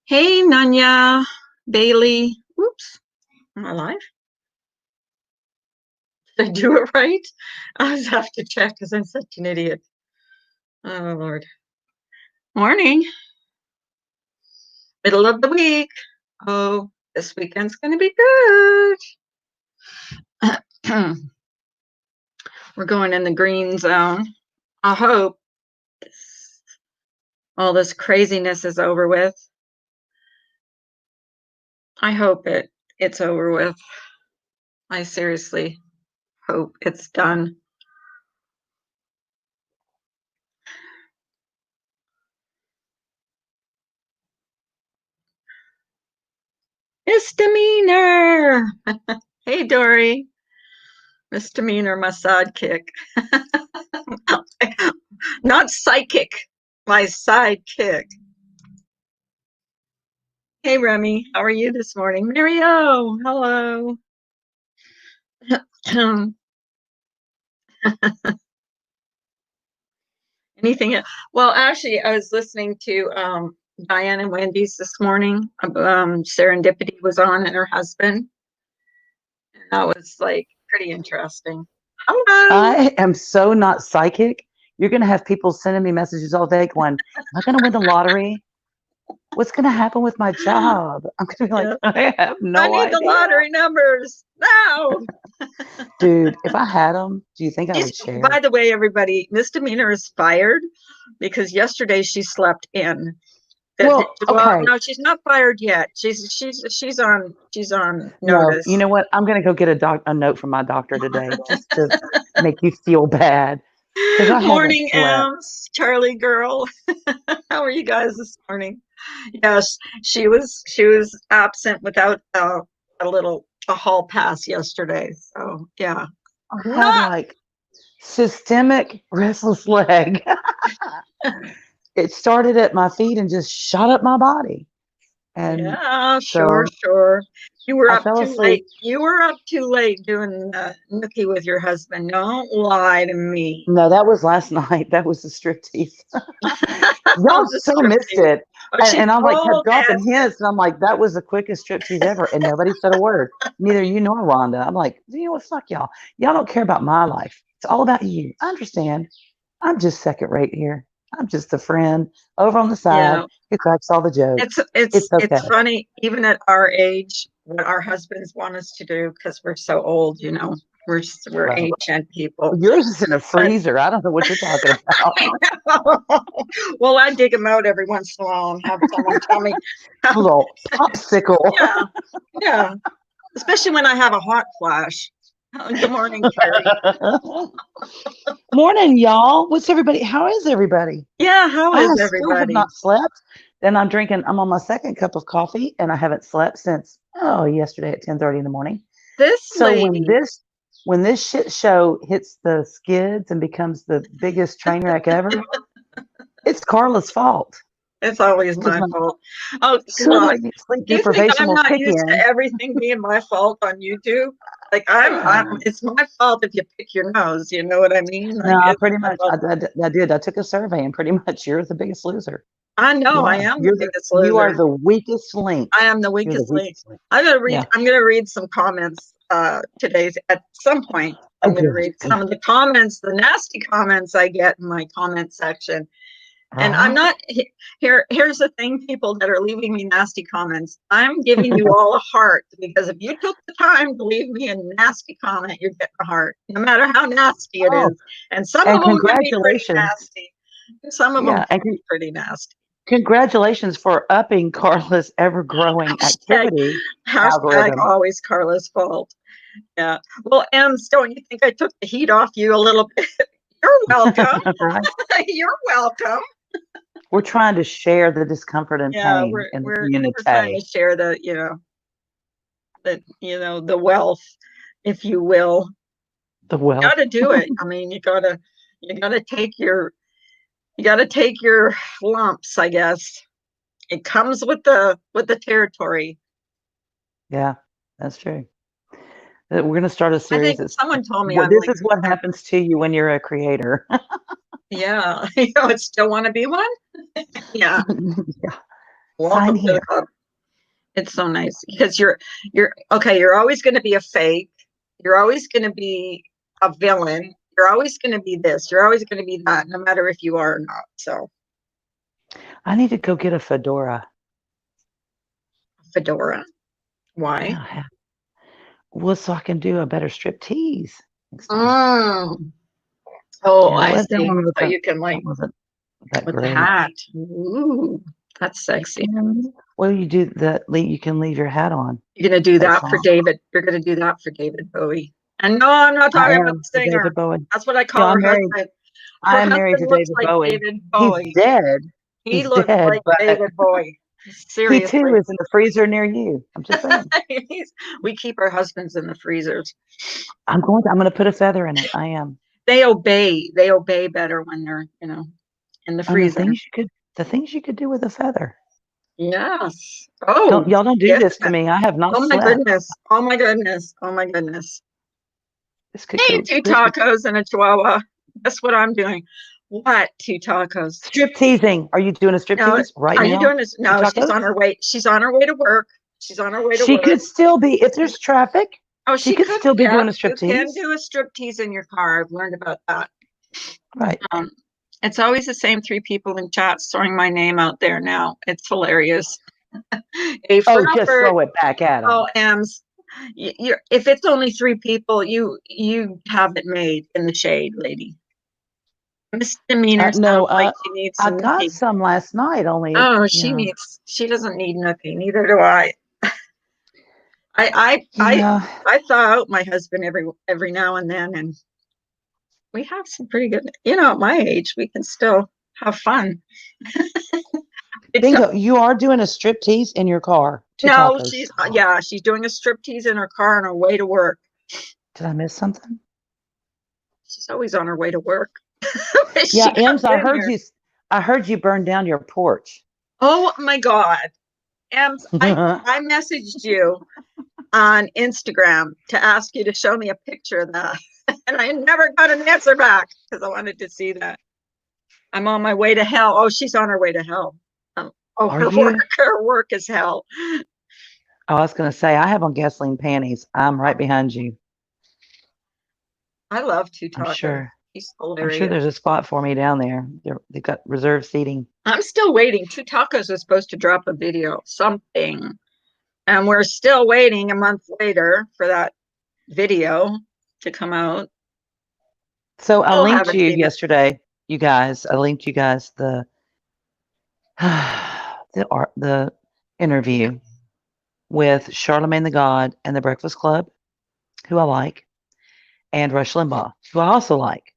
Hey, Nanya, Bailey. Oops, am I live? Did I do it right? I just have to check because I'm such an idiot. Oh, Lord. Morning, middle of the week. Oh, this weekend's going to be good. We're going in the green zone. I hope all this craziness is over with. I hope it's over with. I seriously hope it's done. Misdemeanor. Hey, Dory. Misdemeanor, my sidekick. Not psychic, my sidekick. Hey, Remy, how are you this morning? Mario, hello. Anything? Well, actually, I was listening to Diane and Wendy's this morning. Serendipity was on and her husband. And that was like pretty interesting. Hello. I am so not psychic. You're going to have people sending me messages all day going, am I going to win the lottery? What's going to happen with my job? I'm going to be like, I have no I need idea. the lottery numbers now. Dude, if I had them, do you think I would share? By the way, everybody, Misdemeanor is fired because yesterday she slept in. Well, okay. No, she's not fired yet. She's on notice. No, you know what? I'm going to go get a note from my doctor today just to make you feel bad. Morning, Ems, Charlie girl. How are you guys this morning? Yes, she was absent without a hall pass yesterday. So yeah, I had like systemic restless leg. It started at my feet and just shot up my body. And yeah, sure. You were up too asleep. late. You were up too late doing nookie with your husband. Don't lie to me. No, that was last night. That was the striptease. Y'all so missed it. And I like kept dropping hints, and I'm like, that was the quickest striptease ever. And nobody said a word. Neither you nor Rhonda. I'm like, you know what? Fuck y'all. Y'all don't care about my life. It's all about you. I understand. I'm just second rate here. I'm just a friend over on the side who cracks all the jokes. It's funny, even at our age, what our husbands want us to do because we're so old, you know. We're ancient people. Yours is in a freezer. I don't know what you're talking about. Well, I dig them out every once in a while and have someone tell me. A little popsicle. Yeah. Especially when I have a hot flash. Good morning, Carrie. Morning, y'all. What's everybody? How is everybody? Yeah, how is everybody? I still have not slept. Then I'm on my second cup of coffee, and I haven't slept since yesterday at 10:30 in the morning. When this shit show hits the skids and becomes the biggest train wreck ever, it's Carla's fault. It's always my fault. Oh, sleep deprivation I'm not used to everything being my fault on YouTube. Like it's my fault if you pick your nose. You know what I mean? Like, no, pretty much. I did. I took a survey, and pretty much you're the biggest loser. I know. I am the biggest loser. You are the weakest link. I am the weakest link. I'm gonna read. Yeah. I'm gonna read some comments today. At some point, I'm gonna read some of the comments, the nasty comments I get in my comment section. And I'm not here's the thing, people that are leaving me nasty comments. I'm giving you all a heart because if you took the time to leave me a nasty comment, you're getting a heart, no matter how nasty it is. And some of them can be pretty nasty. Some of them can be pretty nasty. Congratulations for upping Carla's ever-growing activity. Hashtag always Carla's fault. Yeah. Well, Ems, don't you think I took the heat off you a little bit? You're welcome. You're welcome. We're trying to share the discomfort and pain in the community. We're trying to share the wealth, if you will. The wealth. You got to do it. I mean, you got to take your lumps, I guess. It comes with the territory. Yeah, that's true. We're going to start a series. I think someone told me this is what happens to you when you're a creator. Yeah, I still want to be one. Yeah. Yeah. Welcome Sign to the here. club. It's so nice because you're okay. You're always going to be a fake. You're always going to be a villain. You're always going to be this. You're always going to be that, no matter if you are or not. So I need to go get a fedora. fedora. Why? Yeah. Well, so I can do a better strip tease next time. Mm. Oh, Yeah, I that see. one So wasn't you can that like wasn't that with the great. hat. Ooh, that's sexy. Well, you do that. You can leave your hat on. You're gonna do That that for song. David. You're gonna do that for David Bowie. And no, I'm not I talking about am the for singer. David Bowie. That's what I Yeah, call I'm her married. husband. I Her am married to husband looks David like Bowie. David He's Bowie. dead. He He's looks dead, like but David Bowie. he too Seriously. is in the freezer near you. I'm just saying. We keep our husbands in the freezers. I'm going to put a feather in it. I am. They obey. They obey better when they're, in the And freezer. the things you could do with a feather. Yes. Y'all don't do this to Different. me. I have not Oh my slept. goodness. Oh my goodness. Oh my goodness. This could Hey, go. two This could tacos and a chihuahua. That's what I'm doing. What? Two tacos. strip teasing. Are you doing a strip No, tease right are you now? doing this? Two No, she's tacos. on her way. She's on her way to work. She's on her way to She work. could still be if there's traffic. Oh, She she could could. still be Yeah, doing a strip you can tease. do a strip tease in your car. I've learned about that. Right. Um, it's always the same three people in chats throwing my name out there now. It's hilarious. A for Oh, just effort. throw it back at Oh, them. M's. You're, if it's only three people, you have it made in the shade, lady. Misdemeanor No, sounds like she needs I some got nookie. some last night. Only Oh, yeah, she doesn't need nookie. Neither do I. I yeah. I thaw out my husband every now and then, and we have some pretty good. At my age, we can still have fun. It's Bingo. You are doing a strip tease in your car. Two no, tacos. she's doing a striptease in her car on her way to work. Did I miss something? She's always on her way to work. Yeah, She Ems, comes in here. I heard you burn down your porch. Oh my God. Ems, I messaged you on Instagram to ask you to show me a picture of that. And I never got an answer back because I wanted to see that. I'm on my way to hell. Oh, she's on her way to hell. Oh, Are you? her work is hell. Oh, I was going to say, I have on gasoline panties. I'm right behind you. I love two I'm tacos. sure. He's I'm sure hilarious. there's a spot for me down there. They've got reserved seating. I'm still waiting. Two Tacos was supposed to drop a video, something. And we're still waiting a month later for that video to come out. So I Still linked haven't you seen it. yesterday, you guys. I linked you guys the interview with Charlemagne the God and the Breakfast Club, who I like, and Rush Limbaugh, who I also like.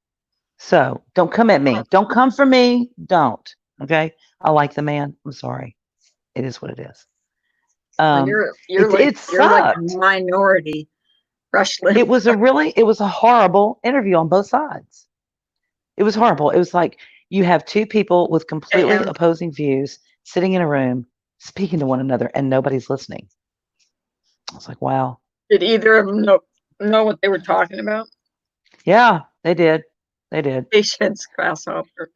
So don't come at me. Don't come for me. Don't. Okay. I like the man. I'm sorry. It is what it is. Well, It you're like a sucked. minority, Rush Limbaugh. It was a horrible interview on both sides. It was horrible. It was like you have two people with completely And opposing views sitting in a room speaking to one another and nobody's listening. I was like, wow. did either of them know what they were talking about? Yeah, they did. They did. Patience, grasshopper.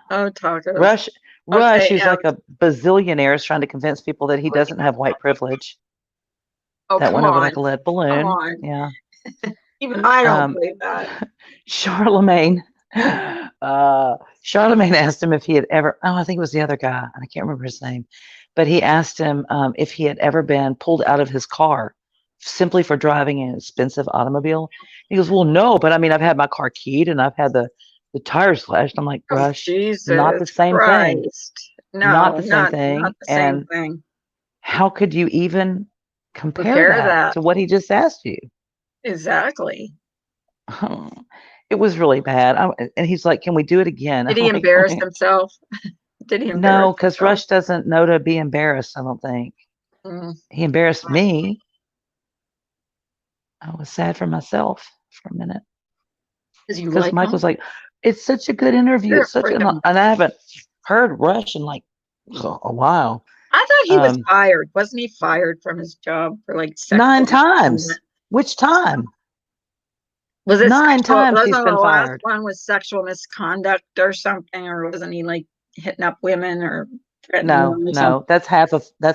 Oh, tacos. Rush, Rush, Okay, who's like a bazillionaire, is trying to convince people that he doesn't have white privilege. oh, That come went over on. like a lead Come balloon. on. Yeah. Even I don't Um, believe that. Charlemagne. Charlemagne asked him if he had ever. Oh, I think it was the other guy, and I can't remember his name, but he asked him if he had ever been pulled out of his car simply for driving an expensive automobile. He goes, "Well, no, but I mean, I've had my car keyed and I've had the tires slashed." I'm like, Oh, Rush, not the Jesus same thing. Christ. Not No, the same not thing. the same And thing. how could you even compare Compare that that. to what he just asked you? Exactly. It was really bad. And he's like, "Can we do it again?" I'm Did he like, embarrass himself? Did he embarrass "No, because himself? Rush doesn't know to be embarrassed, I don't think. Mm. He embarrassed me. I was sad for myself for a minute Because you because like Mike was him? like, it's such a good interview. You're It's a such an, freaking. and I haven't heard Rush in like a while. I thought he was Um, fired. Wasn't he fired from his job for like Nine sexual times. misconduct? Which time? Was it Nine sexual? times he's Wasn't the been last fired. one was sexual misconduct or something? Or wasn't he like hitting up women or threatening No, them or something? no, that's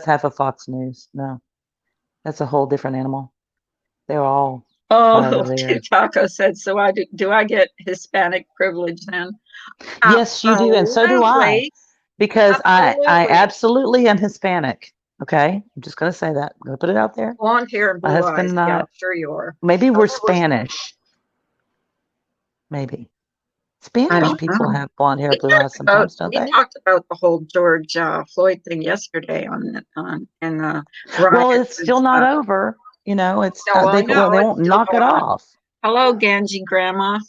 half of Fox News. No, that's a whole different animal. They're all Oh, there. Two Taco said, so do I get Hispanic privilege then? Yes, you do, and so do I, Absolutely. because I Absolutely. absolutely am Hispanic. Okay, I'm just gonna say that. I'm gonna put it out there. Blonde hair and My blue husband eyes. and Yeah, I, sure you are. maybe we're Absolutely. Spanish. Maybe I Spanish don't people know. have blonde hair, We blue eyes talked about sometimes, don't we they? talked about the whole George Floyd thing yesterday on in the Well, it's riots and still not stuff. over. It's No, I they know well they it's won't still knock it going on. off. Hello, Ganji Grandma.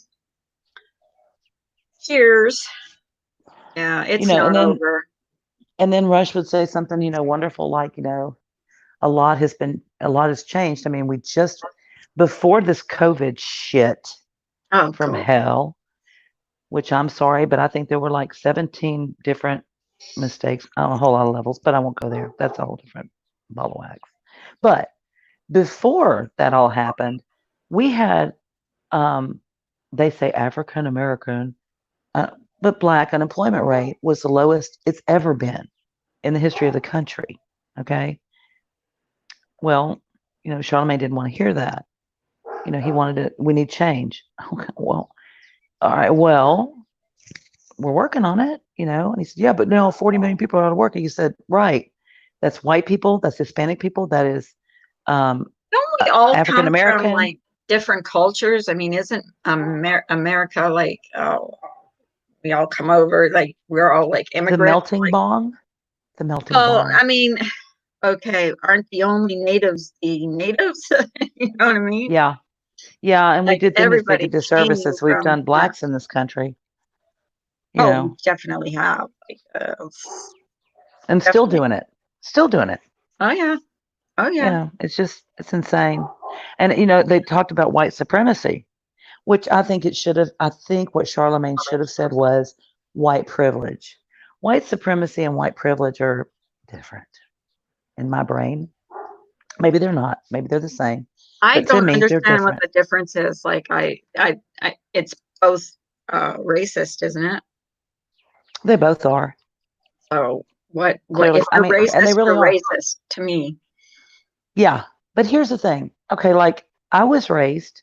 Cheers. Yeah, it's And not then over. Rush would say something, wonderful, like, a lot has changed. I mean, we just before this COVID shit Oh from God. hell, which I'm sorry, but I think there were like 17 different mistakes on a whole lot of levels, but I won't go there. That's a whole different ball of wax. But before that all happened, we had, um, they say African American, uh, but Black unemployment rate was the lowest it's ever been in the history of the country. Okay. Well, Charlemagne didn't want to hear that. He wanted it. We need change. Okay, well, all right. Well, we're working on it. And he said, yeah, but no, 40 million people are out of work. And he said, right. That's white people. That's Hispanic people. That is um, Don't we all African come from American. like different cultures? I mean, isn't America like we all come over like we're all like The immigrants? melting Like, bong. The melting well, bong. I mean, okay, aren't the only natives the natives? You know what I mean? Yeah. Yeah. And we Like did them as big a everybody disservice came as we've from, done yeah. blacks in this country, Oh, we definitely have. Like, and still definitely. doing it. Still doing it. Oh yeah. Oh yeah. It's insane. And, they talked about white supremacy, which I think what Charlemagne should have said was white privilege. White supremacy and white privilege are different in my brain. Maybe they're not. Maybe they're the same. I But to don't me, they're understand what different. the difference is. Like it's both racist, isn't it? They both are, So what clearly. if I you're mean, and they racist, really you're are. racist to me. Yeah. But here's the thing. Okay, like I was raised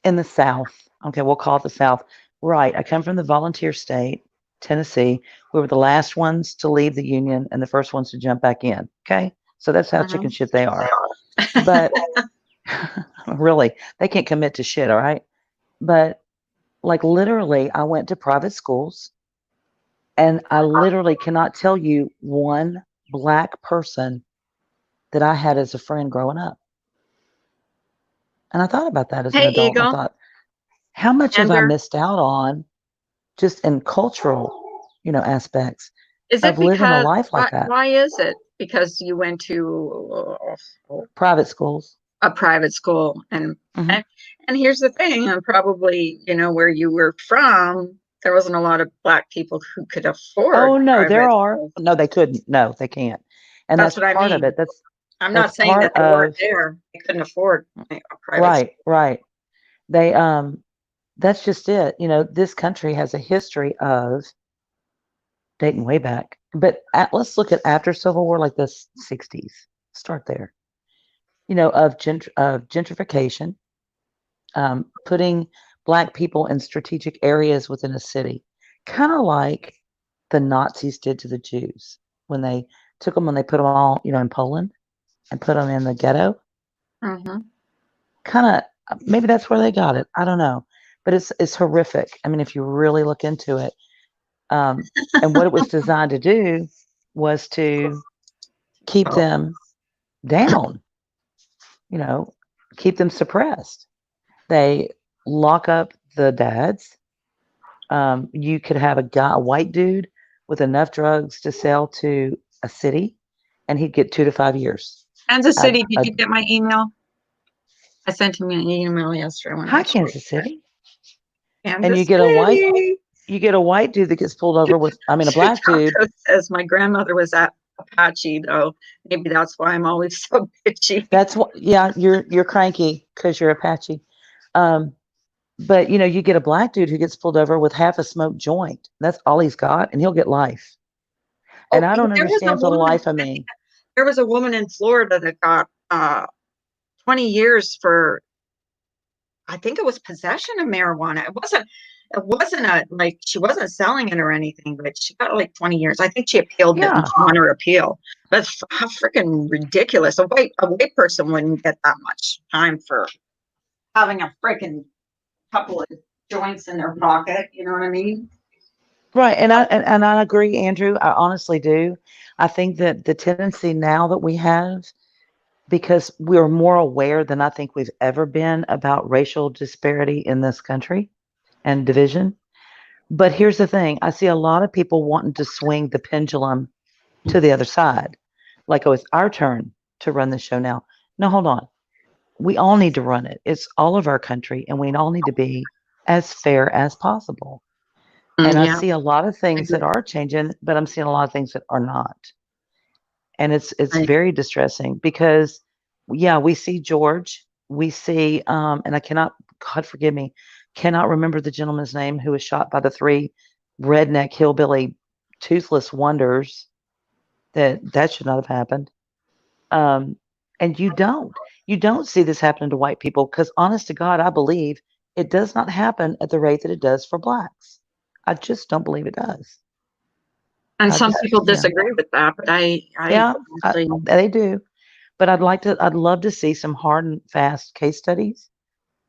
in the South. Okay, we'll call it the South. Right. I come from the volunteer state, Tennessee. We were the last ones to leave the Union and the first ones to jump back in. Okay. So that's how chicken Mhm. shit they are. But really, they can't commit to shit. All right. But like literally, I went to private schools and I literally cannot tell you one black person that I had as a friend growing up. And I thought about that as an Hey, adult. And I Eagle, thought, how much have I Ender, missed out on just in cultural, aspects is of it living a because life like that? why is it? Because you went to Private schools. a private school Hmm. and and here's the thing, and probably where you were from, there wasn't a lot of black people who could afford Oh no, there private are. schools. No, they couldn't. No, they can't. And That's that's what I part of mean. it. That's I'm that's not saying part that they weren't of there. They couldn't afford a private right, school. right. They that's just it. This country has a history of dating way back. But let's look at after Civil War, like the 60s. Start there. Of gentrification, putting black people in strategic areas within a city, kind of like the Nazis did to the Jews when they took them, when they put them all, in Poland and put them in the ghetto. Hmm. Kind of, maybe that's where they got it. I don't know, but it's horrific. I mean, if you really look into it, um, and what it was designed to do was to keep Oh, them down, you know, keep them suppressed. They lock up the dads. You could have a white dude with enough drugs to sell to a city, and he'd get 2 to 5 years. Kansas A, City, did a you get my email? I sent him an email yesterday. I want to Hi, make sure. Kansas City, and Kansas City. you get a white dude that gets pulled over with, I mean, a black dude. Taco says my grandmother was at Apache, though. Maybe that's why I'm always so bitchy. That's what, yeah, you're cranky because you're Apache. Um, But you get a black dude who gets pulled over with half a smoked joint. That's all he's got, and he'll get life. And Oh, I don't there was a understand for the woman. life of me. There was a woman in Florida that got 20 years for, I think it was possession of marijuana. It wasn't a like she wasn't selling it or anything, but she got like 20 years. I think she appealed it and Yeah. she won her appeal. That's freaking ridiculous. A white person wouldn't get that much time for having a freaking couple of joints in their pocket. You know what I mean? Right. And I agree, Andrew. I honestly do. I think that the tendency now that we have, because we're more aware than I think we've ever been about racial disparity in this country and division. But here's the thing, I see a lot of people wanting to swing the pendulum to the other side. Like, oh, it's our turn to run the show now. No, hold on. We all need to run it. It's all of our country, and we all need to be as fair as possible. And I Yeah. see a lot of things that agree. are changing, but I'm seeing a lot of things that are not. And it's Right. very distressing because, yeah, we see George, we see, and I cannot, God forgive me, cannot remember the gentleman's name who was shot by the three redneck hillbilly toothless wonders. That should not have happened. Um, and you don't see this happening to white people because, honest to God, I believe it does not happen at the rate that it does for blacks. I just don't believe it does. And I some just, people disagree with that, but I yeah, honestly, they do. But I'd love to see some hard and fast case studies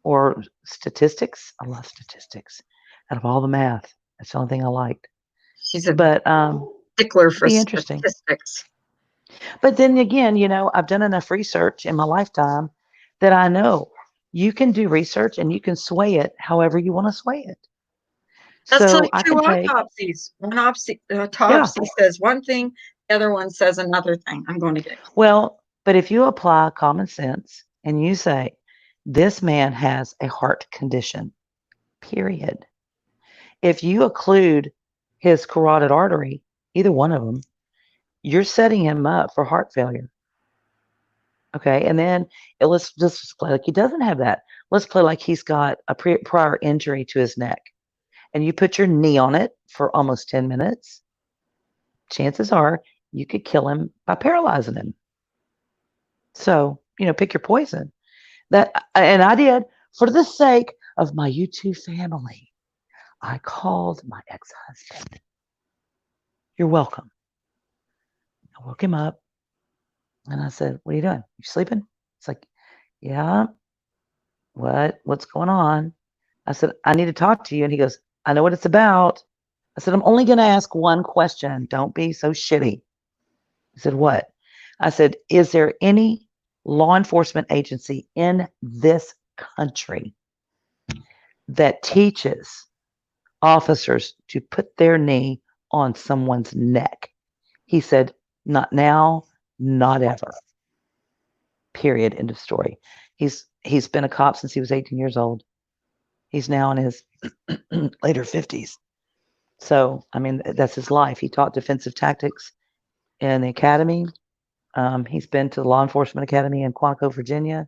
or statistics. I love statistics. Out of all the math, that's the only thing I liked. she's a But stickler it'd for be interesting. statistics. But then again, I've done enough research in my lifetime that I know you can do research and you can sway it however you want to sway it. That's So like I two can take, autopsies. One yeah, autopsy says one thing, the other one says another thing. I'm going to get. well, but if you apply common sense and you say, this man has a heart condition, period. If you occlude his carotid artery, either one of them, you're setting him up for heart failure. Okay. And then let's just play like he doesn't have that. Let's play like he's got a prior injury to his neck and you put your knee on it for almost 10 minutes. Chances are you could kill him by paralyzing him. So, pick your poison. And I did for the sake of my YouTube family. I called my ex-husband. You're welcome. I woke him up and I said, "What are you doing? You sleeping?" It's like, "Yeah." What's going on? I said, "I need to talk to you." And he goes, "I know what it's about." I said, "I'm only going to ask one question. Don't be so shitty." He said, "What?" I said, "Is there any law enforcement agency in this country that teaches officers to put their knee on someone's neck?" He said, "Not now, not ever. Period. End of story." He's been a cop since he was 18 years old. He's now in his later 50s. So, I mean, that's his life. He taught defensive tactics in the academy. He's been to the law enforcement academy in Quantico, Virginia.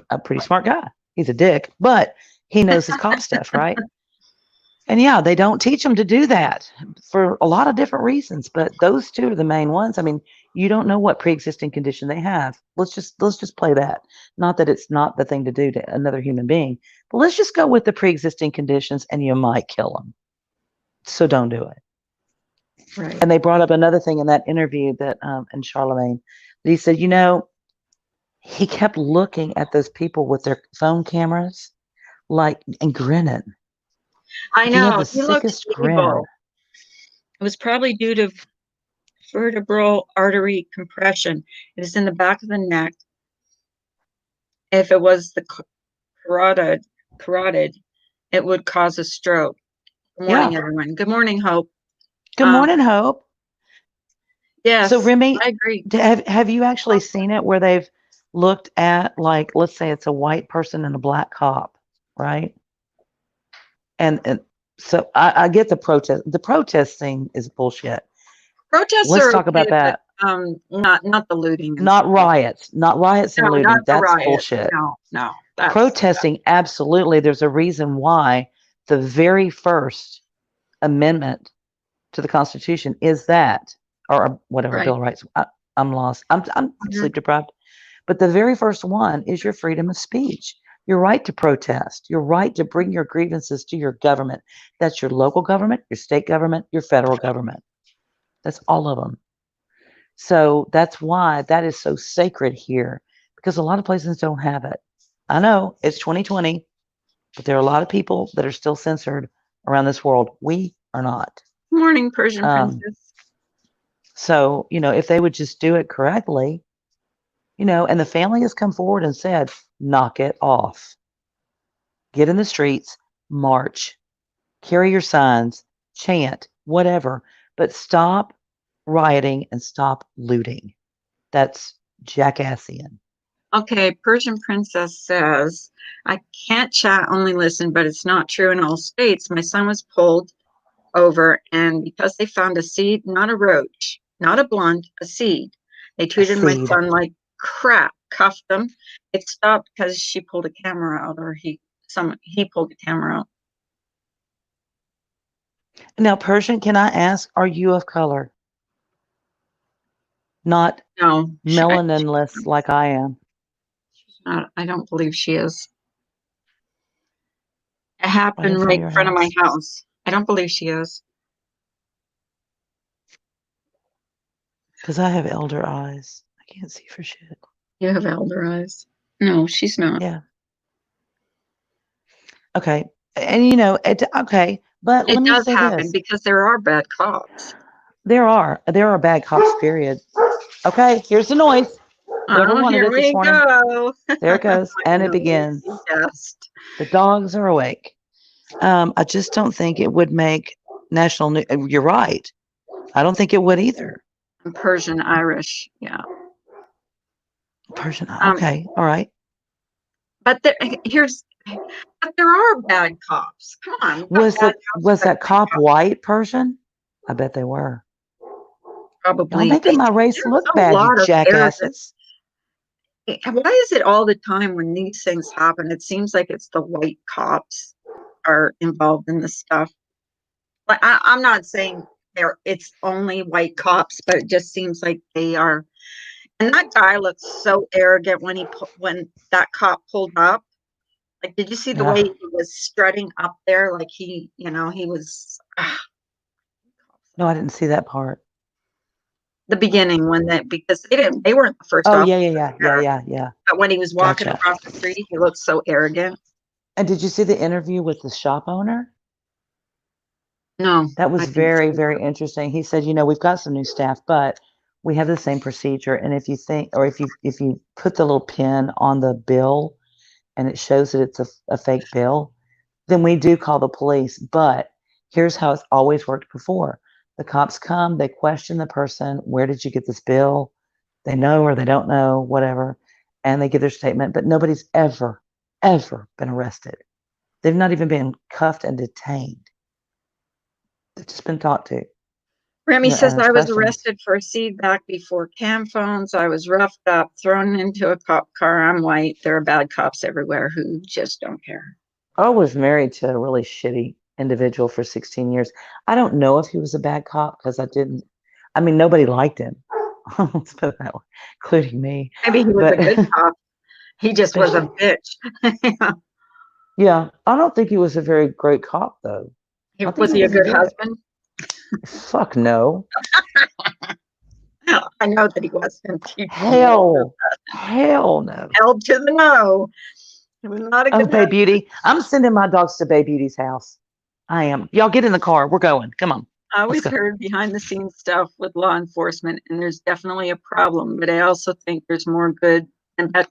A pretty smart guy. He's a dick, but he knows his cop stuff, right? And yeah, they don't teach them to do that for a lot of different reasons, but those two are the main ones. I mean, you don't know what pre-existing condition they have. Let's just play that. Not that it's not the thing to do to another human being, but let's just go with the pre-existing conditions and you might kill them. So don't do it. Right. And they brought up another thing in that interview that in Charlemagne that he said, he kept looking at those people with their phone cameras like and grinning. I He had know. the He looked sickest grin. evil. It was probably due to vertebral artery compression. It is in the back of the neck. If it was the carotid, it would cause a stroke. Good morning, Yeah. everyone. Good morning, Hope. Good Um, morning, Hope. So yes, Remy, I agree. have you actually seen it where they've looked at, like, let's say it's a white person and a black cop, right? And so I get the protest. The protest thing is bullshit. Protests Let's are talk okay, about but that. not the looting and Not stuff. riots, not riots and No, not looting. the That's riot. bullshit. No, Protesting, absolutely. There's a reason why the very first amendment to the Constitution is that, or whatever, Bill of Rights. I'm lost. I'm sleep deprived. But the very first one is your freedom of speech, your right to protest, your right to bring your grievances to your government. That's your local government, your state government, your federal government. That's all of them. So that's why that is so sacred here, because a lot of places don't have it. I know it's 2020, but there are a lot of people that are still censored around this world. We are not. Morning, Persian Princess. So, if they would just do it correctly, and the family has come forward and said, knock it off. Get in the streets, march, carry your signs, chant, whatever, but stop rioting and stop looting. That's jackassian. Okay, Persian Princess says, I can't chat, only listen, but it's not true in all states. My son was pulled over, and because they found a seed, not a roach, not a blunt, a seed, they treated my son like crap, cuffed him. It stopped because she pulled a camera out, or he pulled the camera out. Now, Persian, can I ask, are you of color? Not no, melaninless like I am. She's not. I don't believe she is. It happened right in front of my house. I don't believe she is. Because I have elder eyes. I can't see for shit. You have elder eyes. No, she's not. Yeah. Okay. And okay. But it let me does say happen this. because there are bad cops. There are bad cops, period. Okay, here's the noise. Whoever wanted it this morning. Go. There it goes. And it begins. The dogs are awake. I just don't think it would make national news. You're right. I don't think it would either. Persian Irish, yeah. Persian. Okay, all right. But there are bad cops. Come on. Was that cop white Persian? I bet they were. Probably. Y'all making my race look bad, you jackasses. Why is it all the time when these things happen, it seems like it's the white cops are involved in this stuff? Like, I'm not saying it's only white cops, but it just seems like they are. And that guy looks so arrogant when that cop pulled up. Like, did you see the way he was strutting up there? Like he was. No, I didn't see that part. The beginning because they weren't the first. Oh, yeah. But when he was walking across the street, he looked so arrogant. And did you see the interview with the shop owner? No. That was very, very interesting. He said, we've got some new staff, but we have the same procedure. And if you think, or if you put the little pin on the bill and it shows that it's a fake bill, then we do call the police. But here's how it's always worked before. The cops come, they question the person. Where did you get this bill? They know or they don't know, whatever. And they give their statement, but nobody's ever been arrested. They've not even been cuffed and detained. They've just been talked to. Remy says, I was arrested for a seed back before cam phones. I was roughed up, thrown into a cop car. I'm white. There are bad cops everywhere who just don't care. I was married to a really shitty individual for 16 years. I don't know if he was a bad cop because nobody liked him. Let's put it that way, including me. Maybe he was a good cop. He just was a bitch. Yeah, I don't think he was a very great cop, though. Was he a good husband? Fuck no. I know that he wasn't. Hell no. Hell to the no. It was not a good Bay Beauty. I'm sending my dogs to Bay Beauty's house. I am. Y'all get in the car. We're going. Come on. I always heard behind the scenes stuff with law enforcement, and there's definitely a problem, but I also think there's more good and bad.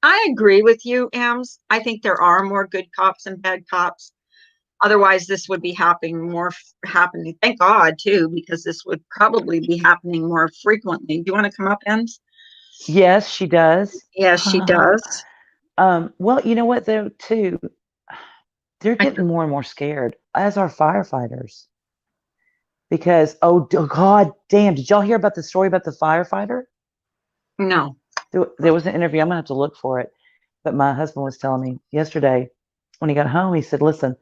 I agree with you, Ams. I think there are more good cops and bad cops. Otherwise, this would be happening. Thank God, too, because this would probably be happening more frequently. Do you want to come up, Ams? Yes, she does. Yes, she does. Well, you know what, though, too? They're getting more and more scared, as are firefighters. Because, oh, God damn, did y'all hear about the story about the firefighter? No. There was an interview. I'm going to have to look for it. But my husband was telling me yesterday when he got home, he said, listen,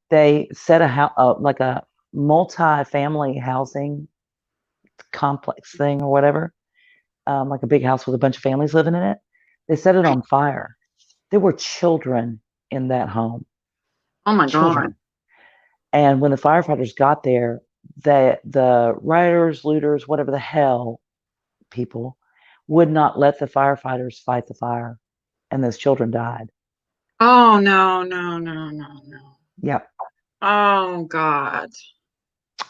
they set a house, like a multi-family housing complex thing or whatever, like a big house with a bunch of families living in it. They set it on fire. There were children in that home. Oh my Children. God. And when the firefighters got there, the rioters, looters, whatever the hell people would not let the firefighters fight the fire, and those children died. Oh no, no, no, no, no. Yep. Oh God.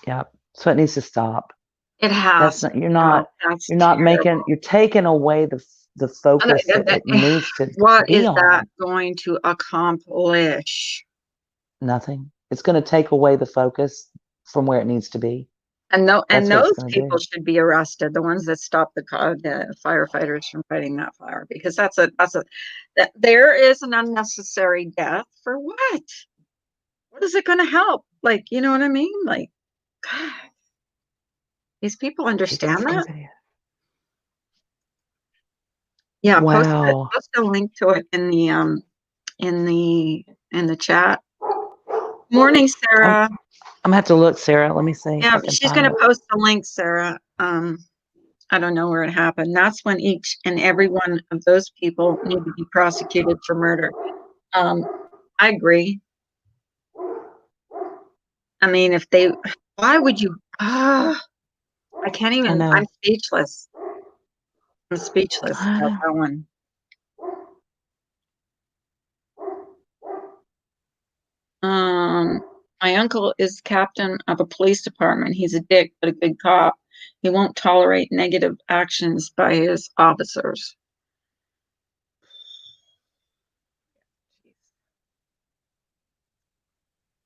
Yep. So it needs to stop. It has. That's not, That's you're not making, terrible. you're taking away the focus that it needs to What be is that on. going to accomplish? Nothing. It's going to take away the focus from where it needs to be. And no, and That's what it's those going to people do. should be arrested. The ones that stopped the firefighters from fighting that fire, because that there is an unnecessary death for what? What is it going to help? Like, you know what I mean? Like, God, these people understand that? Yeah, Wow. post a link to it in the in the chat. Morning, I'm Sarah. gonna have to look, Sarah. Let me see if Yeah, I can she's find gonna it. post the link, Sarah. I don't know where it happened. That's when each and every one of those people need to be prosecuted for murder. I agree. I mean, why would you? I can't I even. I'm know. speechless. I'm speechless about that one. My uncle is captain of a police department. He's a dick, but a good cop. He won't tolerate negative actions by his officers.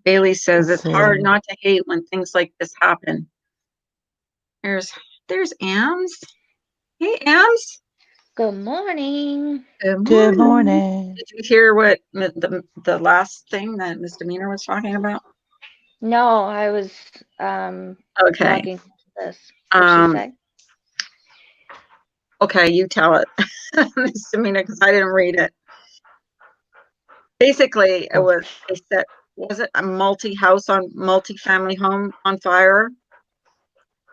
Bailey says Let's it's hard see. not to hate when things like this happen. There's there's Ams. Hey Ams. Good morning. Good Good morning. morning. Did you hear what the last thing that Misdemeanor was talking about? No, I was Okay. logging this. What'd she say? Okay, you tell it, Misdemeanor, because I didn't read it. Basically, it was they said, was it a multi-family home on fire?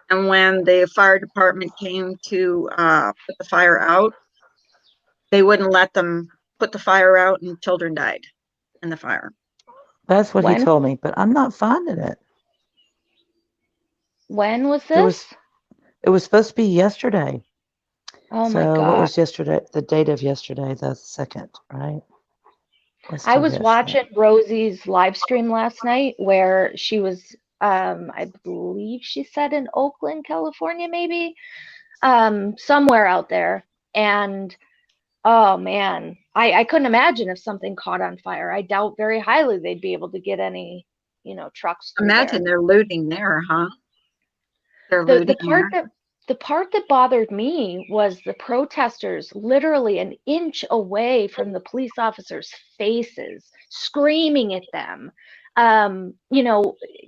And when the fire department came to put the fire out, they wouldn't let them put the fire out, and children died in the fire. That's what he When? told me, but I'm not finding it. When was There this? was it was supposed to be yesterday. Oh my So what God. was yesterday? The date of yesterday, the 2nd, right? Let's I do was this. watching Rosie's live stream last night where she was I believe she said in Oakland, California, maybe. Somewhere out there. And oh man, I couldn't imagine if something caught on fire. I doubt very highly they'd be able to get any, trucks through Imagine there. they're looting there, huh? They're The looting the part there. that the part that bothered me was the protesters literally an inch away from the police officers' faces, screaming at them,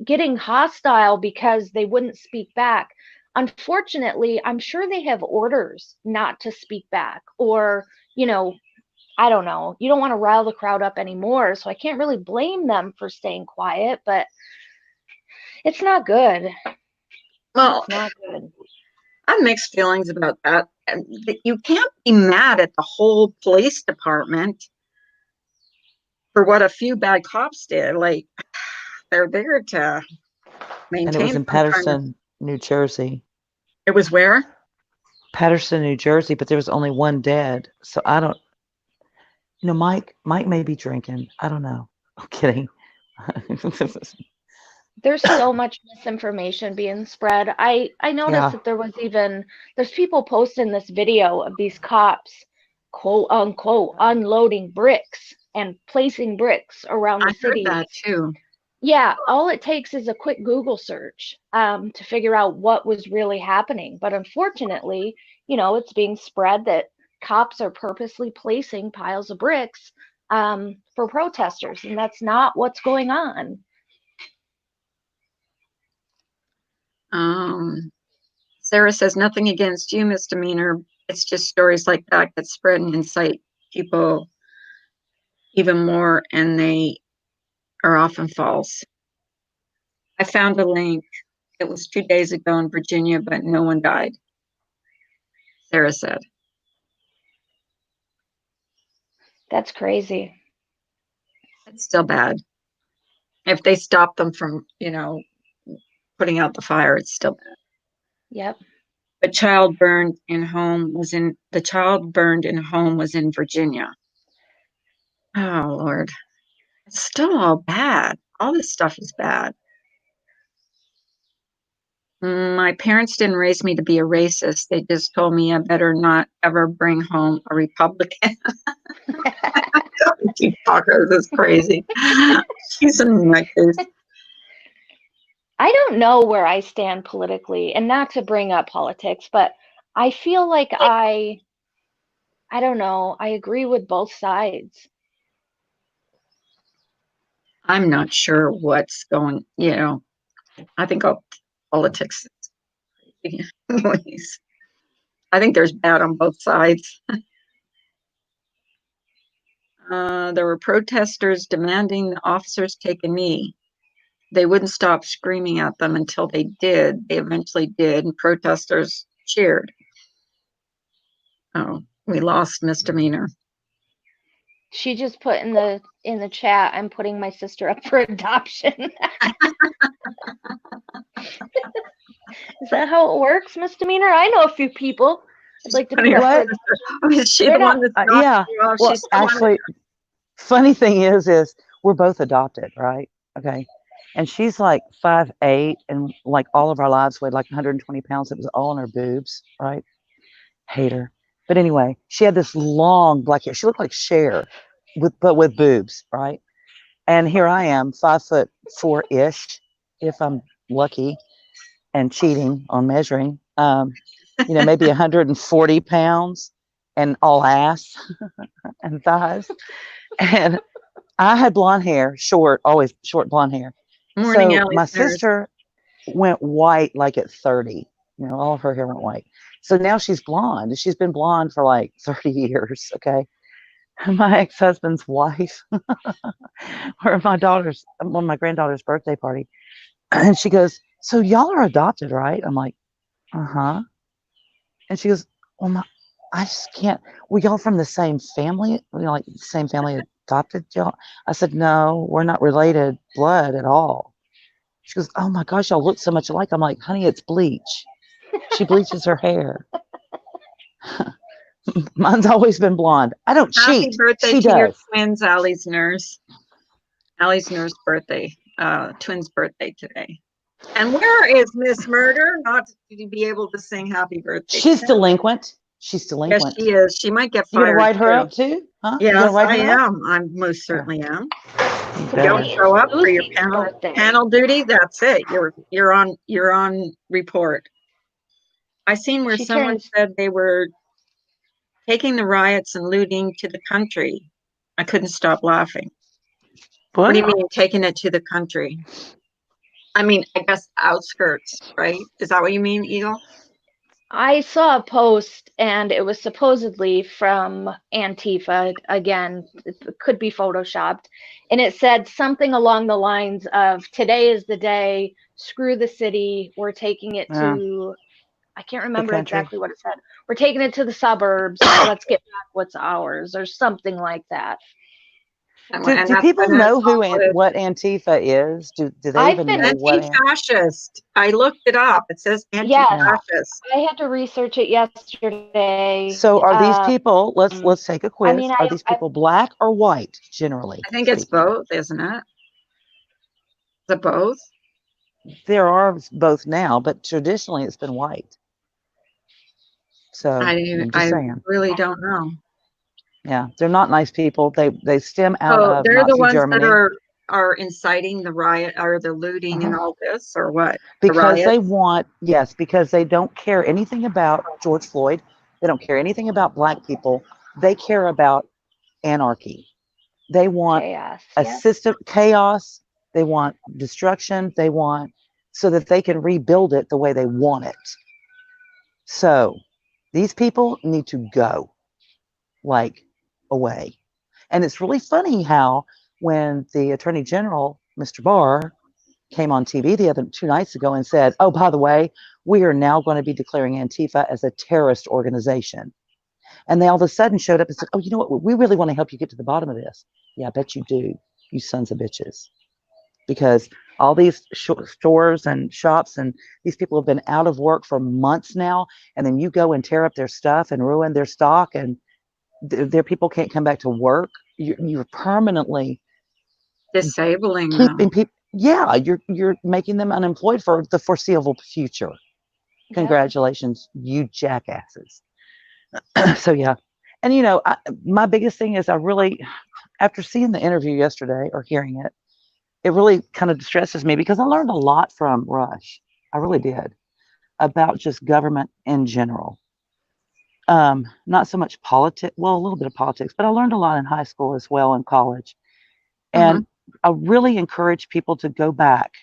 getting hostile because they wouldn't speak back. Unfortunately, I'm sure they have orders not to speak back, or, I don't know. You don't want to rile the crowd up anymore, so I can't really blame them for staying quiet, but it's not good. Well, It's not good. I have mixed feelings about that. And you can't be mad at the whole police department for what a few bad cops did. Like, they're there to And it was maintain in some kind of. Patterson, New Jersey. It was where? Patterson, New Jersey, but there was only one dead. So I don't, Mike may be drinking. I don't know. I'm kidding. There's so much misinformation being spread. I noticed Yeah, that there's people posting this video of these cops, quote unquote, unloading bricks and placing bricks around the I heard city. that too. Yeah, all it takes is a quick Google search to figure out what was really happening. But unfortunately, it's being spread that cops are purposely placing piles of bricks for protesters, and that's not what's going on. Sarah says nothing against you, Misdemeanor. It's just stories like that spread and incite people even more, and they are often false. I found a link. It was 2 days ago in Virginia, but no one died, Sarah said. That's crazy. It's still bad. If they stop them from, putting out the fire, it's still bad. Yep. The child burned in home was in Virginia. Oh Lord. It's still all bad. All this stuff is bad. My parents didn't raise me to be a racist. They just told me I better not ever bring home a Republican. Tacos is crazy. She's a nutcase. I don't know where I stand politically, and not to bring up politics, but I feel like I don't know, I agree with both sides. I'm not sure what's going, I think all politics is anyways. I think there's bad on both sides. There were protesters demanding the officers take a knee. They wouldn't stop screaming at them until they did. They eventually did, and protesters cheered. Oh, we lost misdemeanor. She just put in the chat, I'm putting my sister up for adoption. Is that how it works, misdemeanor? I know a few people. I'd like to put up for Is she the one that's yeah. Well, actually, funny thing is we're both adopted, right? Okay. And she's like 5'8", and like all of our lives weighed like 120 pounds. It was all in her boobs, right? Hate her. But anyway, she had this long black hair. She looked like Cher, but with boobs, right? And here I am, 5'4" if I'm lucky, and cheating on measuring. Maybe 140 pounds, and all ass and thighs. And I had blonde hair, always short blonde hair. Morning, so Allie's my nurse. sister went white like at 30. All of her hair went white. So now she's blonde. She's been blonde for like 30 years. Okay. My ex-husband's wife, or one of my granddaughter's birthday party. And she goes, so y'all are adopted, right? I'm like, uh-huh. And she goes, well, I just can't. Were y'all from the same family? Like the same family adopted y'all? I said, no, we're not related blood at all. She goes, oh my gosh, y'all look so much alike. I'm like, honey, it's bleach. She bleaches her hair. Mine's always been blonde. I don't cheat. Happy birthday she to does. your twins, Allie's nurse. Allie's nurse birthday, twins' birthday today. And where is Miss Murder? Not to be able to sing happy birthday. She's delinquent. She's delinquent. Yes, she is. She might get fired. You gonna write her up too? Huh? Yes, I am. I most certainly am. If you don't show up for your panel duty, that's it. You're on report. I seen where someone said they were taking the riots and looting to the country. I couldn't stop laughing. What do you mean taking it to the country? I mean, I guess outskirts, right? Is that what you mean, Eagle? I saw a post, and it was supposedly from Antifa. Again, it could be photoshopped. And it said something along the lines of, today is the day, screw the city, we're taking it to, I can't remember exactly what it said. We're taking it to the suburbs, let's get back what's ours, or something like that. Do people know what Antifa is? Do they even know what? Anti-fascist. I looked it up. It says anti-fascist. Yes, I had to research it yesterday. So are these people? Let's take a quiz. Are these people black or white generally? I think it's both, isn't it? Is it both? There are both now, but traditionally it's been white. So I really don't know. Yeah, they're not nice people. They stem out of they're Nazi the ones Germany. that are inciting the riot or the looting and all this, or what? Because because they don't care anything about George Floyd. They don't care anything about black people. They care about anarchy. They want a system chaos. They want destruction. They want so that they can rebuild it the way they want it. So these people need to go, like, away. And it's really funny how when the Attorney General, Mr. Barr, came on TV the other 2 nights ago and said, oh, by the way, we are now going to be declaring Antifa as a terrorist organization. And they all of a sudden showed up and said, oh, you know what? We really want to help you get to the bottom of this. Yeah, I bet you do, you sons of bitches. Because all these stores and shops and these people have been out of work for months now. And then you go and tear up their stuff and ruin their stock, and their people can't come back to work. You're permanently disabling keeping people. Yeah, you're making them unemployed for the foreseeable future. Congratulations, you jackasses. So yeah, and my biggest thing is I really, after seeing the interview yesterday or hearing it, it really kind of distresses me because I learned a lot from Rush. I really did, about just government in general. Not so much politics, well, a little bit of politics, but I learned a lot in high school as well and college. And I really encourage people to go back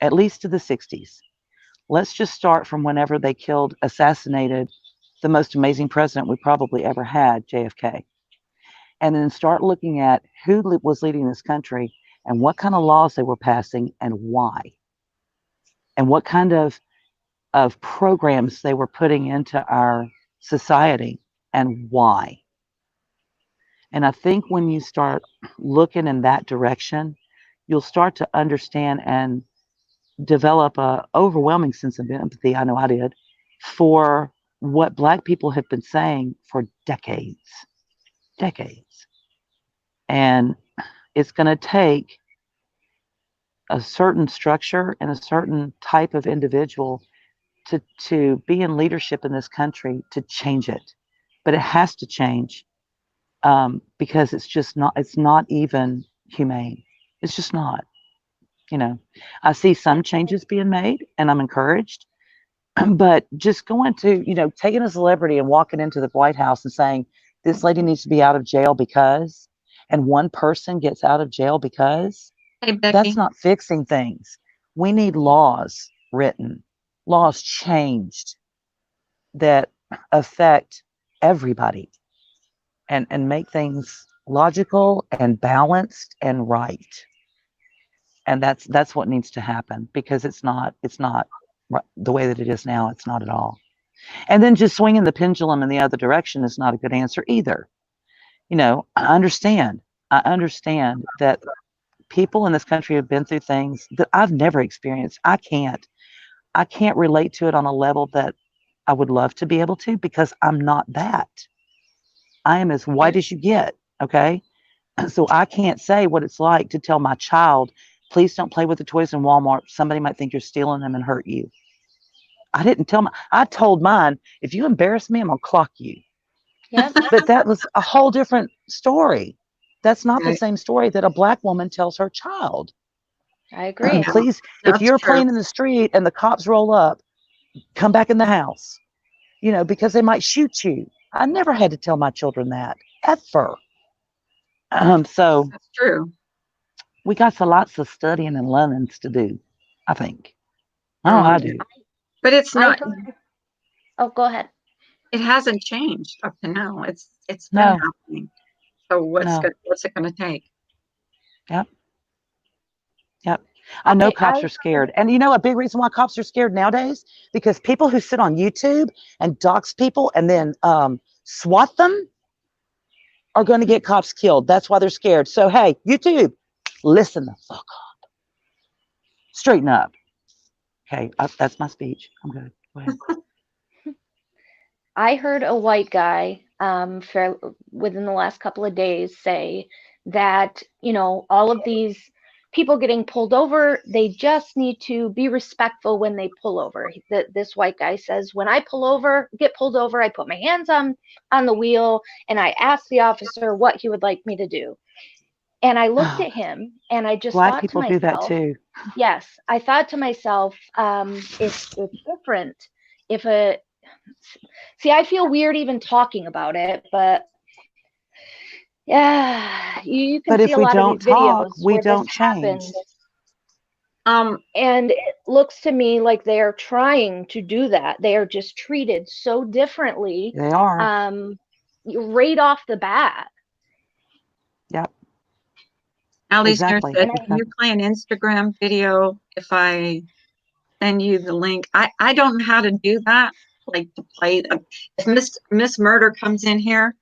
at least to the 60s. Let's just start from whenever they assassinated the most amazing president we probably ever had, JFK. And then start looking at who was leading this country and what kind of laws they were passing and why. And what kind of programs they were putting into our society and why. And I think when you start looking in that direction, you'll start to understand and develop a overwhelming sense of empathy. I know I did, for what Black people have been saying for decades. And it's going to take a certain structure and a certain type of individual to be in leadership in this country to change it. But it has to change, because it's not even humane. It's just not. I see some changes being made and I'm encouraged, but just going to, taking a celebrity and walking into the White House and saying, this lady needs to be out of jail because, and one person gets out of jail because, that's not fixing things. We need laws written, laws changed that affect everybody and make things logical and balanced and right. And that's what needs to happen, because it's not the way that it is now. It's not at all. And then just swinging the pendulum in the other direction is not a good answer either. I understand that people in this country have been through things that I've never experienced. I can't relate to it on a level that I would love to be able to, because I'm not that. I am as white as you get. Okay. So I can't say what it's like to tell my child, please don't play with the toys in Walmart. Somebody might think you're stealing them and hurt you. I told mine, if you embarrass me, I'm going to clock you. Yep. But that was a whole different story. That's not the same story that a Black woman tells her child. I agree. Please, if you're playing in the street and the cops roll up, come back in the house, because they might shoot you. I never had to tell my children that, ever. So that's true. We got lots of studying and learning to do, I think. I do. But it's not. Oh, go ahead. It hasn't changed up to now. It's been happening. So what's it going to take? Yep. I know cops are scared. And a big reason why cops are scared nowadays, because people who sit on YouTube and dox people and then swat them are going to get cops killed. That's why they're scared. So, hey, YouTube, listen the fuck up. Straighten up. Okay, that's my speech. I'm good. Go ahead. I heard a white guy within the last couple of days say that, all of these people getting pulled over, they just need to be respectful when they pull over. This white guy says, when I get pulled over, I put my hands on the wheel and I ask the officer what he would like me to do. And I looked at him and I just Black thought people to myself, do that too. Yes, I thought to myself, it's different if see, I feel weird even talking about it, but yeah, you can see a lot of these videos where this happens. And it looks to me like they are trying to do that. They are just treated so differently. They are. Right off the bat. Allie's here Exactly. said, can you play an Instagram video if I send you the link? I don't know how to do that. Like to play. If Miss Murder comes in here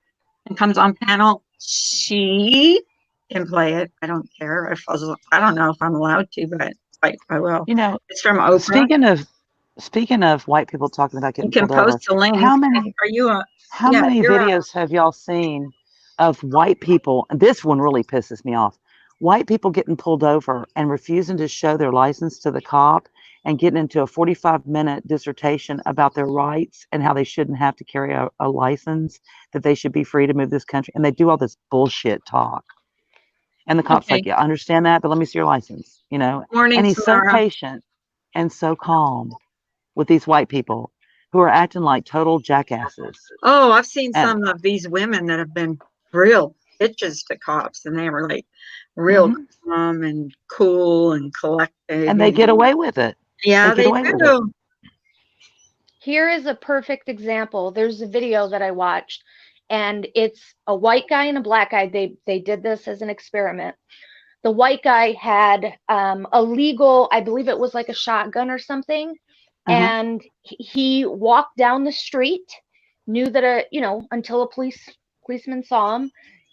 and comes on panel, she can play it. I don't care if I don't know if I'm allowed to, but I will. You know, It's from Oprah. speaking of white people talking about You getting can pulled over, post a link. how many Are you a? how Yeah, many you're a. videos have y'all seen of white people? And this one really pisses me off. White people getting pulled over and refusing to show their license to the cop and getting into a 45-minute dissertation about their rights and how they shouldn't have to carry a license, that they should be free to move this country. And they do all this bullshit talk. And the cop's like, Okay. yeah, I understand that, but let me see your license, you know? Morning, And he's so Tamara. patient and so calm with these white people who are acting like total jackasses. Oh, I've seen And some of these women that have been real bitches to cops, and they were like real mhm. calm and cool and collected. And they get away with it. They Yeah, get they away with it. do. Here is a perfect example. There's a video that I watched, and it's a white guy and a black guy. They did this as an experiment. The white guy had a legal, I believe it was like a shotgun or something, Uh-huh. and he walked down the street, knew that until a policeman saw him,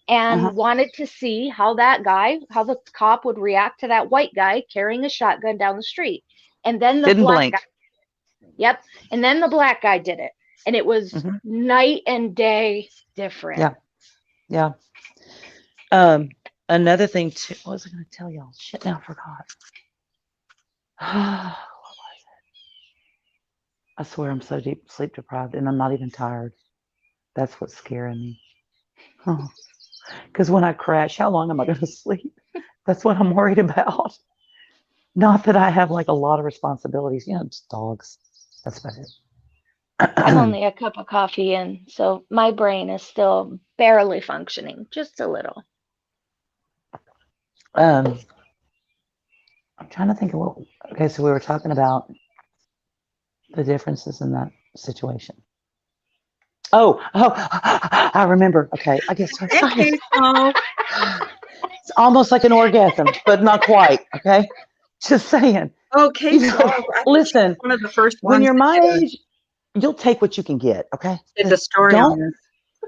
Uh-huh. and wanted to see how the cop would react to that white guy carrying a shotgun down the street. And then the Didn't black blink. guy, yep, and then the black guy did it, and it was Mhm. night and day different. Yeah. Yeah. Um, Another thing too, what was I going to tell y'all? Shit, now I forgot. I swear I'm so deep sleep deprived and I'm not even tired. That's what's scaring me. Because when I crash, how long am I going to sleep? That's what I'm worried about. Not that I have like a lot of responsibilities, just dogs. That's about it. I'm only a cup of coffee in, so my brain is still barely functioning, just a little. I'm trying to think of what. Okay, so we were talking about the differences in that situation. Oh, I remember. Okay, I get so excited. It's almost like an orgasm, but not quite. Okay, just saying. Okay, Listen, one of the first when ones you're my age, you'll take what you can get. Okay, did the story on this.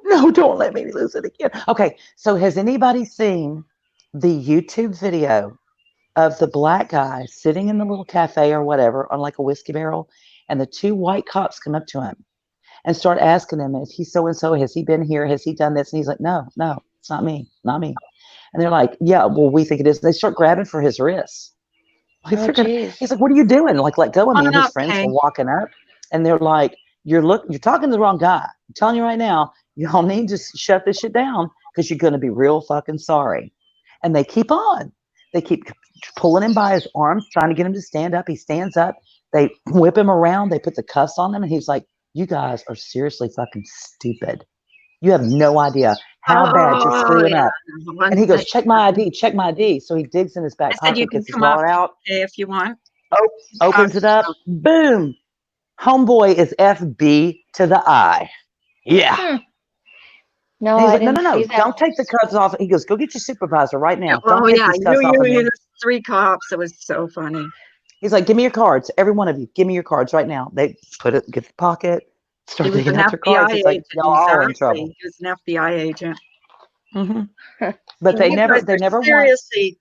No, don't let me lose it again. Okay, so has anybody seen the YouTube video of the black guy sitting in the little cafe or whatever on like a whiskey barrel, and the two white cops come up to him and start asking him, is he so and so? Has he been here? Has he done this? And he's like, no, it's not me, not me. And they're like, yeah, well, we think it is. They start grabbing for his wrists. Like Oh, he's like, what are you doing? Like, let go of me. And his friends Okay. are walking up, and they're like, you're talking to the wrong guy. I'm telling you right now, y'all need to shut this shit down because you're going to be real fucking sorry. And they keep on. They keep pulling him by his arms, trying to get him to stand up. He stands up. They whip him around. They put the cuffs on him, and he's like, you guys are seriously fucking stupid. You have no idea how bad you're screwing up. And he goes, check my ID, check my ID. So he digs in his back pocket, gets his wallet out. If you want. Opens it up. Boom. Homeboy is FB to the eye. Yeah. No, and he's I like, didn't no. see that. Don't take the cuffs off. He goes, go get your supervisor right now. Oh, don't take these cuffs off of me. There's 3 cops. It was so funny. He's like, give me your cards. Every one of you, give me your cards right now. They get the pocket, start digging out their cards. He's like, y'all all in trouble. He was an FBI agent. Mm-hmm. But they never seriously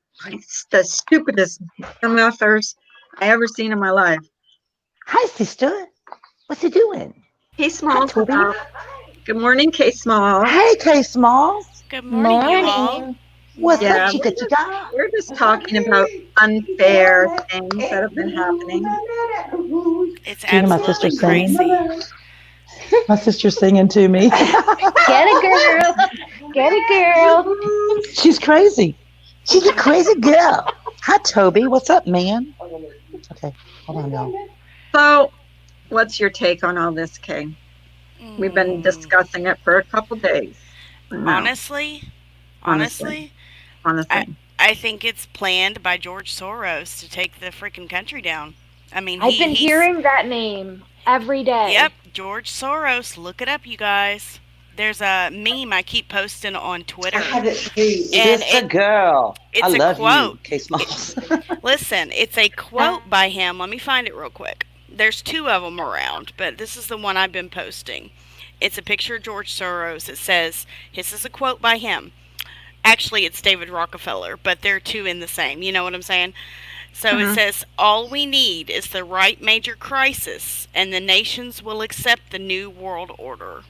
the stupidest MFers I ever seen in my life. Hi, sister. What's he doing? Hey, Small. Good morning, K Small. Hey, K Small. Good morning, y'all. What's up, chica? We're just talking about unfair things that have been happening. It's absolutely crazy. My sister's singing to me. Get it, girl. Get it, girl. She's crazy. She's a crazy girl. Hi, Toby. What's up, man? Okay, hold on, y'all. So, what's your take on all this, Kay? We've been discussing it for a couple days. Honestly, I think it's planned by George Soros to take the freaking country down. I mean, I've been hearing that name every day. Yep, George Soros. Look it up, you guys. There's a meme I keep posting on Twitter. I have it too. And Sister girl. I it's a love quote. you, Case Moss. Listen, it's a quote by him. Let me find it real quick. There's two of them around, but this is the one I've been posting. It's a picture of George Soros. It says, this is a quote by him. Actually, it's David Rockefeller, but they're two in the same. You know what I'm saying? So it says, all we need is the right major crisis, and the nations will accept the new world order.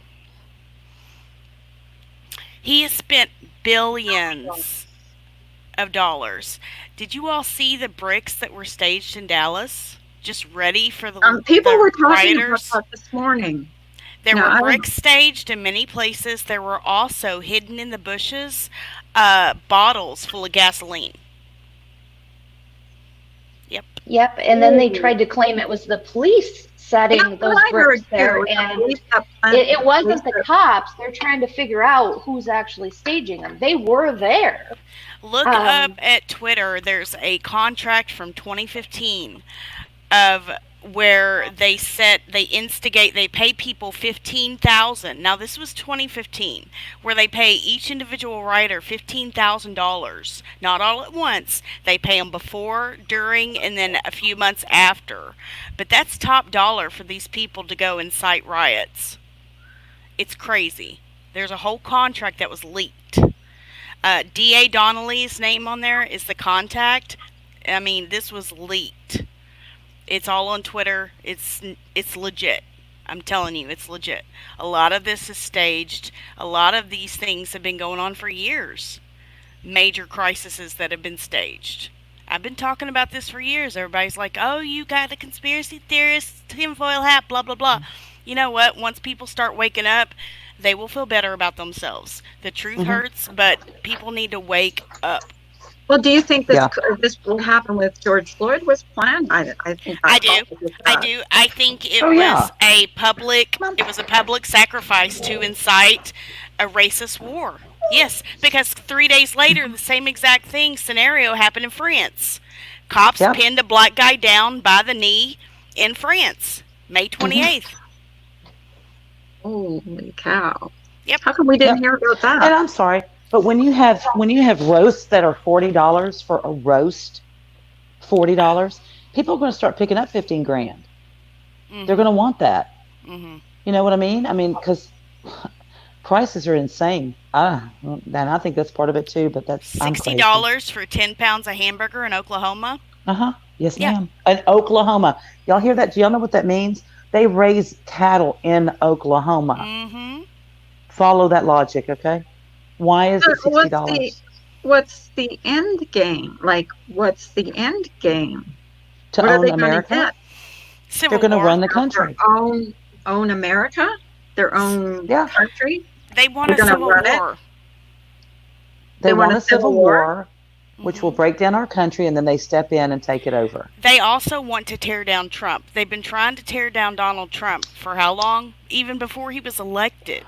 He has spent billions of dollars. Did you all see the bricks that were staged in Dallas? Just ready for the people the were talking rioters? about that this morning. There were bricks staged in many places. There were also hidden in the bushes bottles full of gasoline. Yep, and then they tried to claim it was the police setting those bricks there, and it wasn't the cops. They're trying to figure out who's actually staging them. They were there. Look up at Twitter. There's a contract from 2015 of where they pay people $15,000. Now this was 2015, where they pay each individual writer $15,000, not all at once. They pay them before, during, and then a few months after. But that's top dollar for these people to go incite riots. It's crazy. There's a whole contract that was leaked. D.A. Donnelly's name on there is the contact. I mean, this was leaked. It's all on Twitter. It's legit. I'm telling you, it's legit. A lot of this is staged. A lot of these things have been going on for years. Major crises that have been staged. I've been talking about this for years. Everybody's like, oh, you got the conspiracy theorists, tinfoil hat, blah, blah, blah. You know what? Once people start waking up, they will feel better about themselves. The truth hurts, but people need to wake up. Well, do you think this will happen with George Floyd was planned? I think I do. I think it was a public sacrifice to incite a racist war. Yes, because 3 days later, the same exact scenario happened in France. Cops pinned a black guy down by the knee in France, May 28th. Holy cow! Yep. How come we didn't hear about that? And I'm sorry. But when you have roasts that are $40 for a roast, $40, people are going to start picking up 15 grand. They're going to want that. You know what I mean? I mean, because prices are insane. And I think that's part of it too. But that's $60 for 10 pounds of hamburger in Oklahoma. Yes, ma'am. In Oklahoma, y'all hear that? Do y'all know what that means? They raise cattle in Oklahoma. Follow that logic, okay? Why is it $60? What's the end game? Like, what's the end game? To own America? They're going to run the country. Own America? Their own country? They want a civil war. They want a civil war, which will break down our country, and then they step in and take it over. They also want to tear down Trump. They've been trying to tear down Donald Trump for how long? Even before he was elected.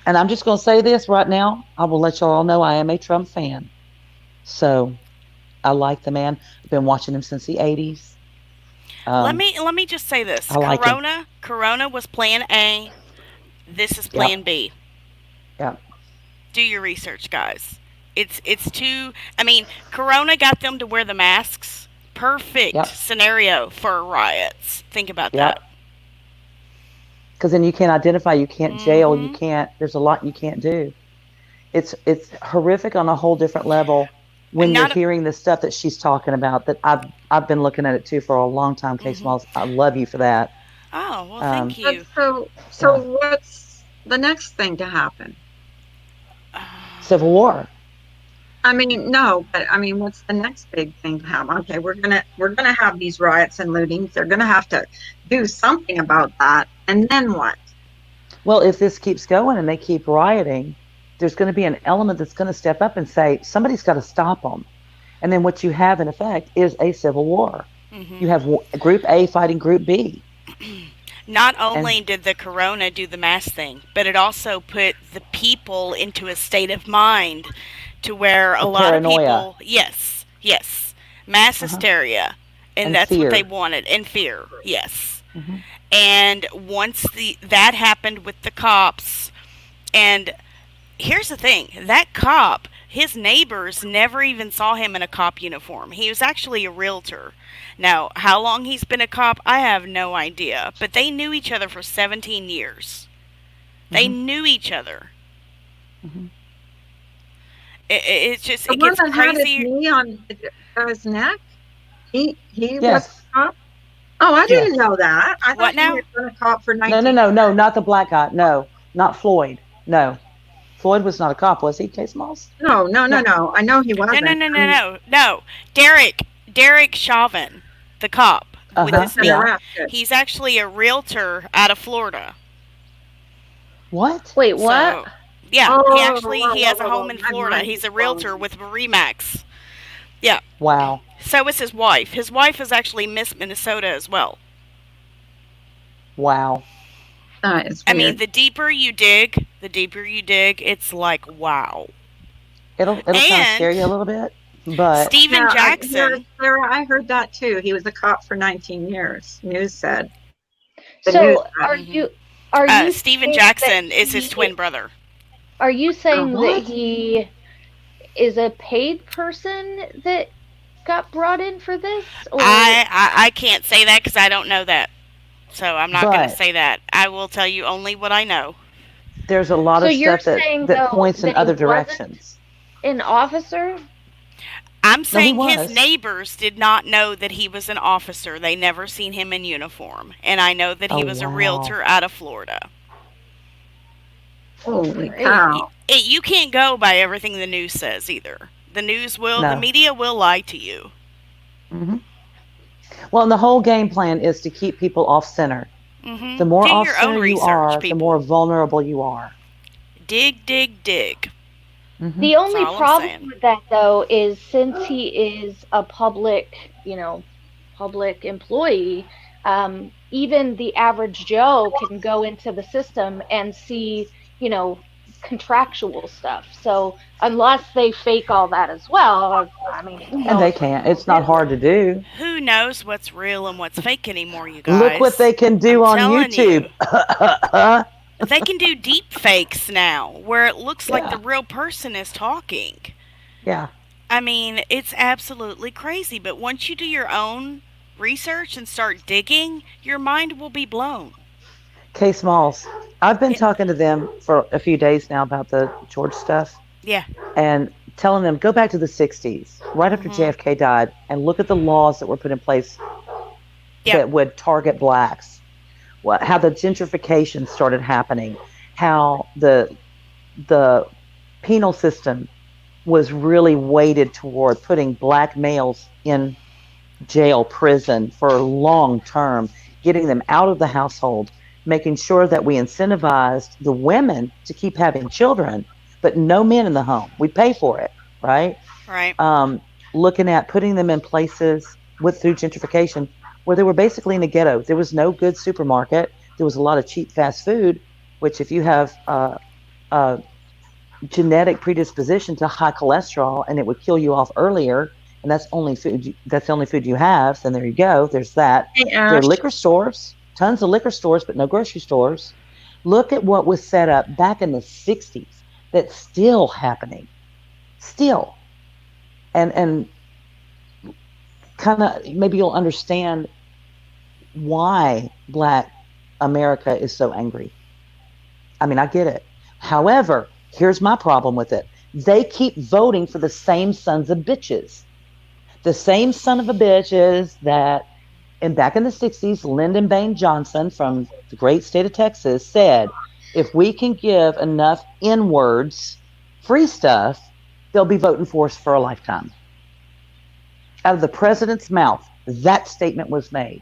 And I'm just going to say this right now. I will let y'all know I am a Trump fan. So I like the man. I've been watching him since the 80s. Let me just say this. Corona was plan A. This is plan B. Yeah. Do your research, guys. It's too, I mean, Corona got them to wear the masks. Perfect scenario for riots. Think about that. Because then you can't identify, you can't jail, you can't, there's a lot you can't do. It's horrific on a whole different level when you're hearing the stuff that she's talking about, that I've been looking at it too for a long time, Case Moss. I love you for that. Oh, well, thank you. So what's the next thing to happen? Civil war. I mean, no, but I mean, what's the next big thing to happen? Okay, we're gonna have these riots and lootings. They're gonna have to do something about that. And then what? Well, if this keeps going and they keep rioting, there's going to be an element that's going to step up and say, somebody's got to stop them. And then what you have in effect is a civil war. You have Group A fighting Group B. Not only did the corona do the mass thing, but it also put the people into a state of mind to where a lot paranoia. of people, yes, mass hysteria. And that's fear. What they wanted. And fear, yes. And once that happened with the cops, And here's the thing, that cop, his neighbors never even saw him in a cop uniform. He was actually a realtor. Now, how long he's been a cop, I have no idea. But they knew each other for 17 years. They knew each other. It's just, The it one gets that had his crazier. knee on his neck, he was Yes. a cop. Oh, I didn't Yes. know that. I What thought he now? had been a cop for No, 19 no, no, no, not the black guy. No, not Floyd. No. Floyd was not a cop, was he, Case Moss? No, no, no, no. I know he No, wasn't. no, no, I no, mean, no, no. Derek Chauvin, the cop with he's his been knee. Yeah. arrested. He's actually a realtor out of Florida. What? Wait, what? So, yeah, he has a whoa, home in my Florida. mind He's is a blown. realtor with Remax. Yeah. Wow. So is his wife. His wife is actually Miss Minnesota as well. Wow. That is I weird. mean, the deeper you dig, it's like wow. It'll kind of scare you a little bit, but Steven Jackson. Sarah, I heard that too. He was a cop for 19 years. News said. So are you Steven saying Jackson that is his he- twin brother. Are you saying What? that he is a paid person that got brought in for this? Or I can't say that because I don't know that. So I'm not going to But- say that. I will tell you only what I know. there's a lot So of you're stuff saying, that though, points in that he other wasn't- directions. an officer? I'm saying was. his neighbors did not know that he was an officer. They never seen him in uniform. And I know that he Oh, was a wow. realtor out of Florida. Holy cow. You can't go by everything the news says either. The No. media will lie to you. hmm Well, and the whole game plan is to keep people off center. Mm-hmm. The more Do off your own center you research, are, people. the more vulnerable you are. Dig, dig, dig. The only all I'm problem saying. with that, though, is since he is a public employee, even the average Joe can go into the system and see, contractual stuff. So unless they fake all that as well, I mean, who And knows they what can't. they'll It's not do. hard to do. Who knows what's real and what's fake anymore, you guys? Look what they can do I'm on telling YouTube. They can do deep fakes now, where it looks like Yeah. the real person is talking. Yeah. I mean, it's absolutely crazy. But once you do your own research and start digging, your mind will be blown. K Smalls. I've been Yeah. talking to them for a few days now about the George stuff Yeah. and telling them go back to the 60s, right after Mhm. JFK died, and look at the laws that were put in place Yep. that would target blacks. How the gentrification started happening, how the penal system was really weighted toward putting black males in jail, prison for long term, getting them out of the household, making sure that we incentivized the women to keep having children, but no men in the home. We pay for it, right? Right. Looking at putting them in places through gentrification where they were basically in a ghetto. There was no good supermarket. There was a lot of cheap fast food, which if you have a genetic predisposition to high cholesterol and it would kill you off earlier, and that's the only food you have, then there you go. There's that. Hey, There are Ash, liquor stores, tons of liquor stores, but no grocery stores. Look at what was set up back in the 60s that's still happening. Still. And kind of maybe you'll understand why Black America is so angry. I mean, I get it. However, here's my problem with it. They keep voting for the same sons of bitches. The same son of a bitches that back in the 60s, Lyndon Baines Johnson from the great state of Texas said, if we can give enough N-words, free stuff, they'll be voting for us for a lifetime. Out of the president's mouth, that statement was made.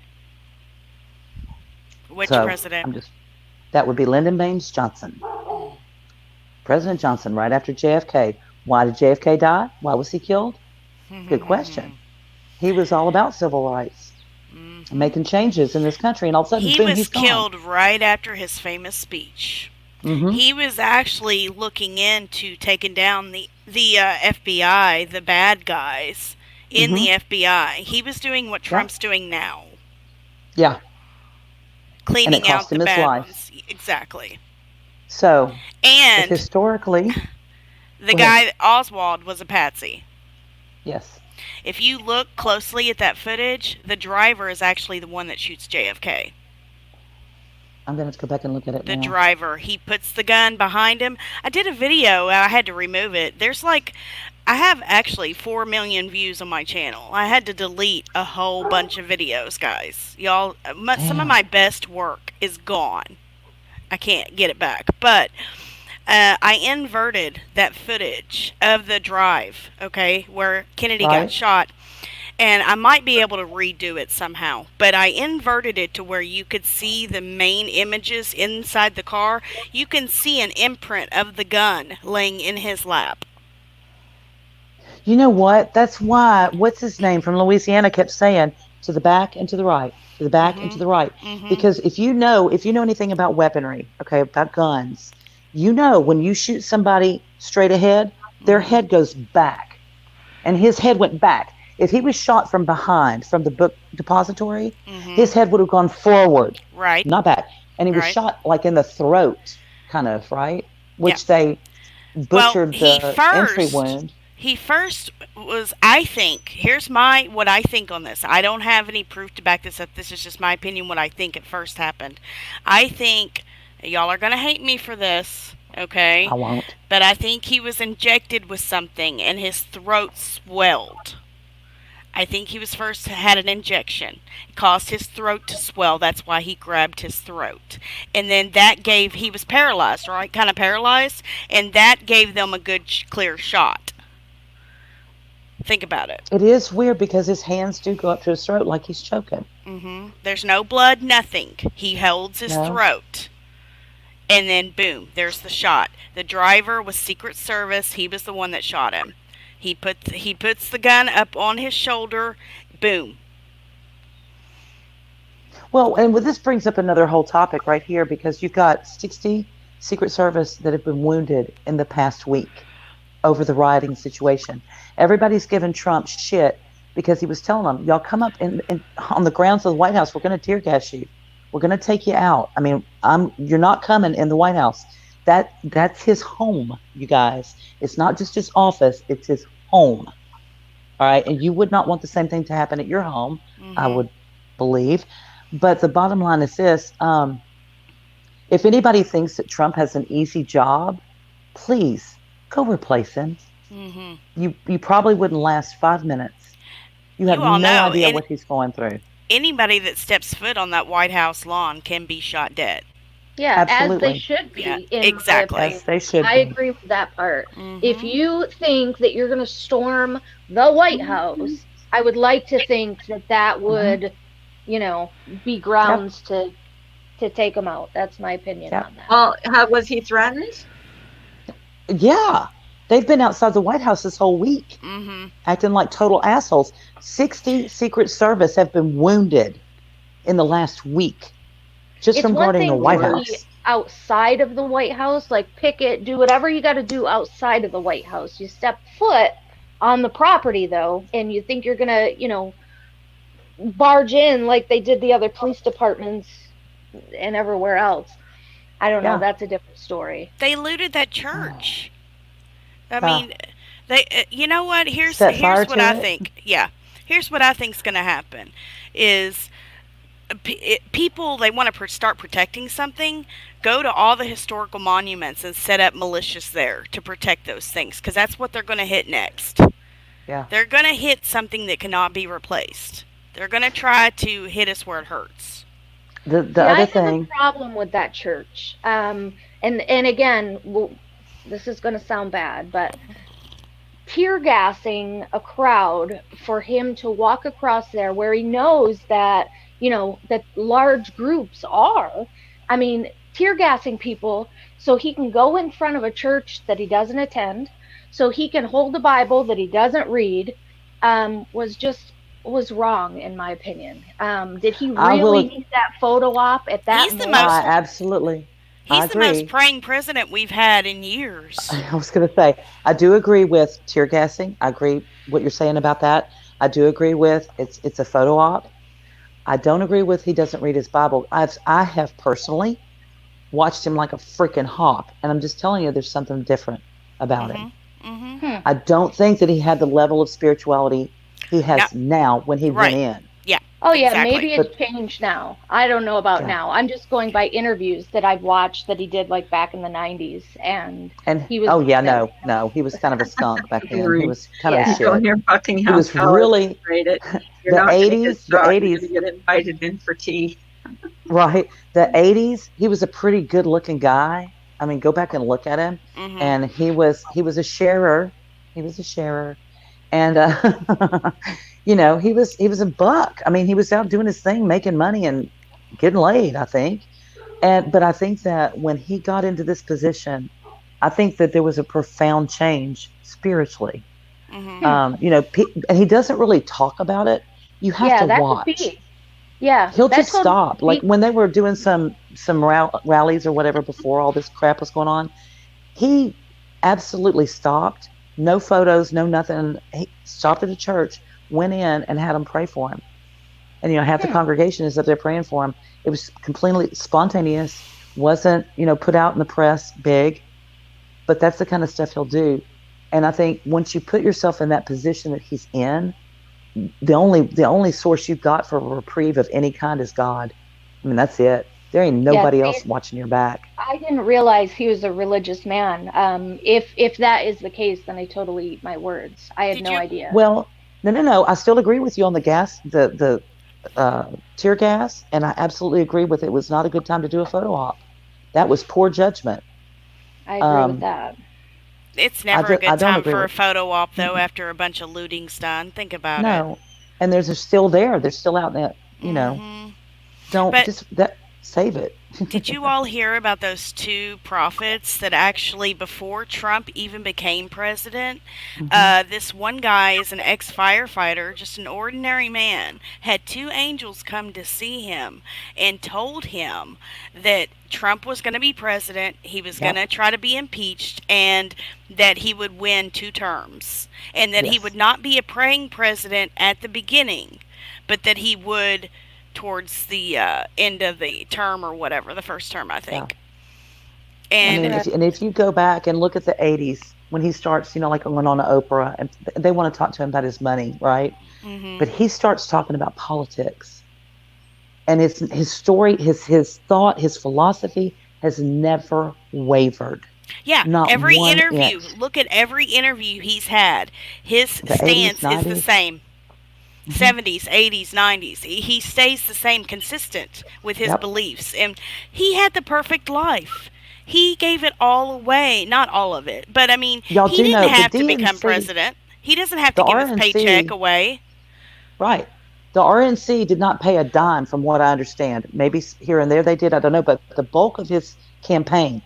Which So, president? that would be Lyndon Baines Johnson. President Johnson, right after JFK. Why did JFK die? Why was he killed? Good question. He was all about civil rights, making changes in this country, and all of a sudden, He boom, was he's killed right after his famous speech. gone. He was actually looking into taking down the FBI, the bad guys in the FBI. He was doing what Trump's doing now, Yeah, cleaning out cost the him his bad life. ones. Exactly. So, if And historically, the go ahead. guy Oswald was a patsy. Yes, If you look closely at that footage, the driver is actually the one that shoots JFK. I'm gonna have to go back and look at it The now. driver, he puts the gun behind him. I did a video, I had to remove it. There's like, I have actually 4 million views on my channel. I had to delete a whole bunch of videos, guys. Y'all, some of Damn. my best work is gone. I can't get it back. But I inverted that footage of the drive, okay, where Kennedy got Right? shot. And I might be able to redo it somehow. But I inverted it to where you could see the main images inside the car. You can see an imprint of the gun laying in his lap. You know what? That's why, what's his name from Louisiana kept saying to the back and to the right, to the back and to Mhm. the right. Mhm. Because if you know anything about weaponry, okay, about guns, you know when you shoot somebody straight ahead, their Mhm. head goes back. And his head went back. If he was shot from behind, from the book depository, his Mhm. head would have gone forward, Right. not back. And he was Right. shot like in the throat, kind of, right? Yeah. Which they Well, butchered the entry wound. he first was, I think, here's my what I think on this. I don't have any proof to back this up. This is just my opinion what I think at first happened. I think y'all are going to hate me for this, I okay? won't. But I think he was injected with something and his throat swelled. I think he was first had an injection. It caused his throat to swell. That's why he grabbed his throat. And then that gave, he was paralyzed, right? Kind of paralyzed. And that gave them a good, clear shot. Think about it. It is weird because his hands do go up to his throat like he's choking. There's no blood, nothing. He holds his No? throat. And then, boom, there's the shot. The driver was Secret Service. He was the one that shot him. He puts the gun up on his shoulder. Boom. Well, and this brings up another whole topic right here because you've got 60 Secret Service that have been wounded in the past week over the rioting situation. Everybody's giving Trump shit because he was telling them, y'all come up on the grounds of the White House. We're going to tear gas you. We're going to take you out. I mean, you're not coming in the White House. That's his home, you guys. It's not just his office. It's his home. All right. And you would not want the same thing to happen at your home, I Mm-hmm. would believe. But the bottom line is this. If anybody thinks that Trump has an easy job, please go replace him. Mm-hmm. You probably wouldn't last 5 minutes. You have You all no know, idea what he's going through. anybody that steps foot on that White House lawn can be shot dead. Yeah, as they Absolutely. should be, Yeah, in my exactly. opinion. Yes, they should I be. agree with that part. If Mm-hmm. you think that you're going to storm the White House, I would like to think that that would, you know, be Yep. grounds to take them out. That's my opinion Yep. on that. Well, was he threatened? Yeah. They've been outside the White House this whole week, Mm-hmm. acting like total assholes. 60 Secret Service have been wounded in the last week just It's from one guarding the thing White to be House. outside of the White House, like picket, do whatever you got to do outside of the White House. You step foot on the property, though, and you think you're going to, you know, barge in like they did the other police departments and everywhere else. I don't know. Yeah. That's a different story. They looted that church. I Yeah. mean, they. You know what? Set fire Here's what to I it. think. Yeah, here's what I think's going to happen. Is people they want to start protecting something, go to all the historical monuments and set up militias there to protect those things because that's what they're going to hit next. Yeah. They're going to hit something that cannot be replaced. They're going to try to hit us where it hurts. The See, I other have a thing, problem with that church. And again, well, this is going to sound bad, but tear gassing a crowd for him to walk across there where he knows that, you know, that large groups are. I mean, tear gassing people so he can go in front of a church that he doesn't attend, so he can hold the Bible that he doesn't read, was wrong in my opinion. Did he I will. really need that photo op at that He's the moment? most Absolutely. I He's the most agree. praying president we've had in years. I was going to say, I do agree with tear gassing. I agree what you're saying about that. I do agree with it's a photo op. I don't agree with he doesn't read his Bible. I have personally watched him like a freaking hawk. And I'm just telling you, there's something different about him. I don't think that he had the level of spirituality he has now when he went in. Yeah. Oh yeah, maybe it's changed now. I don't know about now. I'm just going by interviews that I've watched that he did like back in the 90s, and he was. Oh yeah, no, he was kind of a skunk back then. He was kind of a shit. Don't hear Buckingham He was really the 80s. The 80s. You're gonna get invited in for tea. Right, the 80s. He was a pretty good-looking guy. I mean, go back and look at him, and he was a sharer. He was a sharer, and you know, he was a buck. I mean, he was out doing his thing, making money and getting laid, I think. But I think that when he got into this position, I think that there was a profound change spiritually. You know, and he doesn't really talk about it. You have to watch. Yeah, he'll just stop. Like when they were doing some rallies or whatever before all this crap was going on, he absolutely stopped. No photos, no nothing. He stopped at a church, went in and had them pray for him. And, you know, half the congregation is up there praying for him. It was completely spontaneous, wasn't, you know, put out in the press big, but that's the kind of stuff he'll do. And I think once you put yourself in that position that he's in, the only source you've got for a reprieve of any kind is God. I mean, that's it. There ain't nobody else watching your back. I didn't realize he was a religious man. If that is the case, then I totally eat my words. I had no idea. Well, no. I still agree with you on the gas, the tear gas, and I absolutely agree with it. It was not a good time to do a photo op. That was poor judgment. I agree with that. It's never a good time for a photo op, though, after a bunch of looting's done. Think about it. No, and they're still there. They're still out there. You know, save it. Did you all hear about those two prophets that actually, before Trump even became president, this one guy is an ex-firefighter, just an ordinary man, had two angels come to see him and told him that Trump was going to be president, he was going to try to be impeached, and that he would win 2 terms, and that he would not be a praying president at the beginning, but that he would towards the end of the term or whatever, the first term, I think. Yeah. And if you go back and look at the 80s, when he starts, you know, like going on to Oprah, and they want to talk to him about his money, right? But he starts talking about politics. And his story, his thought, his philosophy has never wavered. Yeah, every interview, look at every interview he's had. His stance is the same. 70s, 80s, 90s. He stays the same, consistent with his beliefs. And he had the perfect life. He gave it all away. Not all of it. But, I mean, he didn't have to become president. He doesn't have to give his paycheck away. Right. The RNC did not pay a dime from what I understand. Maybe here and there they did. I don't know. But the bulk of his campaign,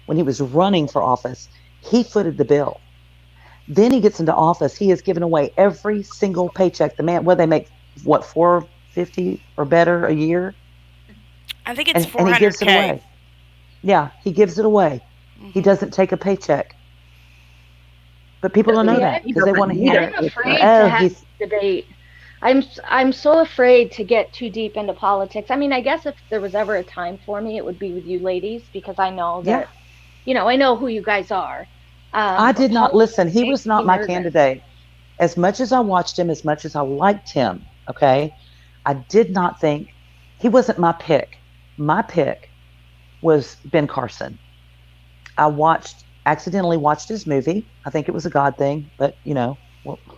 when he was running for office, he footed the bill. Then he gets into office. He has given away every single paycheck. The man, they make what, $450 or better a year? I think it's $400K. And he gives it away. Yeah, he gives it away. He doesn't take a paycheck. But people don't know that because they want to hear it. I'm afraid to have this debate. I'm so afraid to get too deep into politics. I mean, I guess if there was ever a time for me, it would be with you ladies, because I know that, you know, I know who you guys are. I did not listen. He was not my candidate. As much as I watched him, as much as I liked him, okay, I did not think he wasn't my pick. My pick was Ben Carson. I accidentally watched his movie. I think it was a God thing, but you know,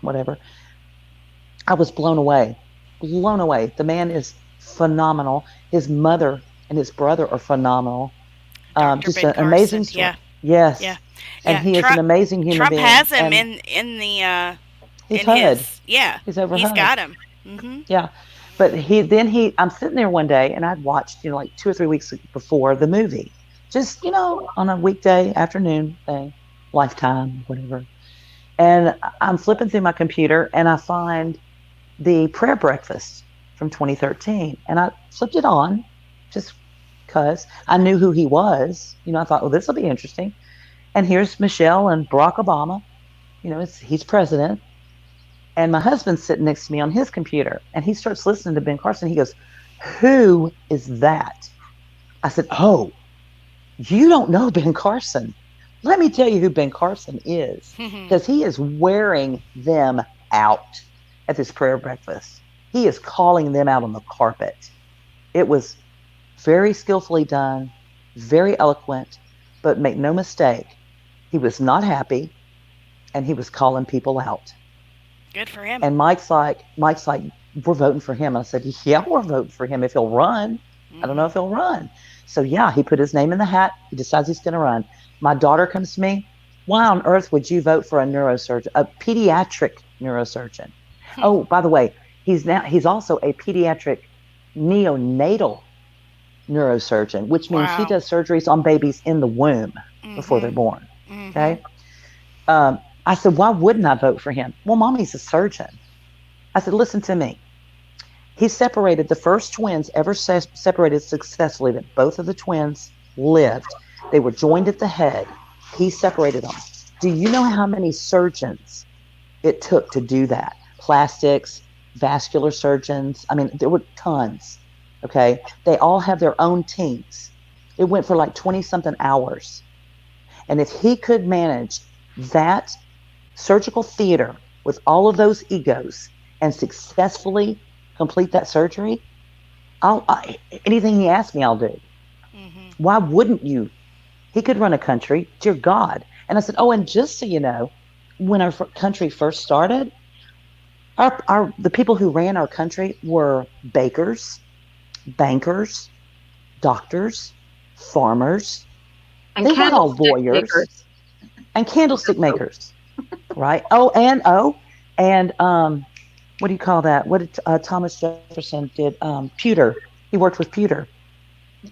whatever. I was blown away. Blown away. The man is phenomenal. His mother and his brother are phenomenal. Just an amazing story. Yeah. Yes. Yeah. And he is an amazing human being. Trump has him in the his HUD. He's over HUD. He's got him. Yeah. But I'm sitting there one day, and I'd watched, you know, like 2 or 3 weeks before the movie, just, you know, on a weekday afternoon thing, Lifetime, whatever. And I'm flipping through my computer, and I find the prayer breakfast from 2013, and I flipped it on, just because I knew who he was. You know, I thought, well, this will be interesting. And here's Michelle and Barack Obama. You know, he's president. And my husband's sitting next to me on his computer, and he starts listening to Ben Carson. He goes, "Who is that?" I said, "Oh, You don't know Ben Carson. Let me tell you who Ben Carson is, because he is wearing them out at this prayer breakfast. He is calling them out on the carpet. It was very skillfully done, very eloquent, but make no mistake, he was not happy and he was calling people out. Good for him. And Mike's like, we're voting for him. I said, yeah, we're voting for him if he'll run. I don't know if he'll run. So yeah, he put his name in the hat. He decides he's going to run. My daughter comes to me. Why on earth would you vote for a neurosurgeon, a pediatric neurosurgeon? Oh, by the way, he's also a pediatric neonatal neurosurgeon, which means he does surgeries on babies in the womb before they're born. Okay. I said, why wouldn't I vote for him? Well, mommy's a surgeon. I said, listen to me. He separated the first twins ever separated successfully, that both of the twins lived. They were joined at the head. He separated them. Do you know how many surgeons it took to do that? Plastics, vascular surgeons. I mean, there were tons. Okay. They all have their own teams. It went for like 20-something hours. And if he could manage that surgical theater with all of those egos and successfully complete that surgery, anything he asked me, I'll do. Why wouldn't you? He could run a country, dear God. And I said, oh, and just so you know, when our country first started, the people who ran our country were bakers, bankers, doctors, farmers. And they weren't all lawyers and candlestick makers, right? And what do you call that? What did Thomas Jefferson did? Pewter. He worked with Pewter.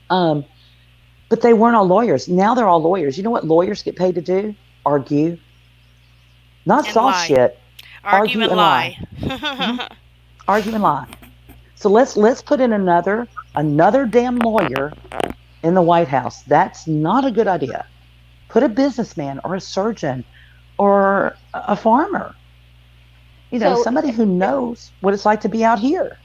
But they weren't all lawyers. Now they're all lawyers. You know what lawyers get paid to do? Argue. Not soft shit. Argue and lie. Argue and lie. So let's put in another damn lawyer in the White House. That's not a good idea. Put a businessman or a surgeon or a farmer. Somebody who knows what it's like to be out here.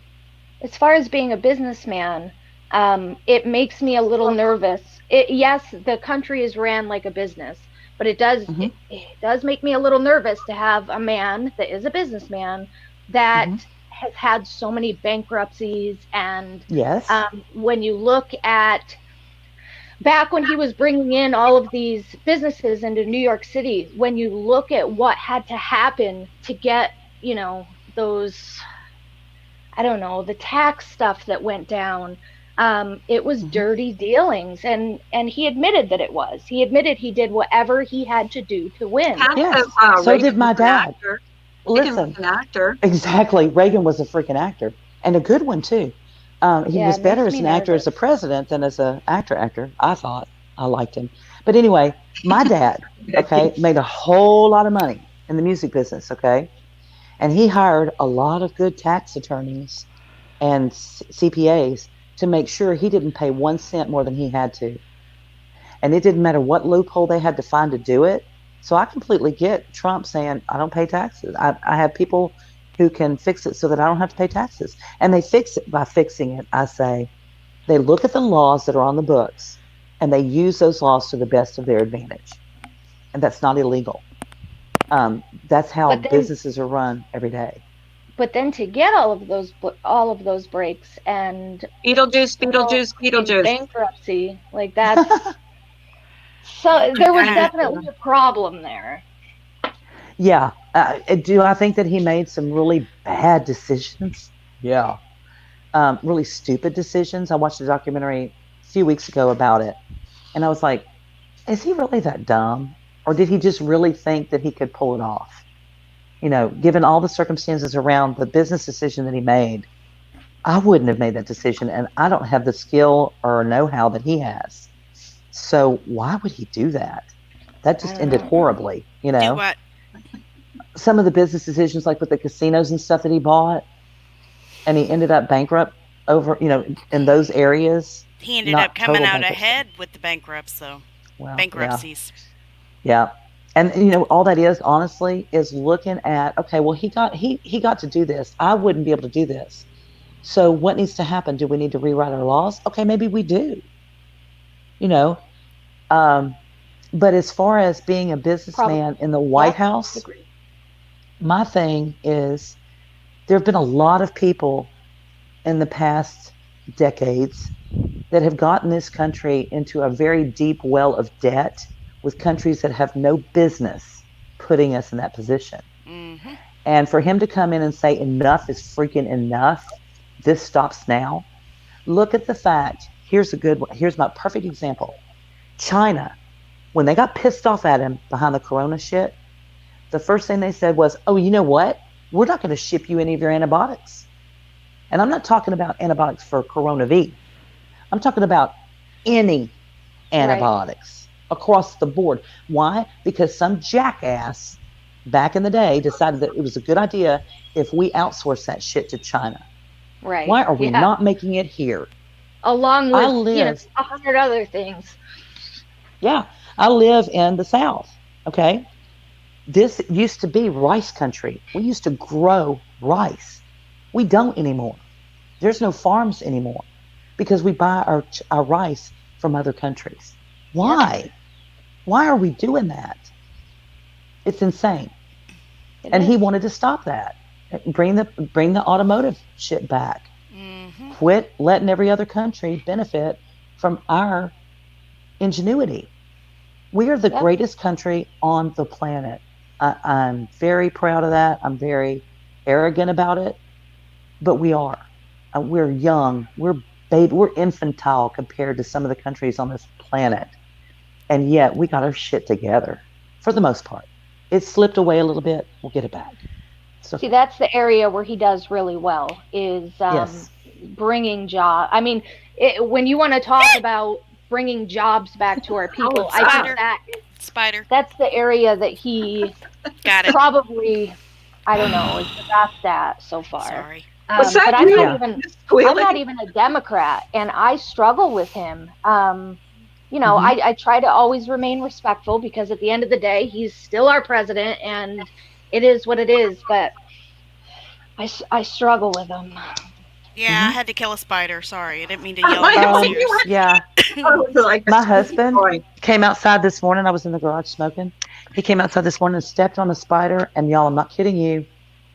As far as being a businessman, it makes me a little nervous. Yes, the country is ran like a business, but it does make me a little nervous to have a man that is a businessman that has had so many bankruptcies. And yes, when you look at back when he was bringing in all of these businesses into New York City, when you look at what had to happen to get, those, I don't know, the tax stuff that went down, it was dirty dealings. And he admitted that it was. He admitted he did whatever he had to do to win. Yes, so did my dad. Listen, an actor. Exactly. Reagan was a freaking actor, and a good one too. He was better as an actor as a president than as an actor. I thought. I liked him. But anyway, my dad, made a whole lot of money in the music business, and he hired a lot of good tax attorneys and CPAs to make sure he didn't pay 1 cent more than he had to. And it didn't matter what loophole they had to find to do it. So I completely get Trump saying, I don't pay taxes. I have people who can fix it so that I don't have to pay taxes. And they fix it by fixing it. I say, they look at the laws that are on the books and they use those laws to the best of their advantage. And that's not illegal. That's how businesses are run every day. But then to get all of those breaks and Beetlejuice, bankruptcy, like that. So there was definitely a problem there. Yeah. Do I think that he made some really bad decisions? Yeah. Really stupid decisions. I watched a documentary a few weeks ago about it. And I was like, is he really that dumb? Or did he just really think that he could pull it off? Given all the circumstances around the business decision that he made, I wouldn't have made that decision. And I don't have the skill or know-how that he has. So why would he do that? That just ended horribly, Do what? Some of the business decisions, like with the casinos and stuff that he bought, and he ended up bankrupt over, in those areas. He ended up coming out ahead with the bankruptcies. Yeah. And, all that is, honestly, is looking at, okay, well, he got to do this. I wouldn't be able to do this. So what needs to happen? Do we need to rewrite our laws? Okay, maybe we do. But as far as being a businessman in the White Yep. House, my thing is there have been a lot of people in the past decades that have gotten this country into a very deep well of debt with countries that have no business putting us in that position. Mm-hmm. And for him to come in and say enough is freaking enough, this stops now. Look at the fact, here's my perfect example. China, when they got pissed off at him behind the corona shit, the first thing they said was, "Oh, you know what? We're not going to ship you any of your antibiotics." And I'm not talking about antibiotics for corona V. I'm talking about any antibiotics across the board. Why? Because some jackass back in the day decided that it was a good idea if we outsource that shit to China. Right. Why are we not making it here? Along with 100 other things. Yeah, I live in the South. Okay, this used to be rice country. We used to grow rice. We don't anymore. There's no farms anymore because we buy our rice from other countries. Why? Yep. Why are we doing that? It's insane. And he wanted to stop that. Bring the automotive shit back. Mm-hmm. Quit letting every other country benefit from our ingenuity. We are the greatest country on the planet. I'm very proud of that. I'm very arrogant about it, but we are. We're young. We're infantile compared to some of the countries on this planet. And yet we got our shit together for the most part. It slipped away a little bit. We'll get it back. So, see, that's the area where he does really well is bringing jobs. I mean, when you want to talk about bringing jobs back to our people, I think that's the area that he probably, I don't know, is the best at so far. Sorry. But I'm not even a Democrat, and I struggle with him. You know, I try to always remain respectful because at the end of the day, he's still our president, and it is what it is. But I struggle with him. Yeah, I had to kill a spider. Sorry, I didn't mean to yell at you. Yeah. My husband came outside this morning. I was in the garage smoking. He came outside this morning and stepped on a spider, and y'all, I'm not kidding you,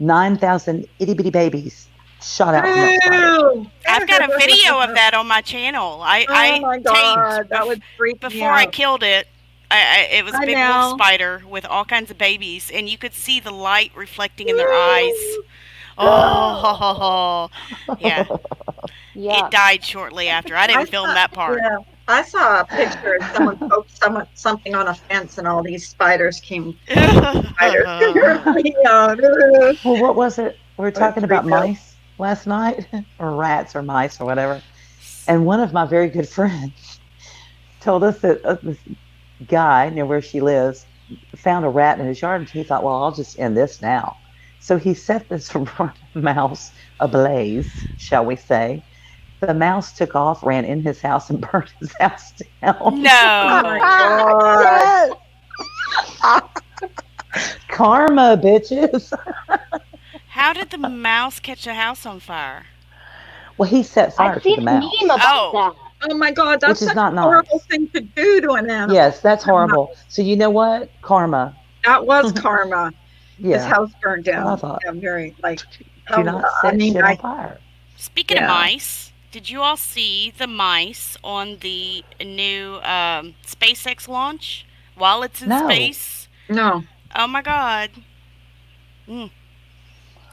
9,000 itty bitty babies shot out from that spider. I've got a video of that on my channel. I my God, that would freak me before out. I killed it. It was a big wolf spider with all kinds of babies, and you could see the light reflecting in their eyes. Oh, yeah. It died shortly after. I didn't film that part. Yeah. I saw a picture of someone poked something on a fence, and all these spiders came. Well, what was it? We were talking about mice last night, or rats, or mice, or whatever. And one of my very good friends told us that this guy near where she lives found a rat in his yard, and he thought, well, I'll just end this now. So he set this mouse ablaze, shall we say. The mouse took off, ran in his house, and burned his house down. No. Oh my God. Karma, bitches. How did the mouse catch a house on fire? Well, he set fire to the mouse. Meme about that. Oh my God, that's such not a horrible thing to do to an animal. Yes, that's horrible. So you know what? Karma. That was karma. Yeah. His house burned down. I thought, I'm very do not set shit on fire. Speaking of mice, did you all see the mice on the new SpaceX launch while it's in space? No. Oh my God.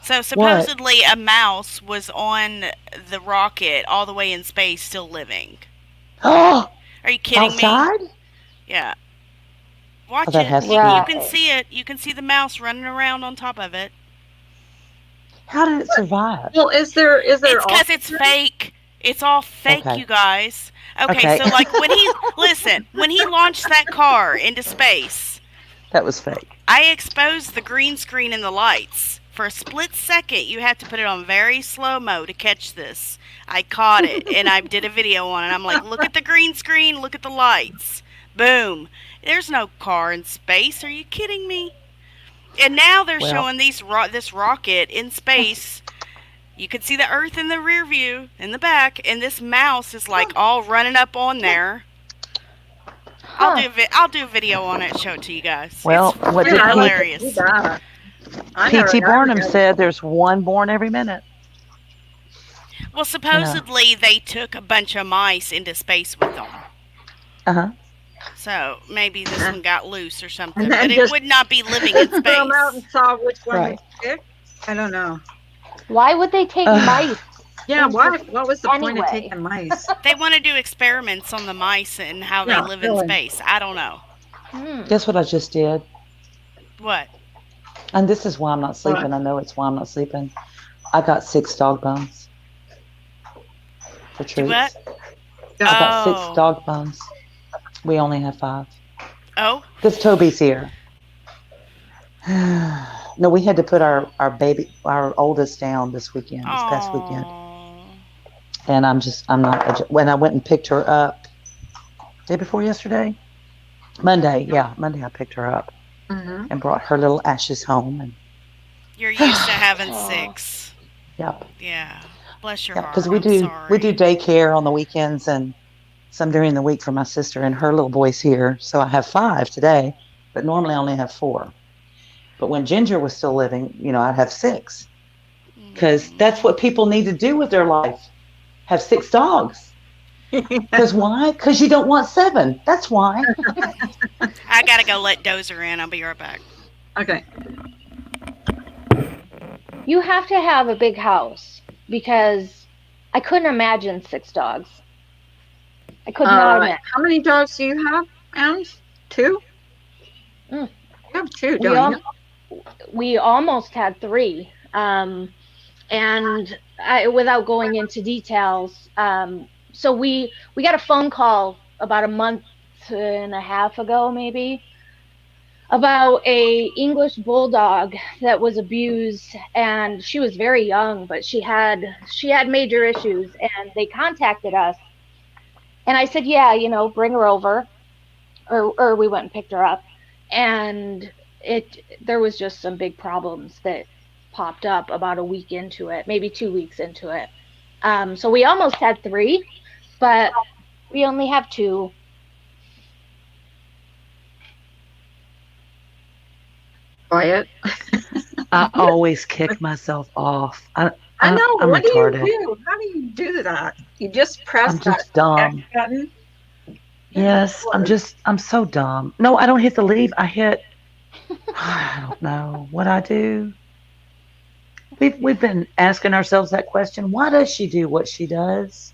So supposedly a mouse was on the rocket all the way in space still living. Oh! Are you kidding outside? me? Yeah. Watch that it. has to You can see it. You can see the mouse running around on top of it. How did it survive? Well, is there? It's because it's fake. It's all fake, you guys. Okay, so like when he launched that car into space, that was fake. I exposed the green screen and the lights. For a split second, you have to put it on very slow-mo to catch this. I caught it, and I did a video on it. I'm like, look at the green screen, look at the lights. Boom. There's no car in space. Are you kidding me? And now they're showing this rocket in space. You can see the Earth in the rear view, in the back, and this mouse is like all running up on there. I'll do a video on it. Show it to you guys. Well, it's what did hilarious. P.T. Barnum said there's one born every minute. Well, supposedly they took a bunch of mice into space with them. Uh-huh. So maybe this one got loose or something, but it would not be living in space. Throw them out and saw which one was picked. I don't know. Why would they take mice? Yeah, why? What was the point of taking mice? They want to do experiments on the mice and how they live in space. I don't know. Guess what I just did? What? And this is why I'm not sleeping. I know it's why I'm not sleeping. I got 6 dog bones for treats. What? I got 6 dog bones. We only have 5. Oh? Because Toby's here. No, we had to put our oldest down this weekend, this past weekend. And I'm not, when I went and picked her up, day before yesterday? Monday I picked her up and brought her little ashes home. And you're used to having 6. Yep. Yeah. Bless your heart. Because we do daycare on the weekends and some during the week for my sister and her little boy's here. So I have 5 today, but normally I only have 4. But when Ginger was still living, I'd have 6. Because that's what people need to do with their life. Have 6 dogs. Because why? Because you don't want 7. That's why. I got to go let Dozer in. I'll be right back. Okay. You have to have a big house because I couldn't imagine 6 dogs. I could not imagine. How many dogs do you have, Ange? 2? You have 2, don't you? We almost had 3. And without going into details, so we got a phone call about a month and a half ago, maybe, about a English bulldog that was abused, and she was very young, but she had major issues, and they contacted us, and I said, yeah, bring her over, or we went and picked her up, and there was just some big problems that popped up about a week into it, maybe 2 weeks into it. So we almost had 3, but we only have 2. Quiet. I always kick myself off. I know. I'm what retarded. Do you do? How do you do that? You just press I'm just dumb. Button? Yes, I'm so dumb. No, I don't hit the leave. I hit, I don't know what I do. We've been asking ourselves that question. Why does she do what she does?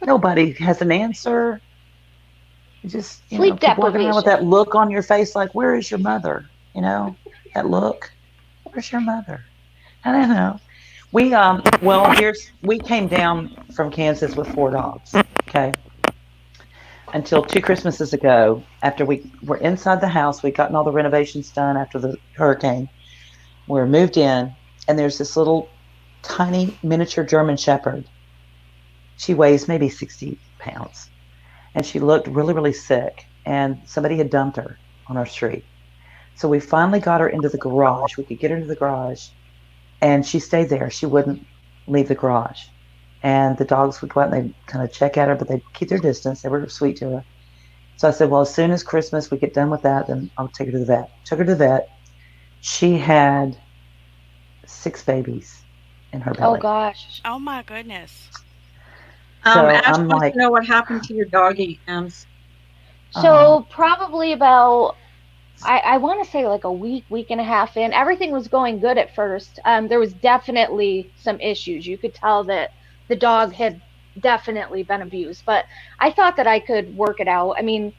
Nobody has an answer. You just, sleep keep walking around with that deprivation. look on your face like, where is your mother? That look. Where's your mother? I don't know. We came down from Kansas with 4 dogs. Okay. Until 2 Christmases ago, after we were inside the house, we'd gotten all the renovations done after the hurricane. We were moved in, and there's this little tiny miniature German Shepherd. She weighs maybe 60 pounds, and she looked really, really sick, and somebody had dumped her on our street. So we finally got her into the garage. We could get her into the garage, and she stayed there. She wouldn't leave the garage. And the dogs would go out and they'd kind of check at her, but they'd keep their distance. They were sweet to her. So I said, well, as soon as Christmas we get done with that, then I'll take her to the vet. Took her to the vet. She had 6 babies in her belly. Oh, gosh. Oh, my goodness. So Ash I'm wants like, to know what happened to your doggy, So probably about, I want to say like a week and a half in, everything was going good at first. There was definitely some issues. You could tell that the dog had definitely been abused, but I thought that I could work it out. I mean,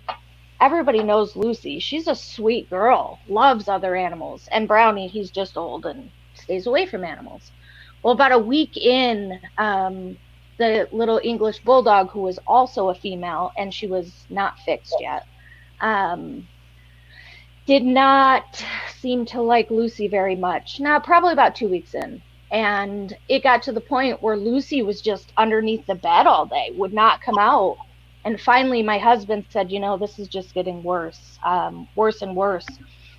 everybody knows Lucy. She's a sweet girl, loves other animals. And Brownie, he's just old and stays away from animals. Well, about a week in, the little English bulldog, who was also a female, and she was not fixed yet, did not seem to like Lucy very much. Now, probably about 2 weeks in. And it got to the point where Lucy was just underneath the bed all day, would not come out. And finally, my husband said, this is just getting worse, worse and worse.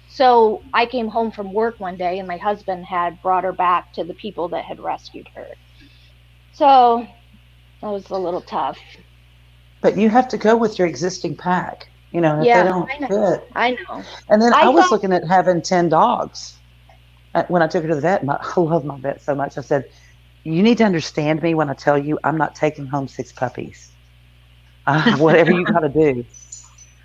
So I came home from work one day, and my husband had brought her back to the people that had rescued her. So that was a little tough. but you have to go with your existing pack. You know, if they Yeah, don't I know. fit. I know. And then I I was thought, looking at having 10 dogs. When I took her to the vet, I love my vet so much. I said, you need to understand me when I tell you I'm not taking home 6 puppies. Whatever you got to do.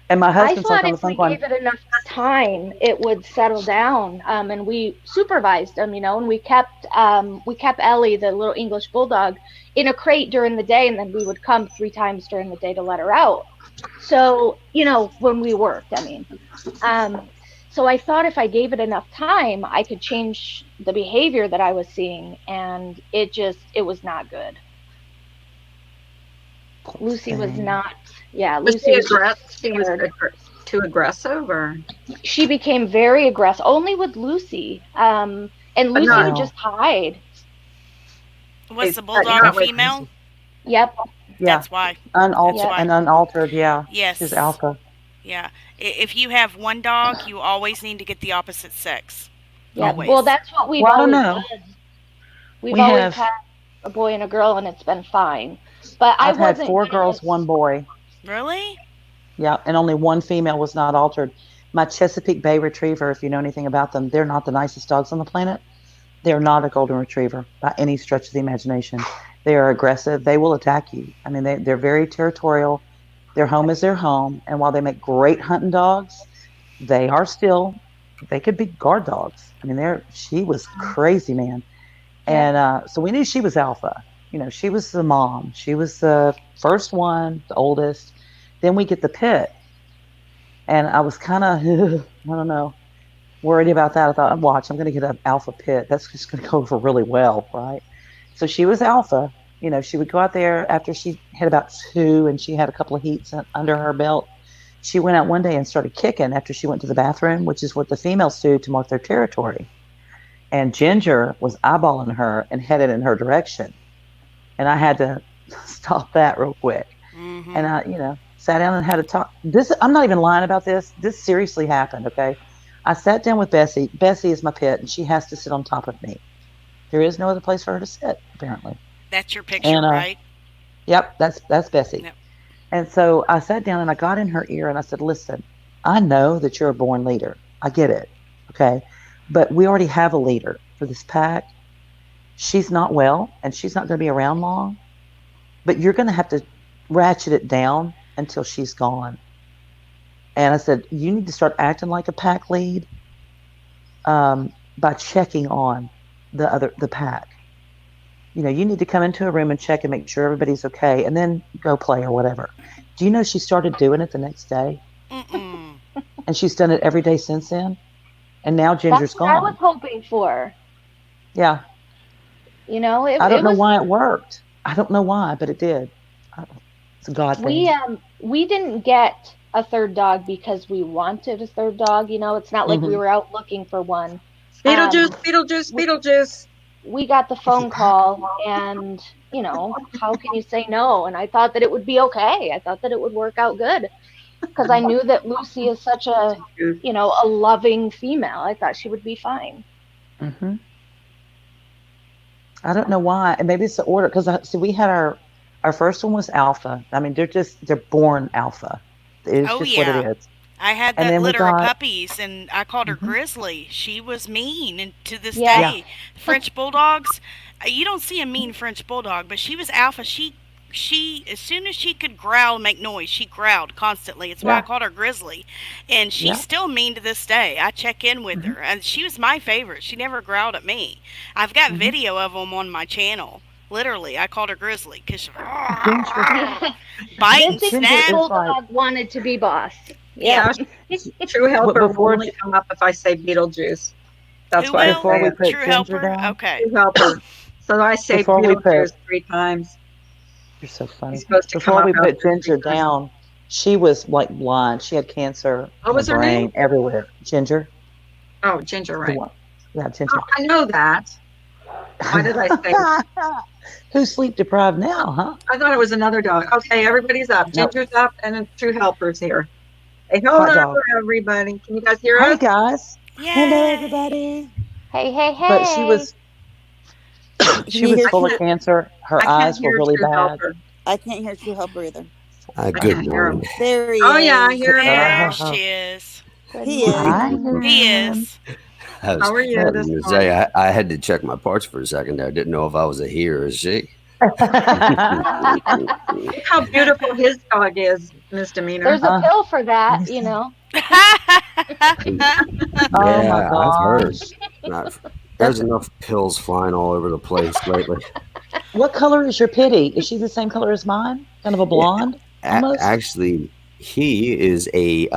And my I husband's like thought on the if phone we going, gave it enough time, it would settle down. And we supervised them, and we kept Ellie, the little English bulldog, in a crate during the day, and then we would come 3 times during the day to let her out. So, when we worked, I mean. Um, so I thought if I gave it enough time, I could change the behavior that I was seeing, and it was not good. poor Lucy was thing. not, yeah, Was Lucy was just she was scared. too aggressive, or She became very aggressive, only with Lucy. And but Lucy not would just hide. Was the but bulldog a not with female? Yep, Yeah. That's why. That's Unaltered yep, why. and unaltered. Yeah. She's Yes. alpha. Yeah. If you have one dog, you always need to get the opposite sex. yep. Hmm. Well, Always. that's what we've Well, I don't always know. done. We've We always have, had a boy and a girl, and it's been fine. But I I've had wasn't 4 gonna. girls, 1 boy. Really? Yeah. And only 1 female was not altered. My Chesapeake Bay Retriever, if you know anything about them, they're not the nicest dogs on the planet. They're not a golden retriever by any stretch of the imagination. They are aggressive. They will attack you. I mean, they're very territorial. Their home is their home. And while they make great hunting dogs, they are still, they could be guard dogs. I mean, she was crazy, man. Yep. And so we knew she was alpha. You know, she was the mom. She was the first one, the oldest. Then we get the pit. And I was kind of, I don't know, worried about that. I thought, I'm going to get an alpha pit. That's just going to go over really well, right? So she was alpha. You know, she would go out there after she had about 2 and she had a couple of heats under her belt. She went out one day and started kicking after she went to the bathroom, which is what the females do to mark their territory. And Ginger was eyeballing her and headed in her direction. And I had to stop that real quick. And Mm-hmm. I, sat down and had a talk. I'm not even lying about this. This seriously happened. Okay. I sat down with Bessie. Bessie is my pet and she has to sit on top of me. There is no other place for her to sit, apparently. That's your picture, And, right? yep, that's Bessie. Yep. And so I sat down and I got in her ear and I said, listen, I know that you're a born leader. I get it. Okay. But we already have a leader for this pack. She's not well and she's not going to be around long, but you're going to have to ratchet it down until she's gone. And I said, you need to start acting like a pack lead by checking on the pack. You know, you need to come into a room and check and make sure everybody's okay and then go play or whatever. Do you know she started doing it the next day? Mm-mm. And she's done it every day since then. And now Ginger's That's what I was gone. hoping for. Yeah. It, I it don't know was why it worked. I don't know why, but it did. It's a God we thing. we didn't get a third dog because we wanted a third dog. It's not like we Hmm. were out looking for one. Beetlejuice, Um, Beetlejuice, we, Beetlejuice? we got the Is phone it back? call, and how can you say no? And I thought that it would be okay. I thought that it would work out good because I knew that Lucy is such a loving female. I thought she would be fine. Hmm. I don't know why. And maybe it's the order because see, we had our first one was alpha. I mean, they're born alpha. It is Oh just what it yeah. is. I had And that then we litter of got, puppies, and I called her mhm, Grizzly. She was mean, and to this Yeah. yeah. day, French bulldogs. You don't see a mean French bulldog, but she was alpha. She as soon as she could growl and make noise, she growled constantly. It's why I Yeah. called her Grizzly, and she's Yeah. still mean to this day. I check in with Hmm. her, and she was my favorite. She never growled at me. I've got Hmm. video of them on my channel. Literally, I called her Grizzly because she Ginger. Yeah. bite and This Ginger snap. is like, bulldog wanted to be boss. Yeah. Yep. Yeah, True Helper will before only come up if I say Beetlejuice. That's Who why I will? before say we it. put True Ginger Helper? down, Okay. True Helper. So I say before we put Beetlejuice 3 times. you're so He's funny. supposed to come Before up we put after three Ginger times. down, she was like blind. She had cancer What in her was her name? brain everywhere. Ginger, Oh, Ginger, the right. one. Yeah, Oh, Ginger. I know that. Why did I say Who's sleep deprived now, huh? I thought it was another dog. Okay, everybody's up. Nope. Ginger's up, and then True Helper's here. Hey, hold Hot on, dog. everybody. Can you guys hear Hey us? guys. Hello, Yay! everybody. Hey, hey, But she hey. was Can she you was hear I full of True? can't. cancer. Her I can't eyes were hear really True bad. Helper. I can't hear True Helper either. Good morning. There he Oh is. yeah, I hear him. There she is. Good He is. Hi, morning. He Jen. is. I was How are you having this to morning? say I had to check my parts for a second there. I didn't know if I was a he or a she. Look how beautiful his dog is, Misdemeanor. There's a pill for that, you know. Oh my Yeah, I've heard. gosh. There's enough pills flying all over the place lately. What color is your pitty? Is she the same color as mine? Kind of a blonde, almost? Actually, he is a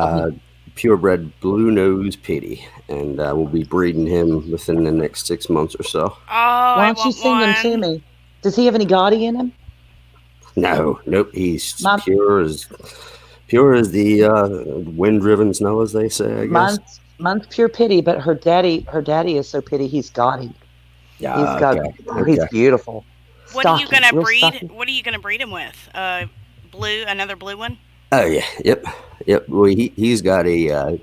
purebred blue nose pitty, and we'll be breeding him within the next 6 months or so. Oh, Why I don't you want send him to one. me? Does he have any gaudy in him? No, nope, he's My- pure as the wind-driven snow, as they say. I guess. Mine's pure pitty, but her daddy is so pitty he's gaudy. Yeah, He's beautiful. What are you Stocky, gonna real breed? stocky. What are you gonna breed him with? Another blue one? Oh yeah, yep. Well, he's got a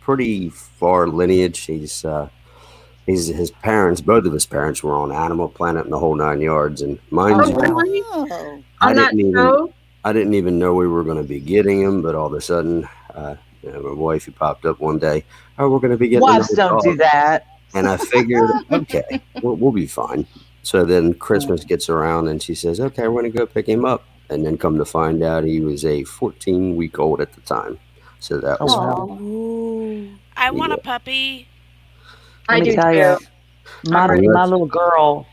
pretty far lineage. He's his parents. Both of his parents were on Animal Planet and the whole 9 yards. And mind Oh, you, really? Oh. On that show? I didn't even know we were going to be getting him. But all of a sudden, my wife popped up one day. Oh, we're going to be getting. Wives don't do that. And I figured, okay, we'll be fine. So then Christmas gets around, and she says, "Okay, we're going to go pick him up." And then come to find out, he was a 14-week-old at the time. So that was wow. I want a puppy. Let me tell you, my little girl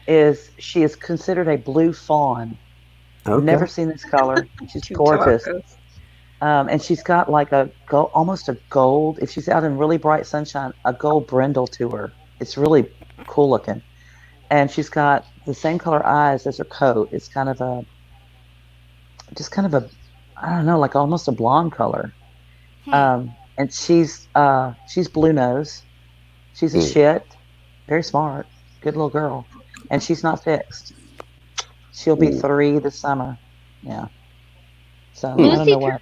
she is considered a blue fawn. Okay. Never seen this color. She's gorgeous. And she's got like almost a gold, if she's out in really bright sunshine, a gold brindle to her. It's really cool looking. And she's got the same color eyes as her coat. It's kind of a, I don't know, like almost a blonde color. And she's blue nose. She's a shit, very smart, good little girl. And she's not fixed. She'll be 3 this summer. Yeah. So I don't know what.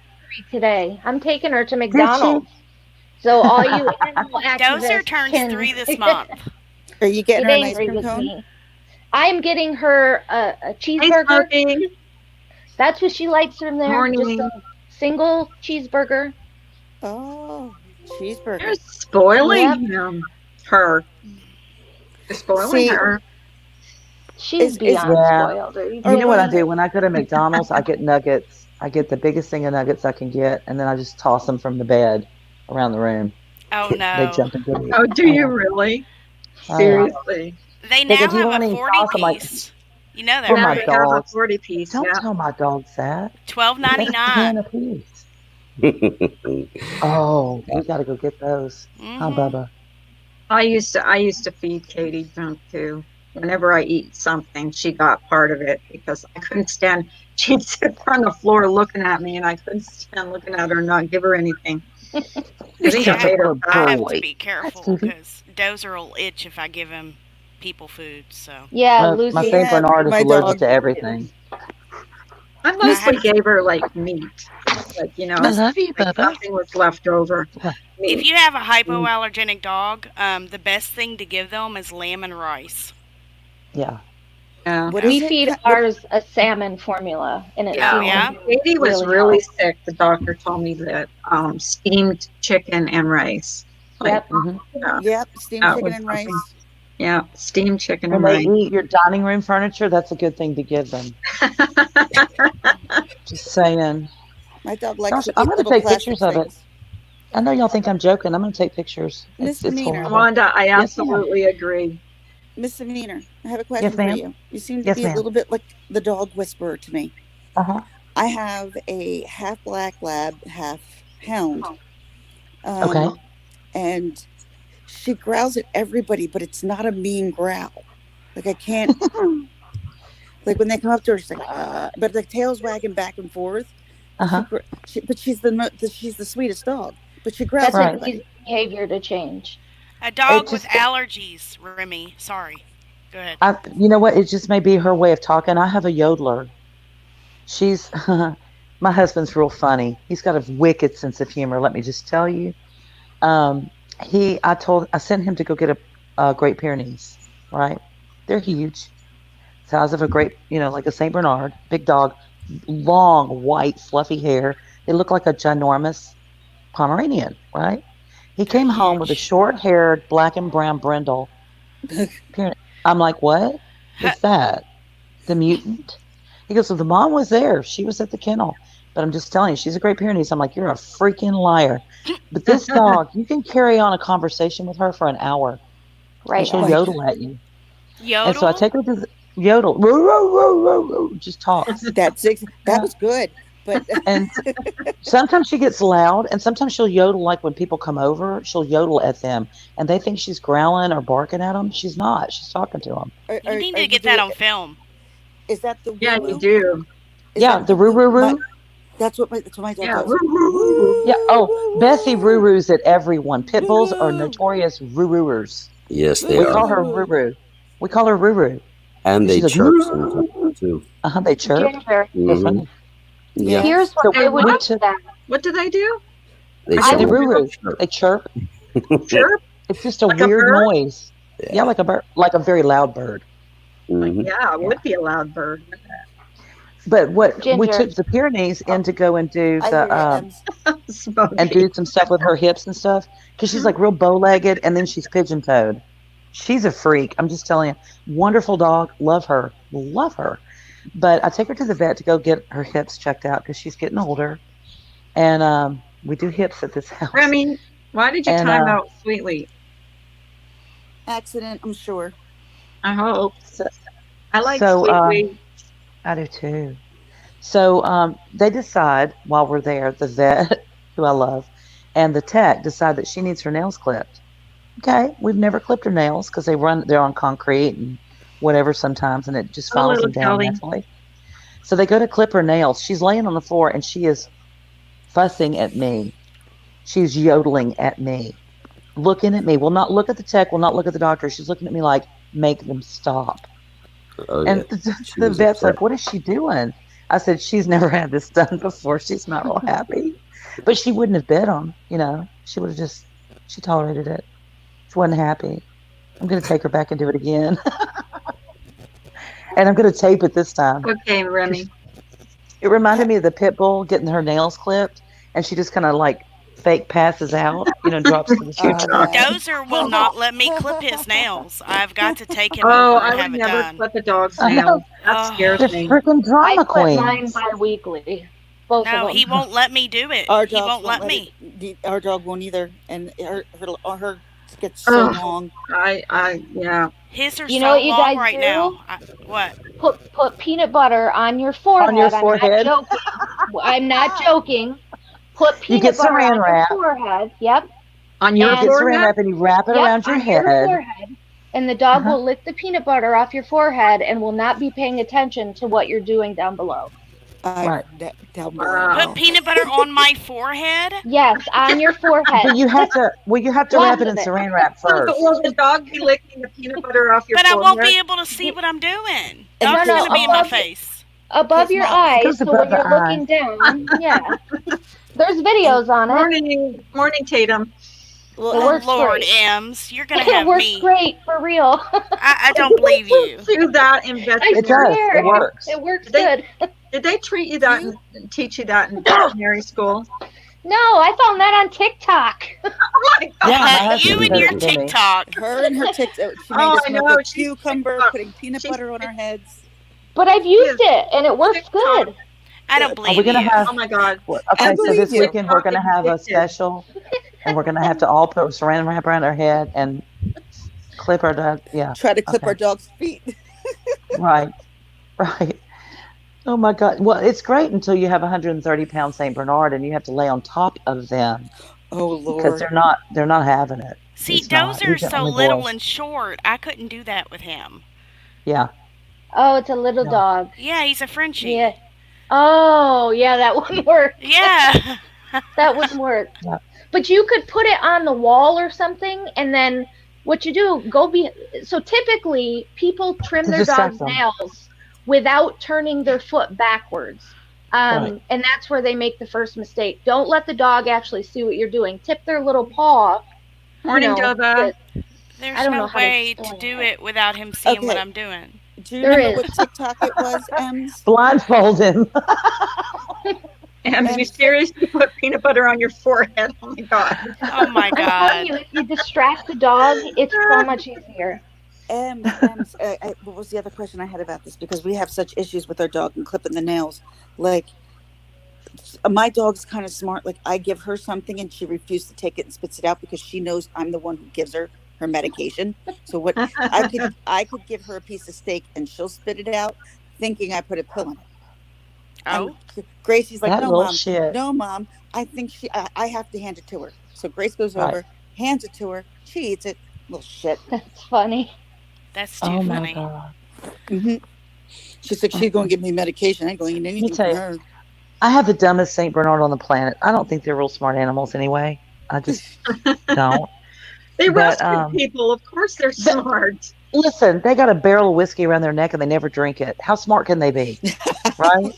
Today. I'm taking her to McDonald's. So all you animal activists Dozer turns 3 this month. Are you getting her an ice cream cone? I'm getting her a cheeseburger. That's what she likes from there. Morning. Just a single cheeseburger. Oh, cheeseburger. You're spoiling him. Her. You're spoiling her. She's beyond spoiled. You know what I do? When I go to McDonald's, I get nuggets. I get the biggest thing of nuggets I can get, and then I just toss them from the bed around the room. Oh no! They jump and get it. Oh, do you really? Seriously? They now have a 40-piece. You know that, right? They have a 40-piece. Don't tell my dogs that. $12.99. Oh, we got to go get those. Huh, Bubba? I used to feed Katie junk too. Whenever I eat something, she got part of it because I couldn't stand. She'd sit on the floor looking at me, and I couldn't stand looking at her and not give her anything. I have to be careful because Dozer will itch if I give him people food. So Lucy. My Saint Bernard is allergic to everything. I mostly gave her like meat, like I love you, Bubba. Nothing was left over. If you have a hypoallergenic dog, the best thing to give them is lamb and rice. Yeah. We feed ours a salmon formula, and it's Katie was really sick. The doctor told me that steamed chicken and rice. Yep. Yep. Steamed chicken and rice. Yeah, steamed chicken when and rice. When they eat your dining room furniture, that's a good thing to give them. Just saying. My dog likes to eat I'm going to take pictures things. of it. I know y'all think I'm joking. I'm going to take pictures. Miss It's Demeanor. Wanda, I absolutely agree. Miss Demeanor, I have a question for you. You seem to be a little bit like the dog whisperer to me. Uh-huh. I have a half black lab, half hound. Okay. And she growls at everybody, but it's not a mean growl. Like I can't. Like when they come up to her, she's like, but the tail's wagging back and forth. Uh-huh. But she's the sweetest dog. But she growls at everybody. Behavior to change. A dog with allergies, Remy. Sorry. Go ahead. You know what? It just may be her way of talking. I have a yodeler. She's, my husband's real funny. He's got a wicked sense of humor. Let me just tell you. I sent him to go get a Great Pyrenees, right? They're huge. Size of a great, like a Saint Bernard, big dog, long, white, fluffy hair. They look like a ginormous Pomeranian, right? He They're came home with a huge. short-haired, black and brown brindle. I'm like, what is that? The mutant? He goes, well, the mom was there. She was at the kennel. But I'm just telling you, she's a Great Pyrenees. I'm like, you're a freaking liar. But this dog, you can carry on a conversation with her for an hour. Right. And she'll Right. yodel at you. Yodel? And so I take her to the yodel. Roo, roo, roo, roo, roo, just talks. That was good. But And sometimes she gets loud, and sometimes she'll yodel like when people come over, she'll yodel at them, and they think she's growling or barking at them. She's not. She's talking to them. You need to get that on film. Is that the Yeah, woo-woo? you do. Is Yeah, that the roo roo my- roo. That's what my dog Yeah. does. Yeah. Oh, Bessie roo roos at everyone. Pit bulls are Roo-roo. notorious roo roos. Yes, they We are. call her roo roo. We call her roo roo. And they She's like, chirp sometimes too. They chirp. Ginger. They're Mhm. funny. Yeah. Here's what So I would we do took- then. What do they do? They They chirp. roo roo. They chirp. Chirp? It's just a Like a weird bird? noise. Yeah, like a bird, like a very loud bird. Mhm. Yeah, it would be a loud bird. But what we Ginger. took the Pyrenees in to go and do I hear the it, Smoky. and do some stuff with her hips and stuff because she's like real bow-legged and then she's pigeon-toed. She's a freak. I'm just telling you, wonderful dog. Love her, love her. But I take her to the vet to go get her hips checked out because she's getting older, and we do hips at this house. Remy, why did you And, time out Sweetly? accident, I'm sure. I hope. So- I like so, Sweetly. I do too. So they decide while we're there, the vet, who I love, and the tech decide that she needs her nails clipped. Okay, we've never clipped her nails because they're on concrete and whatever sometimes, and it just Oh, follows little them down Kelly. naturally. So they go to clip her nails. She's laying on the floor and she is fussing at me. She's yodeling at me, looking at me. Will not look at the tech, will not look at the doctor. She's looking at me like, make them stop. Oh, And yeah. She the was vet's upset. like, what is she doing? I said, she's never had this done before. She's not real happy. But she wouldn't have bit him, She would have she tolerated it. She wasn't happy. I'm going to take her back and do it again. And I'm going to tape it this time. Okay, Remy. It reminded me of the pit bull getting her nails clipped, and she just kind of like fake passes out, drops to the side. Dozer will not let me clip his nails. I've got to take him Oh, over I and would have it never done. clip a dog's I know. nails. That Oh. scares They're me. freaking I drama clip mine queens. bi-weekly. Both No, of them. he won't let me do it. Our He dogs won't let me. Our dog won't either, and her gets so Ugh. long. Yeah. His are You so know what you long guys right do? now. What? Put peanut butter on your forehead. On your forehead? I'm not joking. I'm not joking. Put You peanut get butter saran on wrap. your forehead. Yep. On your And- Get saran forehead? wrap and you wrap it Yep, around your on head. your forehead. And the dog Uh-huh. will lick the peanut butter off your forehead and will not be paying attention to what you're doing down below. Right. Down Wow. Put peanut butter on my forehead? Yes, on your forehead. But you have to wrap it in Lots of it. saran wrap first. Will the dog be licking the peanut butter off your But I forehead? won't be able to see what I'm doing. And Dog's no, going to be in my above- face. Above His your mouth eyes, goes so above when you're the looking down, yeah. There's videos on it. Morning, Tatum. Well, It Oh, works Lord, great. Ems, you're going to It have works me. great, for real. I don't believe you. Do that in I veterinary. It does. swear. It works. It works They- good. Did they treat you that and teach you that in veterinary school? No, I found that on TikTok. Yeah, my husband You and does your it to me. TikTok. her and her TikTok. She made Oh, us I smoke know, a she's cucumber, TikTok. putting peanut She's butter on our heads. But I've used it, and it works TikTok. good. I don't Are believe we gonna you. have- Oh my God. Okay, so this believe you. weekend we're gonna have a special, and we're gonna have to all put saran wrap around our head and clip our dog. Yeah, Try to clip Okay. our dog's feet. right, right. Oh my God! Well, it's great until you have a 130-pound Saint Bernard and you have to lay on top of them Oh because Lord. they're not having it. See, It's not. Dozer's He's the so only little boy. and short. I couldn't do that with him. Yeah, Oh, it's a little No. dog. Yeah, he's a Frenchie. Yeah. Oh, yeah, that wouldn't work. Yeah. That wouldn't work. Yeah. But you could put it on the wall or something, and then what you do, so typically people trim To their distract dog's them. nails without turning their foot backwards. Right. And that's where they make the first mistake. Don't let the dog actually see what you're doing. Tip their little paw. Morning, you know, Dova. but- There's I don't no know how to way to explain do it. it without him seeing what Okay. I'm doing. Do you There remember is. what TikTok it was, Ems? Blindfold him. And you seriously put peanut butter on your forehead? Oh my God. Oh my I'm telling you, God. if you distract the dog, it's so much easier. Ems, what was the other question I had about this? Because we have such issues with our dog and clipping the nails. Like, my dog's kind of smart. Like, I give her something and she refused to take it and spits it out because she knows I'm the one who gives her medication. So what I could give her a piece of steak and she'll spit it out, thinking I put a pill in it. And Oh, Gracie's like, That no, little mom, shit. no, mom. I think I have to hand it to her. So Grace goes Right. over, hands it to her. She eats it. Little shit. That's funny. that's too Oh my funny. God. hmm She's like, she's going to give me medication. I ain't going to eat Let me anything tell from you, her. I have the dumbest Saint Bernard on the planet. I don't think they're real smart animals anyway. I just don't. They But rescue people. Of course they're smart. listen, they got a barrel of whiskey around their neck and they never drink it. How smart can they be? Right?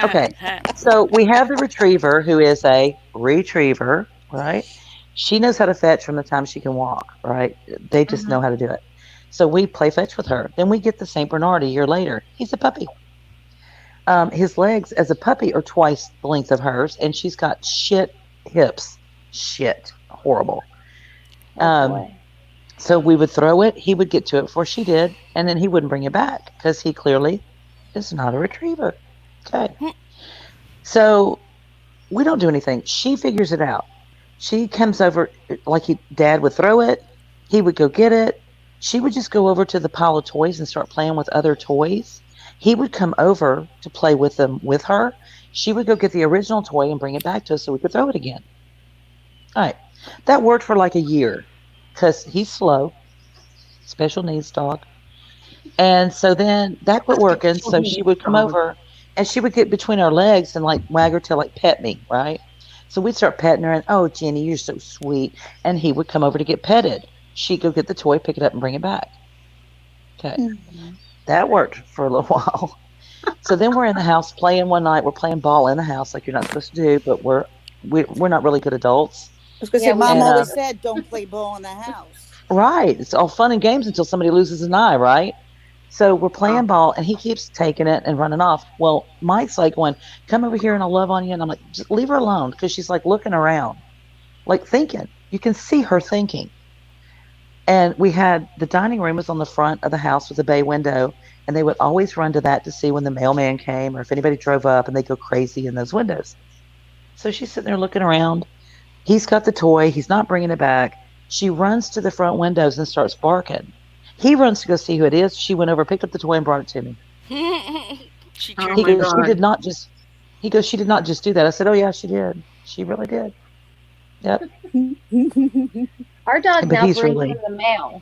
Okay. So we have the retriever who is a retriever, right? She knows how to fetch from the time she can walk, right? They just know how to do it. So we play fetch with her. Then we get the Saint Bernard a year later. He's a puppy. His legs as a puppy are twice the length of hers, and she's got shit hips. Shit. Horrible. Oh Um, boy. so we would throw it, he would get to it before she did, and then he wouldn't bring it back because he clearly is not a retriever. Okay. So we don't do anything. She figures it out. She comes over, like dad would throw it, he would go get it. She would just go over to the pile of toys and start playing with other toys. He would come over to play with them with her. She would go get the original toy and bring it back to us so we could throw it again. All right. That worked for like a year because he's slow, special needs dog. And so then that quit working. So she would come over and she would get between our legs and like wag her tail, like pet me, right? So we'd start petting her and, oh, Jenny, you're so sweet. And he would come over to get petted. She'd go get the toy, pick it up, and bring it back. Okay. That worked for a little while. So then we're in the house playing one night. We're playing ball in the house like you're not supposed to do, but we're not really good adults. I was going to say, mom always said, don't play ball in the house. Right. It's all fun and games until somebody loses an eye, right? So we're playing ball and he keeps taking it and running off. Well, Mike's like going, come over here and I'll love on you. And I'm like, just leave her alone. Cause she's like looking around, like thinking. You can see her thinking. And we had the dining room was on the front of the house with a bay window. And they would always run to that to see when the mailman came or if anybody drove up, and they go crazy in those windows. So she's sitting there looking around. He's got the toy. He's not bringing it back. She runs to the front windows and starts barking. He runs to go see who it is. She went over, picked up the toy, and brought it to me. She He goes, she did not just. He goes, she did not just do that. I said, oh yeah, she did. She really did. Yep. Our dog But now he's brings really- in the mail.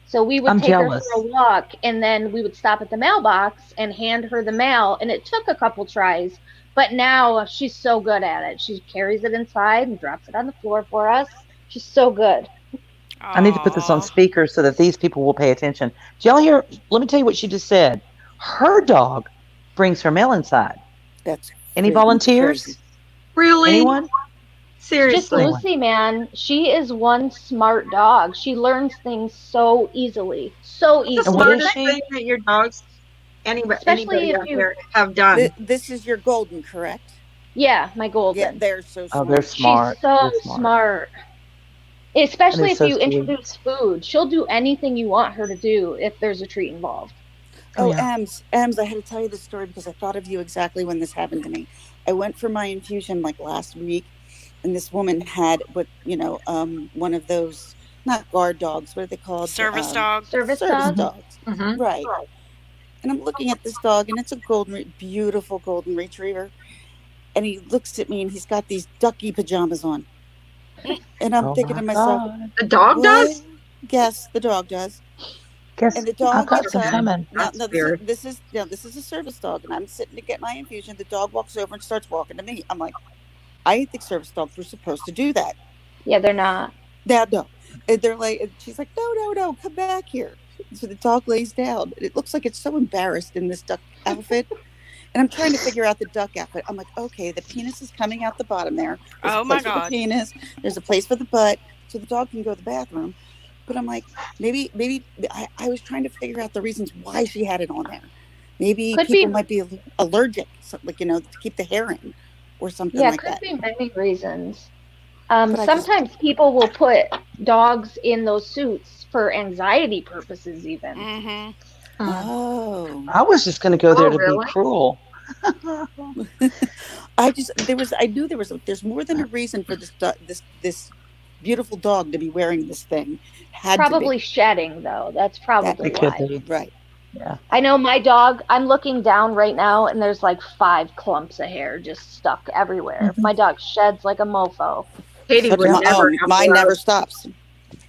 So we would I'm take jealous. her for a walk, and then we would stop at the mailbox and hand her the mail. And it took a couple tries, but now she's so good at it. She carries it inside and drops it on the floor for us. She's so good. I need to put this on speaker so that these people will pay attention. Do y'all hear? Let me tell you what she just said. Her dog brings her mail inside. That's Any volunteers? crazy. Really? Anyone? Just Seriously. Lucy, man. She is one smart dog. She learns things so easily. So What's the And what is easily. smartest she? thing that your dogs, Especially anybody if out you- there have done? This is your golden, correct? Yeah, my golden. Yeah, they're so Oh, smart. they're smart. She's so They're smart. Especially That is if so you sweet. introduce food. She'll do anything you want her to do if there's a treat involved. Oh, yeah. Ems, I had to tell you this story because I thought of you exactly when this happened to me. I went for my infusion like last week, and this woman had one of those, not guard dogs, what are they called? Service dog. Service Service dog? dogs. Mhm. Right. And I'm looking at this dog, and it's a beautiful golden retriever. And he looks at me, and he's got these ducky pajamas on. And I'm Oh thinking my to myself, God. The dog what? does? Yes, the dog does. Guess And the I've dog got gets some up. coming. Now, That's weird. this is a service dog, and I'm sitting to get my infusion. The dog walks over and starts walking to me. I'm like, I didn't think service dogs were supposed to do that. Yeah, they're not. Dad, no. And they're like, and she's like, no, come back here. So the dog lays down. It looks like it's so embarrassed in this duck outfit. And I'm trying to figure out the duck outfit. I'm like, okay, the penis is coming out the bottom there. There's Oh a my place for the God. penis. There's a place for the butt, so the dog can go to the bathroom. But I'm like, maybe I was trying to figure out the reasons why she had it on there. Maybe Could people be, might be allergic, like, to keep the hair in or something yeah, like could that. be many reasons. But I just, Sometimes people will put dogs in those suits for anxiety purposes, even. Mm-hmm. oh, I was just going to go there Oh, to be really? cruel. I knew there's more than a reason for this beautiful dog to be wearing this thing. Had to Probably be shedding, though. That's that, probably It could why. be. right. Yeah. I know my dog, I'm looking down right now and there's like 5 clumps of hair just stuck everywhere. Mhm. My dog sheds like a mofo. Katie would Yeah. never have Mine allowed never stops.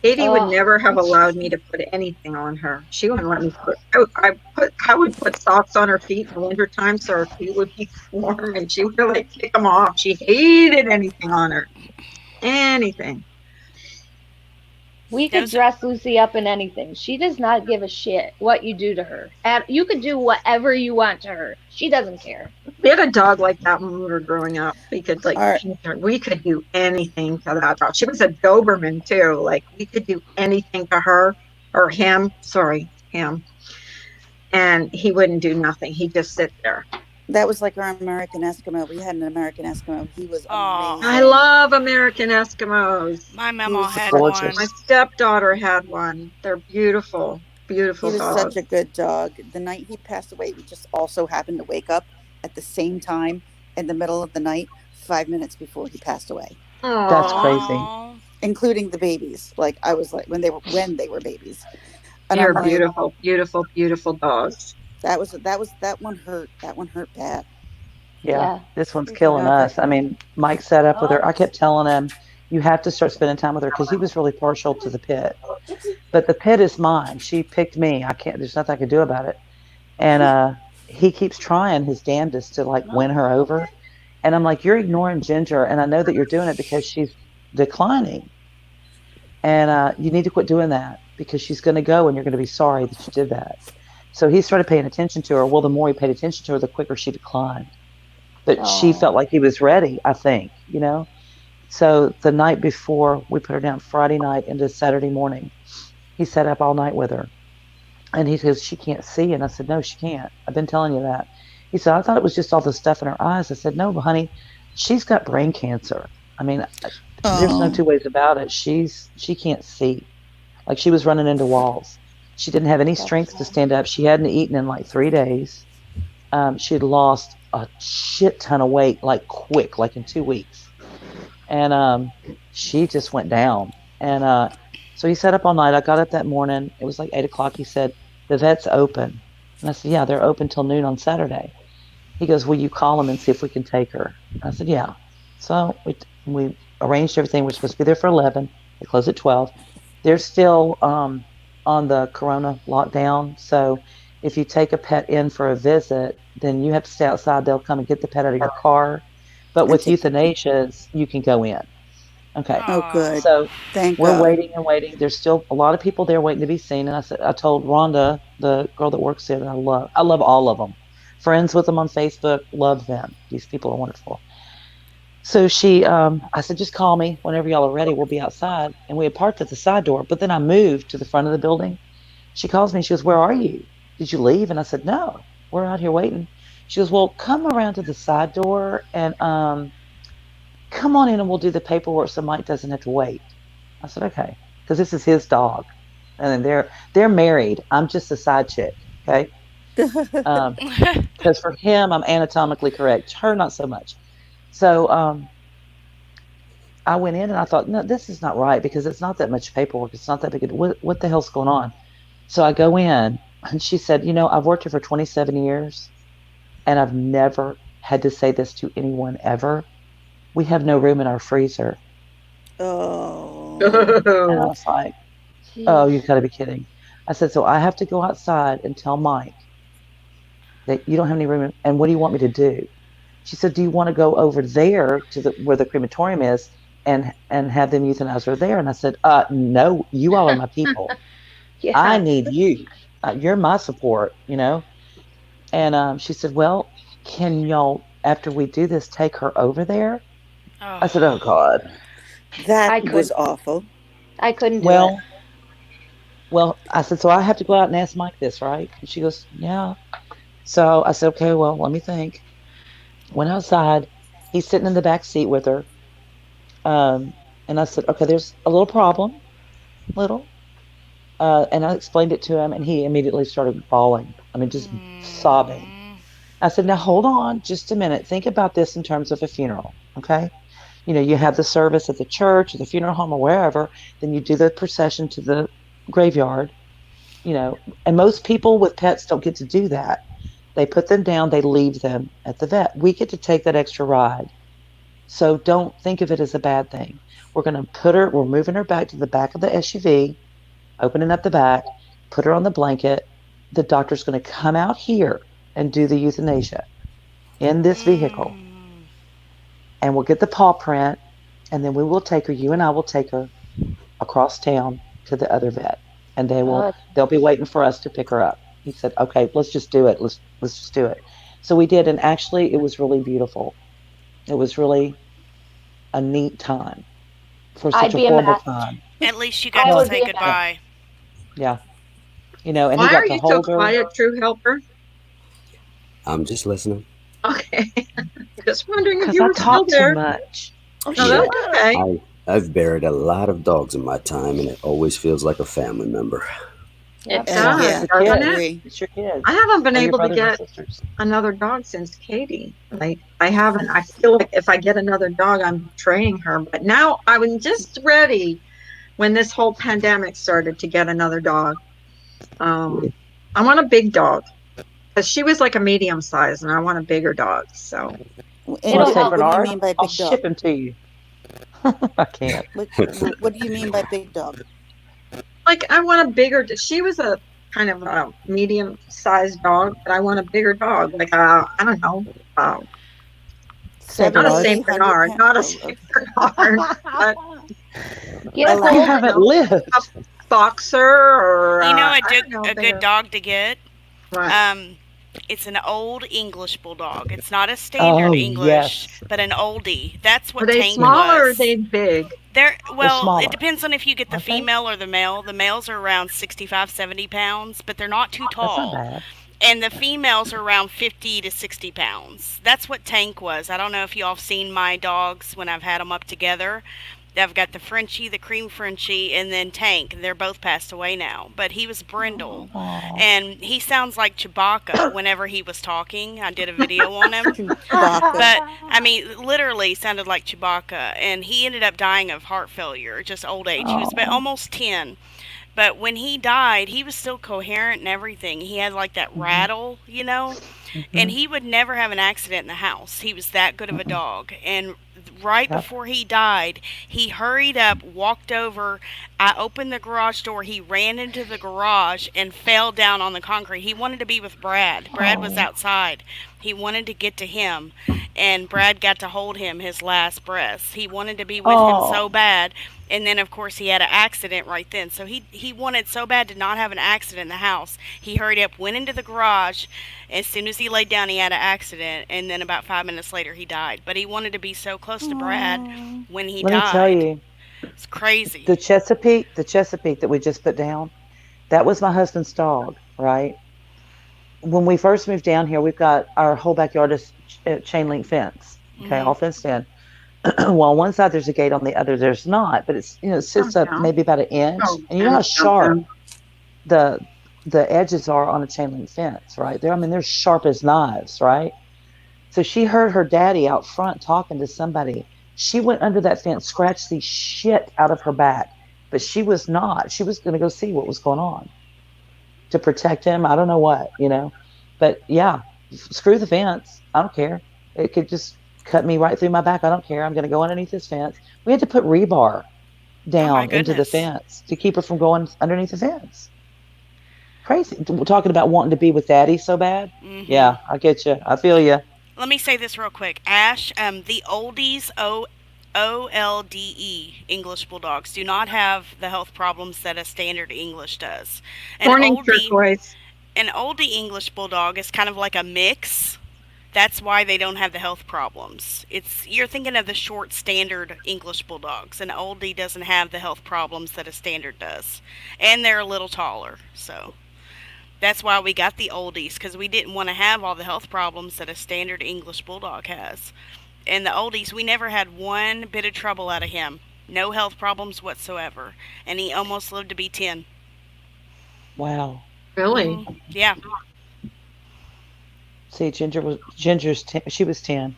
Katie would Oh, never have allowed me to put anything on her. She wouldn't let me put I would put socks on her feet in the wintertime so her feet would be warm and she would like kick them off. She hated anything on her. Anything. we could Those dress Lucy up in anything. She does not give a shit what you do to her. And you could do whatever you want to her. She doesn't care. We had a dog like that when we were growing up. We could like All right. paint her. We could do anything to that dog. She was a Doberman too. Like we could do anything to her or him. Sorry, him. And he wouldn't do nothing. He'd just sit there. That was like our American Eskimo. We had an American Eskimo. He was Oh, I amazing. love American Eskimos. my He mama was had Gorgeous. My one. stepdaughter had one. They're beautiful, he beautiful was such dogs. a good dog. The night he passed away, we just also happened to wake up at the same time in the middle of the night, 5 minutes before he passed away, That's Oh, crazy. Oh, including the babies. Like I was like when they were babies, and I'm they're like, beautiful, beautiful, beautiful dogs. that one hurt. That one hurt bad. Yeah. Yeah. This one's She's killing not. us. I mean, Mike sat up with her. I kept telling him, you have to start spending time with her because he was really partial to the pit. But the pit is mine. She picked me. I can't, there's nothing I can do about it. And he keeps trying his damnedest to like win her over. And I'm like, you're ignoring Ginger. And I know that you're doing it because she's declining. And you need to quit doing that because she's going to go and you're going to be sorry that you did that. So he started paying attention to her. Well, the more he paid attention to her, the quicker she declined. But she felt Oh, like he was ready, I think, you know? So the night before we put her down, Friday night into Saturday morning, he sat up all night with her. And he says, she can't see. And I said, no, she can't. I've been telling you that. He said, I thought it was just all the stuff in her eyes. I said, no, honey, she's got brain cancer. I mean, there's no Oh, two ways about it. She can't see. Like she was running into walls. She didn't have any that's strength to sad. stand up. She hadn't eaten in like 3 days. She had lost a shit ton of weight, like quick, like in 2 weeks. And she just went down. And so he sat up all night. I got up that morning. It was like 8 o'clock. He said, the vet's open. And I said, yeah, they're open till noon on Saturday. He goes, will you call them and see if we can take her? I said, yeah. So we arranged everything. We're supposed to be there for 11. They close at 12. They're still on the corona lockdown. So if you take a pet in for a visit, then you have to stay outside. They'll come and get the pet out of your car. But and with take the pet. euthanasias, you can go in. Okay. Oh, oh, good. So Thank we're God. waiting and waiting. There's still a lot of people there waiting to be seen. And I told Rhonda, the girl that works there, that I love all of them. Friends with them on Facebook, love them. These people are wonderful. So I said, just call me whenever y'all are ready. We'll be outside. And we had parked at the side door, but then I moved to the front of the building. She calls me. She goes, where are you? Did you leave? And I said, no, we're out here waiting. She goes, well, come around to the side door and come on in and we'll do the paperwork so Mike doesn't have to wait. I said, okay, because this is his dog. And then they're married. I'm just a side chick. Okay. Because for him, I'm anatomically correct. Her, not so much. So I went in and I thought, no, this is not right because it's not that much paperwork. It's not that big. What the hell's going on? So I go in and she said, I've worked here for 27 years and I've never had to say this to anyone ever. We have no room in our freezer. Oh, And I Oh, was like, oh, Jeez. you've got to be kidding. I said, so I have to go outside and tell Mike that you don't have any room. And what do you want me to do? She said, do you want to go over there to where the crematorium is and have them euthanize her there? And I said, no, you all are my people. I Yeah. need you. You're my support. And she said, well, can y'all, after we do this, take her over there? I said, oh oh. God. that I was could awful. I couldn't do it. Well, Well, I said, so I have to go out and ask Mike this, right? And she goes, yeah. So I said, okay, well, let me think. Went outside. He's sitting in the back seat with her. Um, and I said, okay, there's a little problem, little. And I explained it to him, and he immediately started bawling. I mean, just sobbing. Mm. I said, now hold on just a minute. Think about this in terms of a funeral, okay? You have the service at the church or the funeral home or wherever, then you do the procession to the graveyard, and most people with pets don't get to do that. They put them down, they leave them at the vet. We get to take that extra ride. So don't think of it as a bad thing. We're moving her back to the back of the SUV, opening up the back, put her on the blanket. The doctor's going to come out here and do the euthanasia in this vehicle. Mm. And we'll get the paw print, and then we will take her, you and I will take her across town to the other vet. And they'll be waiting for us to pick her up. He said, okay, let's just do it. Let's just do it. So we did. And actually it was really beautiful. It was really a neat time for such I'd a be a horrible mess. time. At least you got I to would say be a mess. goodbye. Yeah. And he Why got are to you so hold her. quiet, True Helper? I'm just listening. Okay. Just wondering if Because you I were still talk too there. much. Oh, No, Yeah, that's okay. I've buried a lot of dogs in my time, and it always feels like a family member. Yep. It Yeah, does, Yeah, it's your I doesn't kids. it? agree. It's your kids I haven't been or your able to brothers and get sisters. another dog since Katie. Like I haven't. I feel like if I get another dog, I'm betraying her. But now I was just ready when this whole pandemic started to get another dog. Um, I want a big dog because she was like a medium size, and I want a bigger dog. So Want And It'll St. help. what do you Bernard? mean by I'll big ship dog? him to you. I can't. What do you mean by big dog? like I want a bigger. She was a kind of a medium sized dog, but I want a bigger dog. Like I don't know. St. Not a Seventy, Bernard? Saint 100 pounds. Bernard, not a Oh, Saint okay. Bernard, but Get I a like You it. golden. haven't know, lived. a boxer or You know I don't know, a good bigger. dog to get? Right. It's an old English bulldog. It's not a standard Oh, English, yes. but an oldie. That's Are what they Tank small or are was. they big? They're Well, it smaller, depends on if you get the aren't they? female or the male. The males are around 65, 70 pounds, but they're not too That's not tall. bad. And the females are around 50 to 60 pounds. That's what Tank was. I don't know if y'all have seen my dogs when I've had them up together. I've got the Frenchie, the cream Frenchie, and then Tank. They're both passed away now. But he was brindle. Oh. And he sounds like Chewbacca whenever he was talking. I did a video on him. Chewbacca. But, I mean, literally sounded like Chewbacca. And he ended up dying of heart failure, just old age. He was Oh. almost 10. But when he died, he was still coherent and everything. He had like that Mhm. rattle, and Mhm. he would never have an accident in the house. He was that good of a Mm-mm. dog. And right Yep. before he died, he hurried up, walked over. I opened the garage door. He ran into the garage and fell down on the concrete. He wanted to be with Brad. Brad was Oh. outside. He wanted to get to him, and Brad got to hold him his last breaths. He wanted to be with him so Oh. bad. And then, of course, he had an accident right then. So he wanted so bad to not have an accident in the house. He hurried up, went into the garage. As soon as he laid down, he had an accident. And then about 5 minutes later, he died. But he wanted to be so close to Brad Oh. when he Let me tell died. you, It's crazy. the Chesapeake that we just put down, that was my husband's dog, right? When we first moved down here, we've got our whole backyard is chain link fence. Okay, Hmm. all fenced in. Well, on one side there's a gate, on the other there's not, but it Oh sits up no. maybe about an inch. Oh, And you know how sharp okay. the the edges are on a chain link fence, right? I mean, they're sharp as knives, right? So she heard her daddy out front talking to somebody. She went under that fence, scratched the shit out of her back, but she was not. She was going to go see what was going on to protect him. I don't know what. But yeah, screw the fence. I don't care. It could just cut me right through my back. I don't care. I'm going to go underneath this fence. We had to put rebar Oh my down into the goodness. fence to keep her from going underneath the fence. Crazy. We're talking about wanting to be with daddy so bad. Hmm. Yeah, I get you. I feel you. Let me say this real quick. Ash, the oldies, OLDE English Bulldogs do not have the health problems that a standard English does. An Morning oldie, turquoise. an oldie English Bulldog is kind of like a mix. That's why they don't have the health problems. You're thinking of the short standard English bulldogs. An oldie doesn't have the health problems that a standard does, and they're a little taller. So that's why we got the oldies, because we didn't want to have all the health problems that a standard English bulldog has. And the oldies, we never had one bit of trouble out of him. No health problems whatsoever, and he almost lived to be 10. Wow. Really? Yeah. See, Ginger's 10, she was 10,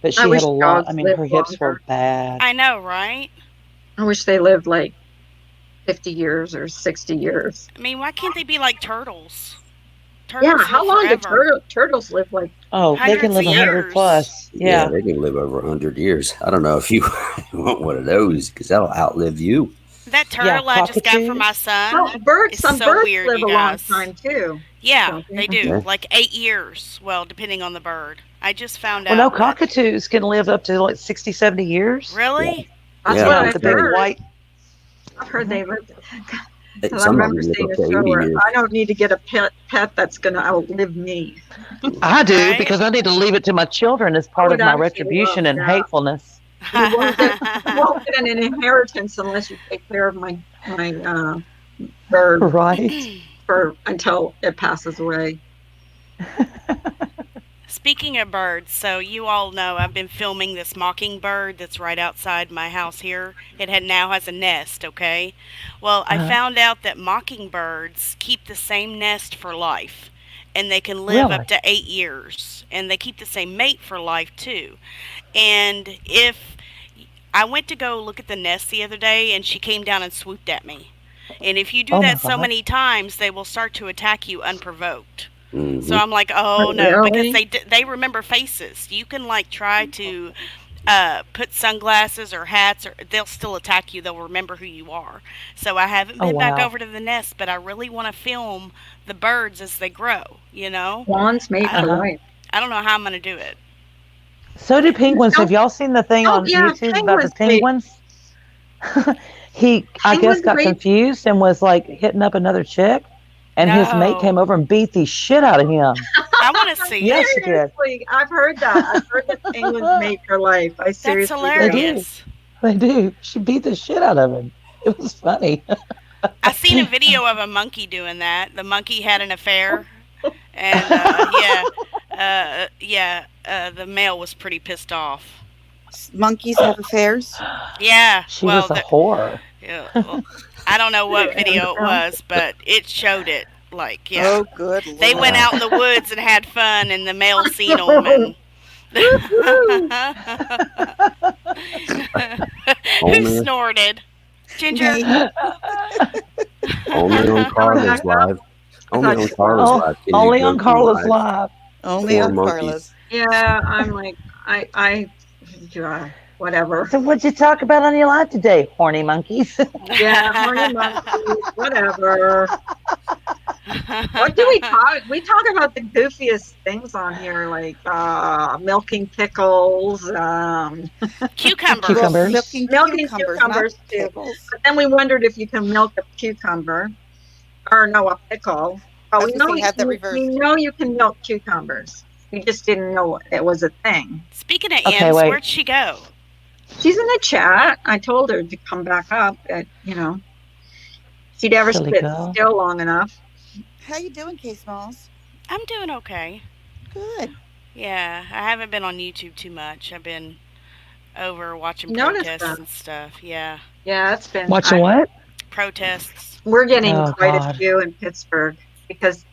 but I she wish had a lot. dogs I mean, lived her hips were longer. bad. I know, right? I wish they lived like 50 years or 60 years. I mean, why can't they be like turtles? Yeah, Turtles how live long do forever. turtles live? Like, Oh, they can Hundreds live of 100 years. plus. Yeah, Yeah. they can live over 100 years. I don't know if you want one of those because that'll outlive you. That Yeah, turtle I just got from my cockatoos. son is some so birds weird, live you a long guys. time too. Yeah, don't they they? do. Okay. Like 8 years. Well, depending on the bird. I just found Well, no, out that. cockatoos can live up to like 60, 70 years. Really? That's Yeah, what Yeah, I've the big heard. white. I've heard they live. Because I some of them remember live seeing up a to show 80 where years. I don't need to get a pet that's going to outlive me. I do Right? because I need to leave it to my children as I part of would my actually love retribution and that. hatefulness. You won't get an inheritance unless you take care of my bird Right? until it passes away. Speaking of birds, so you all know I've been filming this mockingbird that's right outside my house here. It now has a nest, okay? Well, I Uh, found out that mockingbirds keep the same nest for life, and they can live up really? to 8 years, and they keep the same mate for life too. And if I went to go look at the nest the other day, and she came down and swooped at me. And if you do Oh my that so God. many times, they will start to attack you unprovoked. Hmm. So I'm like, oh no, because Really? they remember faces. You can like try to put sunglasses or hats, or they'll still attack you. They'll remember who you are. So I haven't Oh been back wow. over to the nest, but I really want to film the birds as they grow. You know, Swans made I, for Uh-huh. life. I don't know how I'm gonna do it. So do penguins. Have Don't, y'all seen the thing oh on yeah, YouTube about the made. penguins? I guess, Penguins got made. confused and was like hitting up another chick, and his mate came No, over and beat the shit out of him. I want to see Yes, it. she did. Seriously, I've heard that. I've heard that penguins mate for life. I That's seriously They do. do. hilarious. They do. She beat the shit out of him. It was funny. I seen a video of a monkey doing that. The monkey had an affair, and the male was pretty pissed off. Monkeys have affairs. Yeah, She well, was a whore. well, I don't know what And, video it was, but it showed it. Like, yeah, Oh, good they lord. went out in the woods and had fun, and the male seen them, and woohoo! who Only, snorted? Ginger. Me. only on Carla's Back up. live. I Only thought on you- Carla's Oh, live. Can you only go on to Carla's live? Live. Only Poor on monkeys. Carla's. Yeah, I'm like, whatever. So what'd you talk about on your live today, horny monkeys? Yeah, horny monkeys, whatever. What do we talk? We talk about the goofiest things on here, like milking pickles. Cucumbers. Cucumbers. Milking Milking cucumbers, cucumbers, not too. pickles. But then we wondered if you can milk a cucumber, or no, a pickle. I Oh, was gonna say, you had that reversed. we know you can milk cucumbers. We just didn't know it was a thing. Speaking of Okay, M's, wait. where'd she go? She's in the chat. I told her to come back up. She'd ever Silly sit girl. still long enough. How you doing, K Smalls? I'm doing okay. Good. Yeah, I haven't been on YouTube too much. I've been over watching Noticed protests that. and stuff. Yeah, Yeah, it's been. Watching what? protests. We're getting Oh, quite God. a few in Pittsburgh because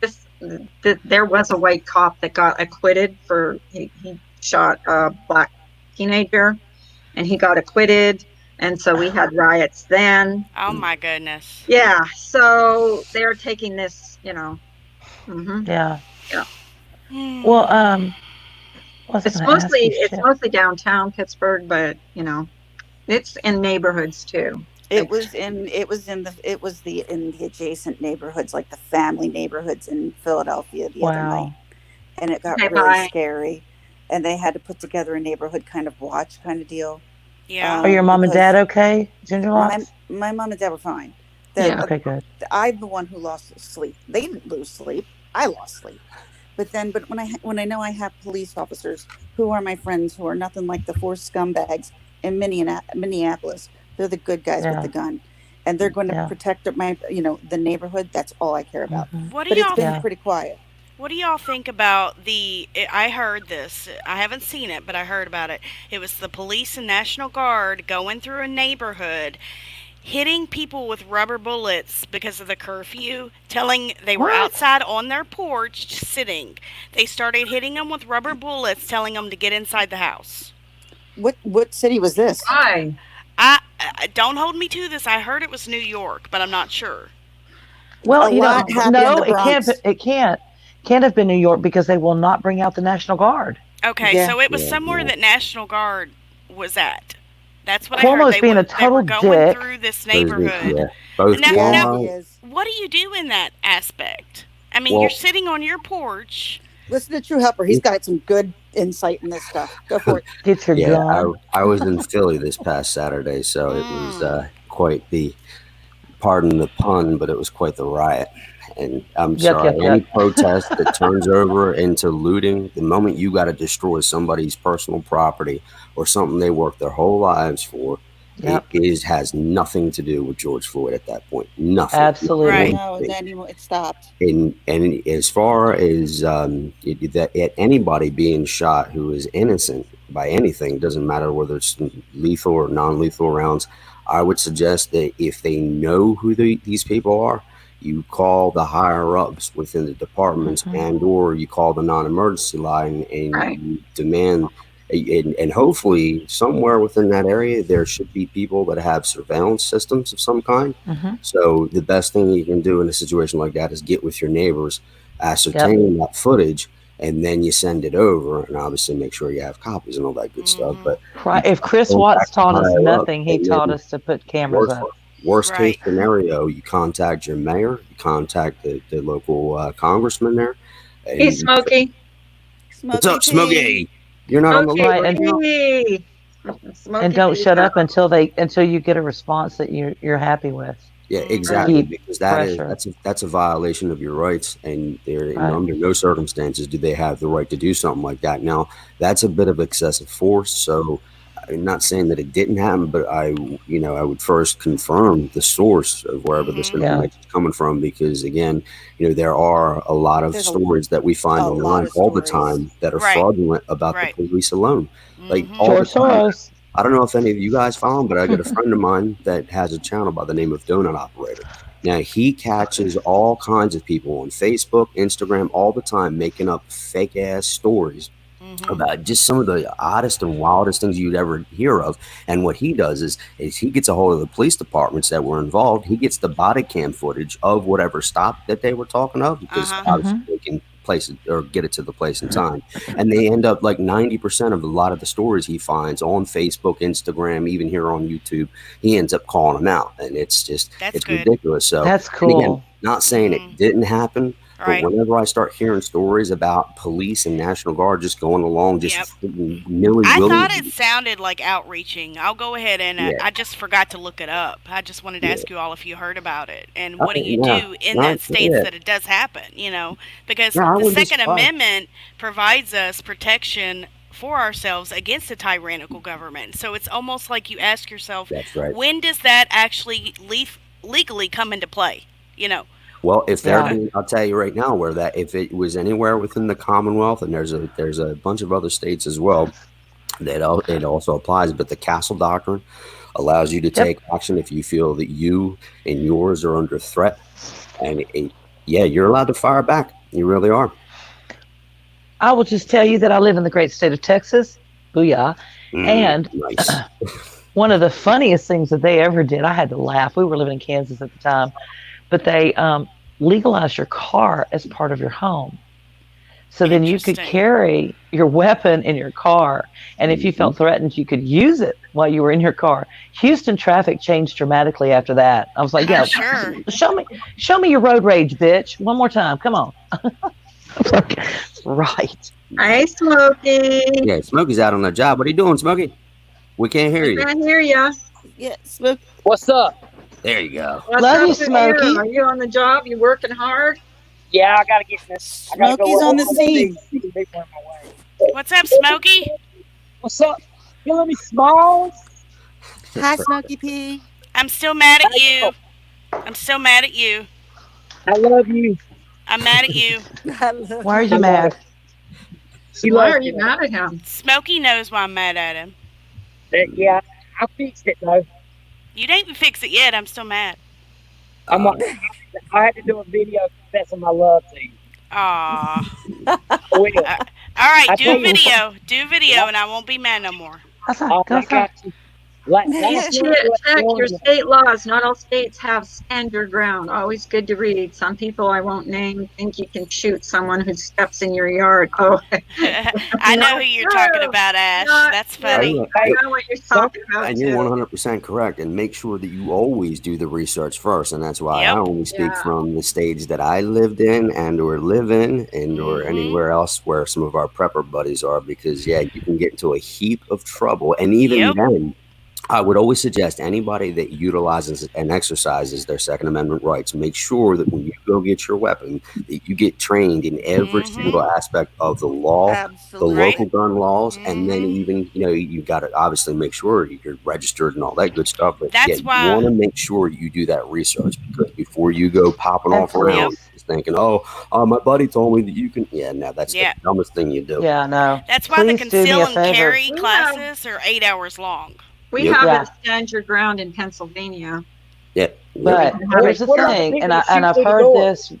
there was a white cop that got acquitted for he shot a black teenager, and he got acquitted, and so we had riots then. Oh my goodness. Yeah, so they're taking this, mhm. Yeah. Hmm. Well, I was It's gonna ask mostly you it's shit. mostly downtown Pittsburgh, but it's in neighborhoods too. It was in the adjacent neighborhoods, like the family neighborhoods in Philadelphia the other night, Wow. and it got Okay, really bye. scary. And they had to put together a neighborhood kind of watch kind of deal. Yeah. Are your mom and because dad okay, Ginger My, Locks? my mom and dad were fine. Yeah. Okay, good. I'm the one who lost sleep. They didn't lose sleep. I lost sleep. But when I know I have police officers who are my friends who are nothing like the four scumbags in Minneapolis, they're the good guys with the gun, and they're going to protect the neighborhood. That's all I care about. What do But it's y'all been pretty quiet. What do y'all think about I heard this. I haven't seen it, but I heard about it. It was the police and National Guard going through a neighborhood, hitting people with rubber bullets because of the curfew, telling they were outside on their porch sitting. They started hitting them with rubber bullets, telling them to get inside the house. What city was this? Why? I don't hold me to this. I heard it was New York, but I'm not sure. Well, no, it can't have been New York because they will not bring out the National Guard. Okay, so it was somewhere that National Guard was at. That's what Cuomo's I heard. Being a total they were going dick. through this neighborhood. Now, what do you do in that aspect? I mean, you're sitting on your porch. Listen to True Helper. He's got some good insight in this stuff. Go for it. Get your gun. I was in Philly this past Saturday, so it was quite the, pardon the pun, but it was quite the riot. And I'm sorry, any protest that turns over into looting, the moment you got to destroy somebody's personal property or something they worked their whole lives for, it has nothing to do with George Floyd at that point. Nothing. Absolutely. Right. No, and then it stopped. And as far as anybody being shot who is innocent by anything, doesn't matter whether it's lethal or non-lethal rounds, I would suggest that if they know who these people are, you call the higher ups within the departments and or you call the non-emergency line and you demand, and hopefully somewhere within that area there should be people that have surveillance systems of some kind. So the best thing you can do in a situation like that is get with your neighbors, ascertain that footage, and then you send it over, and obviously make sure you have copies and all that good stuff. But if Chris Watts taught us nothing, he taught us to put cameras up. Worst case scenario, you contact your mayor, you contact the local congressman there. Hey, Smokey. What's up, Smokey? You're not on the line, and don't shut up until you get a response that you're happy with. Yeah, exactly. Because that's a violation of your rights, and under no circumstances do they have the right to do something like that. Now, that's a bit of excessive force. So, I'm not saying that it didn't happen, but I would first confirm the source of wherever this information is coming from, because again, there are a lot of stories that we find online all the time that are fraudulent about the police alone. Like George Soros. I don't know if any of you guys follow him, but I got a friend of mine that has a channel by the name of Donut Operator. Now, he catches all kinds of people on Facebook, Instagram, all the time, making up fake-ass stories about just some of the oddest and wildest things you'd ever hear of. And what he does is he gets a hold of the police departments that were involved. He gets the body cam footage of whatever stop that they were talking of, because obviously they can place it or get it to the place in time. And they end up like 90% of a lot of the stories he finds on Facebook, Instagram, even here on YouTube, he ends up calling them out. And it's ridiculous. So that's cool. Again, not saying it didn't happen, but whenever I start hearing stories about police and National Guard just going along, just I thought it sounded like outreaching. I'll go ahead and I just forgot to look it up. I just wanted to ask you all if you heard about it and what do you do in that states that it does happen, because the Second Amendment provides us protection for ourselves against a tyrannical government. So it's almost like you ask yourself, when does that actually legally come into play? Well, if I'll tell you right now if it was anywhere within the Commonwealth, and there's a bunch of other states as well, that it also applies. But the Castle Doctrine allows you to take action if you feel that you and yours are under threat, and you're allowed to fire back. You really are. I will just tell you that I live in the great state of Texas. Booyah! And nice. One of the funniest things that they ever did, I had to laugh. We were living in Kansas at the time. But they legalized your car as part of your home. So then you could carry your weapon in your car. And if you felt threatened, you could use it while you were in your car. Houston traffic changed dramatically after that. I was like, sure. Show me your road rage, bitch. One more time. Come on. Right. Hi, Smokey. Yeah, Smokey's out on the job. What are you doing, Smokey? We can't hear you. I can't hear you. Yeah, Smokey. What's up? There you go. Love you, Smokey. Are you on the job? You working hard? Yeah, I gotta get this. I gotta go Smokey's on the scene. What's up, Smokey? What's up? You let me Smalls? Hi, Smokey P. I'm still mad at you. I'm still mad at you. I love you. I'm mad at you. I love Why are you. you mad? Why are you mad at him? Smokey knows why I'm mad at him. Yeah, I fixed it though. You didn't fix it yet. I'm still mad. I had to do a video confessing my love to you. Aw. I will. All right, I do tell a you video. Do a video, and I won't be mad no more. I got you. Check your state laws. Not all states have stand your ground. Always good to read. Some people I won't name think you can shoot someone who steps in your yard. Oh, I know who you're talking about, Ash. That's funny. I know what you're talking about. And you're 100% correct. And make sure that you always do the research first. And that's why I only speak from the stage that I lived in and or live in and or anywhere else where some of our prepper buddies are. Because, you can get into a heap of trouble. And even then, I would always suggest anybody that utilizes and exercises their Second Amendment rights, make sure that when you go get your weapon, that you get trained in every single aspect of the law, the local gun laws, and then even, you got to obviously make sure you're registered and all that good stuff. But That's why you want to make sure you do that research, because before you go popping off around thinking, my buddy told me that you can. No, that's the dumbest thing you do. Yeah, no. That's why the conceal and carry classes are 8 hours long. We have a stand your ground in Pennsylvania. Yeah, but here's the thing, and I've heard this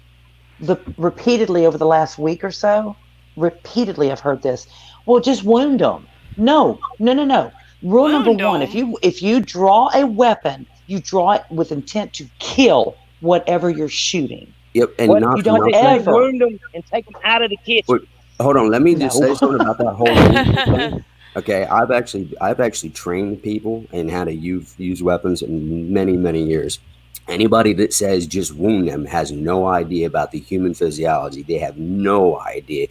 repeatedly over the last week or so. Repeatedly, I've heard this. Well, just wound them. No. Rule number one: if you draw a weapon, you draw it with intent to kill whatever you're shooting. Yep, and you don't ever wound them and take them out of the kitchen. But, hold on, let me just say something about that whole thing. Okay, I've actually trained people in how to use weapons in many, many years. Anybody that says just wound them has no idea about the human physiology. They have no idea.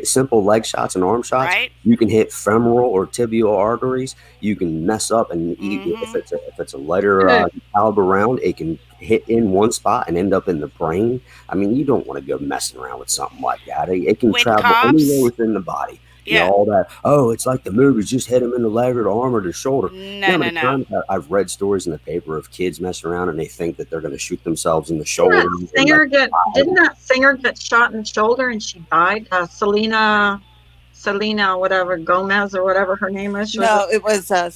Simple leg shots and arm shots, you can hit femoral or tibial arteries. You can mess up, and if it's a lighter caliber round, it can hit in one spot and end up in the brain. I mean, you don't want to go messing around with something like that. It can travel anywhere within the body. Yeah. All that. Oh, it's like the movies, just hit him in the leg or the arm or the shoulder. No. I've read stories in the paper of kids messing around and they think that they're going to shoot themselves in the shoulder. Didn't that singer get shot in the shoulder and she died? Selena, whatever, Gomez or whatever her name is. No, it was. I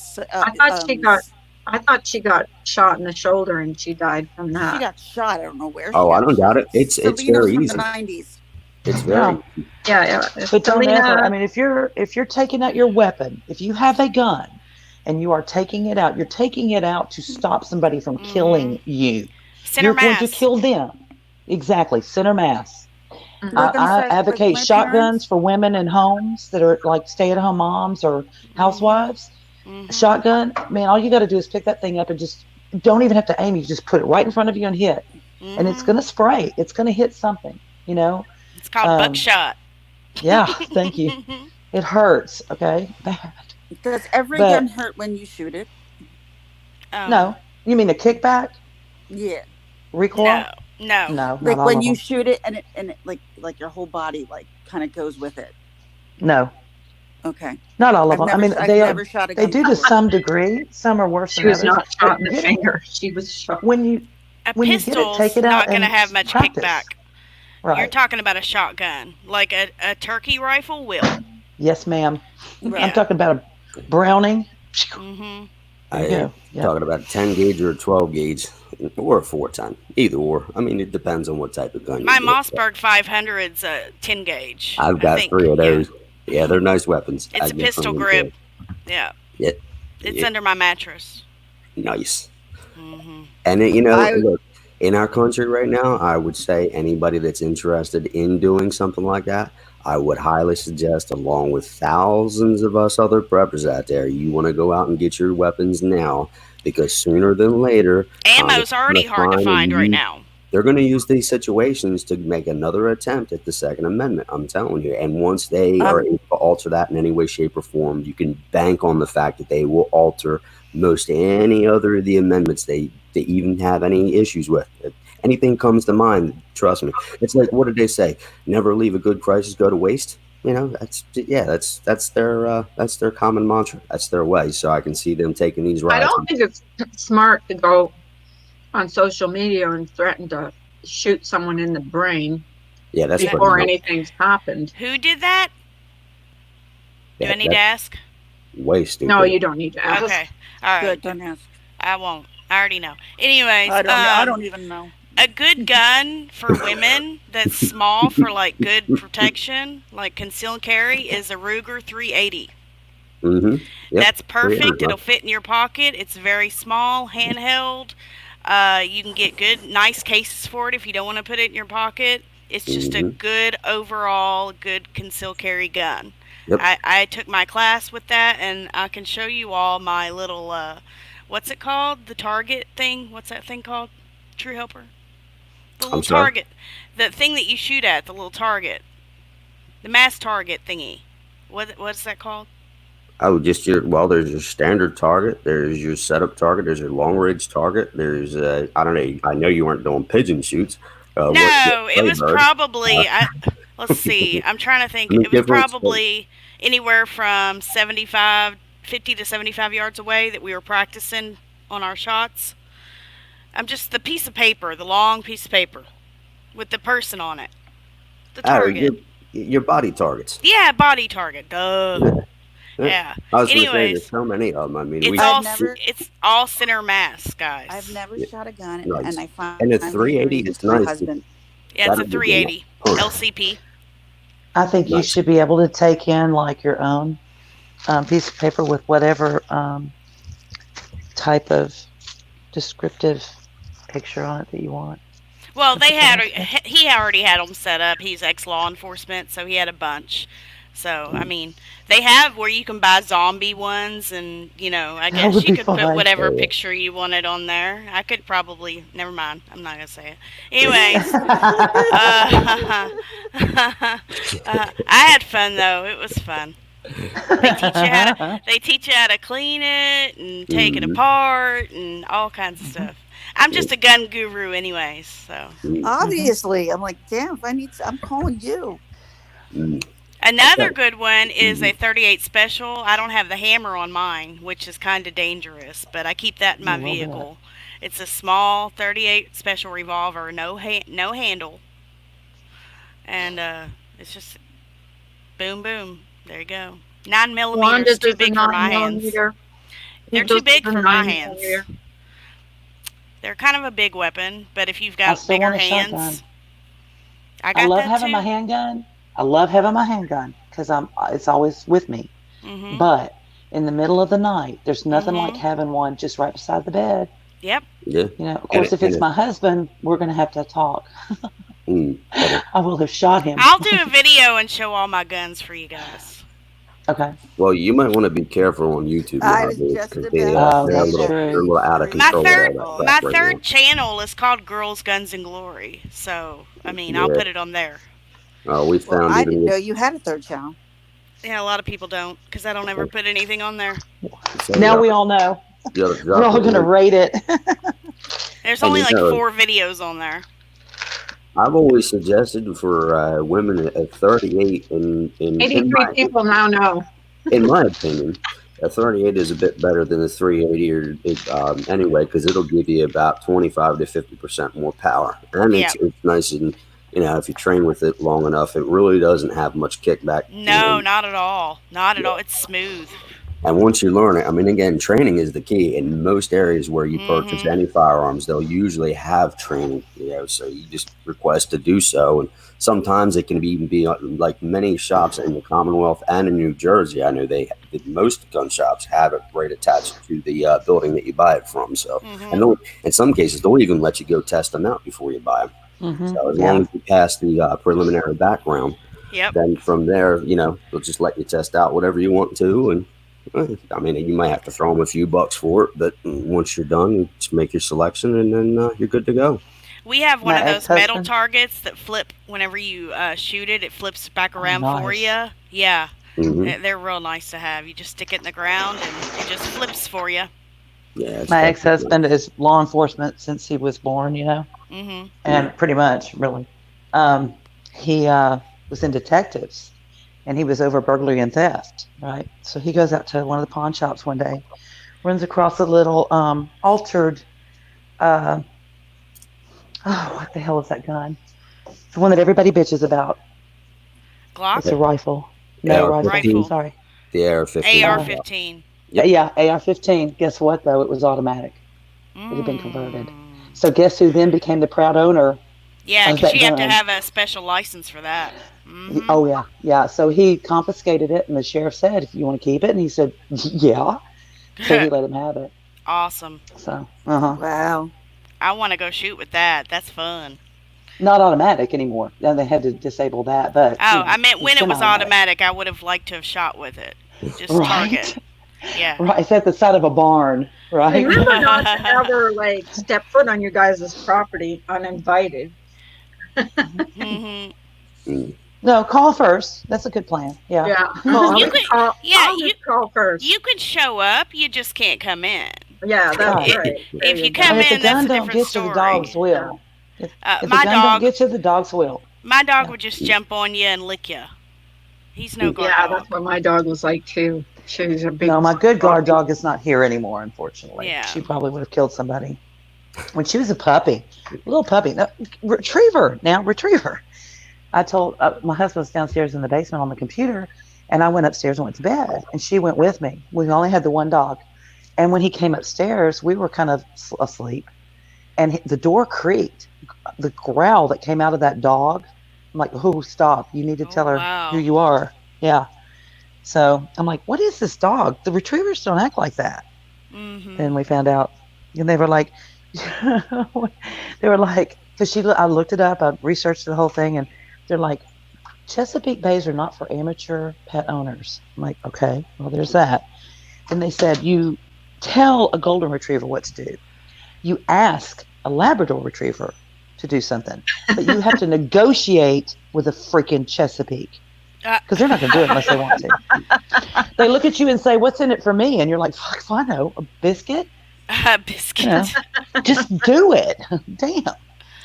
thought she got shot in the shoulder and she died from that. She got shot. I don't know where. I don't doubt it. It's very easy. From the 90s. It's very But don't ever. I mean, if you're taking out your weapon, if you have a gun, and you are taking it out, you're taking it out to stop somebody from killing you. You're going to kill them. Exactly, center mass. I advocate shotguns for women in homes that are like stay-at-home moms or housewives. Shotgun, man, all you got to do is pick that thing up and just don't even have to aim. You just put it right in front of you and hit, and it's going to spray. It's going to hit something. It's called buckshot. Yeah, thank you. It hurts. Okay, bad. Does every gun hurt when you shoot it? No, you mean a kickback? Yeah. Recoil? No. Like when you shoot it and it like your whole body like kind of goes with it. No. Okay. Not all of them. I mean, they do to some degree. Some are worse than others. She was not shot in the finger. She was shot. When you get it, take it out. Not going to have much kickback. Right. You're talking about a shotgun, like a turkey rifle will. Yes, ma'am. Right. I'm talking about a Browning. Talking about a 10 gauge or a 12 gauge or a 410, either or. I mean, it depends on what type of gun. My Mossberg 500's a 10 gauge. I've got 3 of those. Yeah, they're nice weapons. It's a pistol grip. Yeah. It's under my mattress. Nice. And look, in our country right now, I would say anybody that's interested in doing something like that, I would highly suggest, along with thousands of us other preppers out there, you want to go out and get your weapons now, because sooner than later, ammo's already hard to find right now. They're going to use these situations to make another attempt at the Second Amendment, I'm telling you. And once they are able to alter that in any way, shape, or form, you can bank on the fact that they will alter most any other of the amendments they even have any issues with. anything comes to mind, trust me. It's like, what did they say? Never leave a good crisis go to waste. That's their common mantra. That's their way. So I can see them taking these I riots. don't think it's smart to go on social media and threaten to shoot someone in the brain That's before anything's happened. Who did that? Do I need to ask? Way stupid. No, you don't need to ask. Okay. All right. Good, don't ask. I won't. I already know. Anyways, I don't even know. A good gun for women that's small for like good protection, like conceal and carry, is a Ruger 380. Mm-hmm. Yep. That's perfect. It'll fit in your pocket. It's very small, handheld. You can get nice cases for it if you don't want to put it in your pocket. It's just a good overall, good conceal carry gun. Yep. I took my class with that, and I can show you all my little, what's it called? The target thing? What's that thing called? True Helper? The little target. The thing that you shoot at, the little target. The mass target thingy. What's that called? Oh, there's your standard target. There's your setup target. There's your long range target. There's, I don't know. I know you weren't doing pigeon shoots. No, it was probably, let's see. I'm trying to think. It was probably anywhere from 50 to 75 yards away that we were practicing on our shots. I'm just the piece of paper, the long piece of paper with the person on it. The target. Your body targets. Yeah, body target. Duh. Yeah. I was going to say, there's so many of them. I mean, it's all center mass, guys. I've never shot a gun, nice. and I find. And a 380 is nice. Husband. Yeah, it's a 380 LCP. I think you should be able to take in like your own piece of paper with whatever type of descriptive picture on it that you want. Well, he already had them set up. He's ex-law enforcement, so he had a bunch. So, I mean, they have where you can buy zombie ones, and, I guess you could put whatever picture you wanted on there. I could probably, never mind, I'm not going to say it. Anyways, I had fun, though. It was fun. They teach you how to clean it and take it apart and all kinds of stuff. I'm just a gun guru anyways, so. Obviously. I'm like, damn, I'm calling you. Another good one is a 38 Special. I don't have the hammer on mine, which is kind of dangerous, but I keep that in my vehicle. It's a small 38 Special revolver, no handle. And it's just boom, boom. There you go. 9mm is too big for my hands. They're too big for my hands. They're kind of a big weapon, but if you've got bigger hands, I love having my handgun. I love having my handgun because it's always with me. Mm-hmm. But in the middle of the night, there's nothing like having one just right beside the bed. Yep. Yeah. Of course, if it's my husband, we're going to have to talk. I will have shot him. I'll do a video and show all my guns for you guys. Okay. Well, you might want to be careful on YouTube. I was just about they're a little out of control. My third channel is called Girls, Guns, and Glory. So, I mean, I'll put it on there. We found I didn't know you had a third channel. Yeah, a lot of people don't because I don't ever put anything on there. So, now we all know. We're all going to rate it. There's only like 4 videos on there. I've always suggested for women at 38 and 83 people now know. In my opinion, a 38 is a bit better than a 380 anyway, because it'll give you about 25 to 50% more power. And it's nice, and if you train with it long enough, it really doesn't have much kickback. No, not at all. Not at all. It's smooth. And once you learn it, I mean, again, training is the key. In most areas where you purchase any firearms, they'll usually have training, so you just request to do so. And sometimes it can even be like many shops in the Commonwealth and in New Jersey. I know most gun shops have it right attached to the building that you buy it from. So, and in some cases, they'll even let you go test them out before you buy them. So as long as you pass the preliminary background, then from there, they'll just let you test out whatever you want to. And I mean, you might have to throw them a few bucks for it, but once you're done, you just make your selection, and then you're good to go. We have one of those metal targets that flip whenever you shoot it. It flips back around for you. Yeah, they're real nice to have. You just stick it in the ground, and it just flips for you. Yeah, it's My definitely ex-husband is law enforcement since he was born, Mhm. and pretty much, really. Um, he was in detectives, and he was over burglary and theft, right? So he goes out to one of the pawn shops one day, runs across a little altered, uh, oh, what the hell is that gun? The one that everybody bitches about. Glock? It's a rifle. No, rifle. AR-15, Rifle. Sorry. the AR-15. AR-15. Yep. Yeah, AR-15. Guess what, though? It was automatic. It had been converted. Mm. So guess who then became the proud owner Yeah, of because that you have to gun? have a special license for that. Mhm. Oh yeah, yeah. So he confiscated it, and the sheriff said, "If you want to keep it," and he said, "Yeah." So he let him have it. Awesome. So, Wow. I want to go shoot with that. That's fun. not automatic anymore. Now they had to disable that, but Oh, I meant it's when it was semi-automatic. automatic, I would have liked to have shot with it. Just target. Right, Yeah. right. It's at the side of a barn, right? Remember not to ever like step foot on your guys' property uninvited. Mhm. Mm. No, call first. That's a good plan. Yeah. Yeah, call. You could, yeah, I'll just call first. you could show up. You just can't come in. Yeah, that's Right. right. There If you go. come And if the in, that's gun a don't different get you, the dogs story. will. If the My gun don't dog, get you, the dogs will. my dog Yeah. would just jump on you and lick you. He's no guard Yeah, that's dog. what my dog was like too. She was a big No, my good guard puppy. dog is not here anymore, unfortunately. Yeah. She probably would have killed somebody when she was a puppy, little puppy. No, retriever, now retriever. I told my husband was downstairs in the basement on the computer, and I went upstairs and went to bed, and she went with me. We only had the one dog, and when he came upstairs, we were kind of asleep, and the door creaked. The growl that came out of that dog, I'm like, "Oh, stop! You need to Oh tell her who wow. you are." Yeah. So I'm like, "What is this dog? The retrievers don't act like that." Mhm. Then we found out, and they were like, because I looked it up, I researched the whole thing, and they're like, Chesapeake Bays are not for amateur pet owners. I'm like, okay, well, there's that. And they said, you tell a golden retriever what to do. You ask a Labrador retriever to do something, but you have to negotiate with a freaking Chesapeake because they're not going to do it unless they want to. They look at you and say, "What's in it for me?" And you're like, "Fuck, if I know, a biscuit." Biscuit. Just do it. Damn.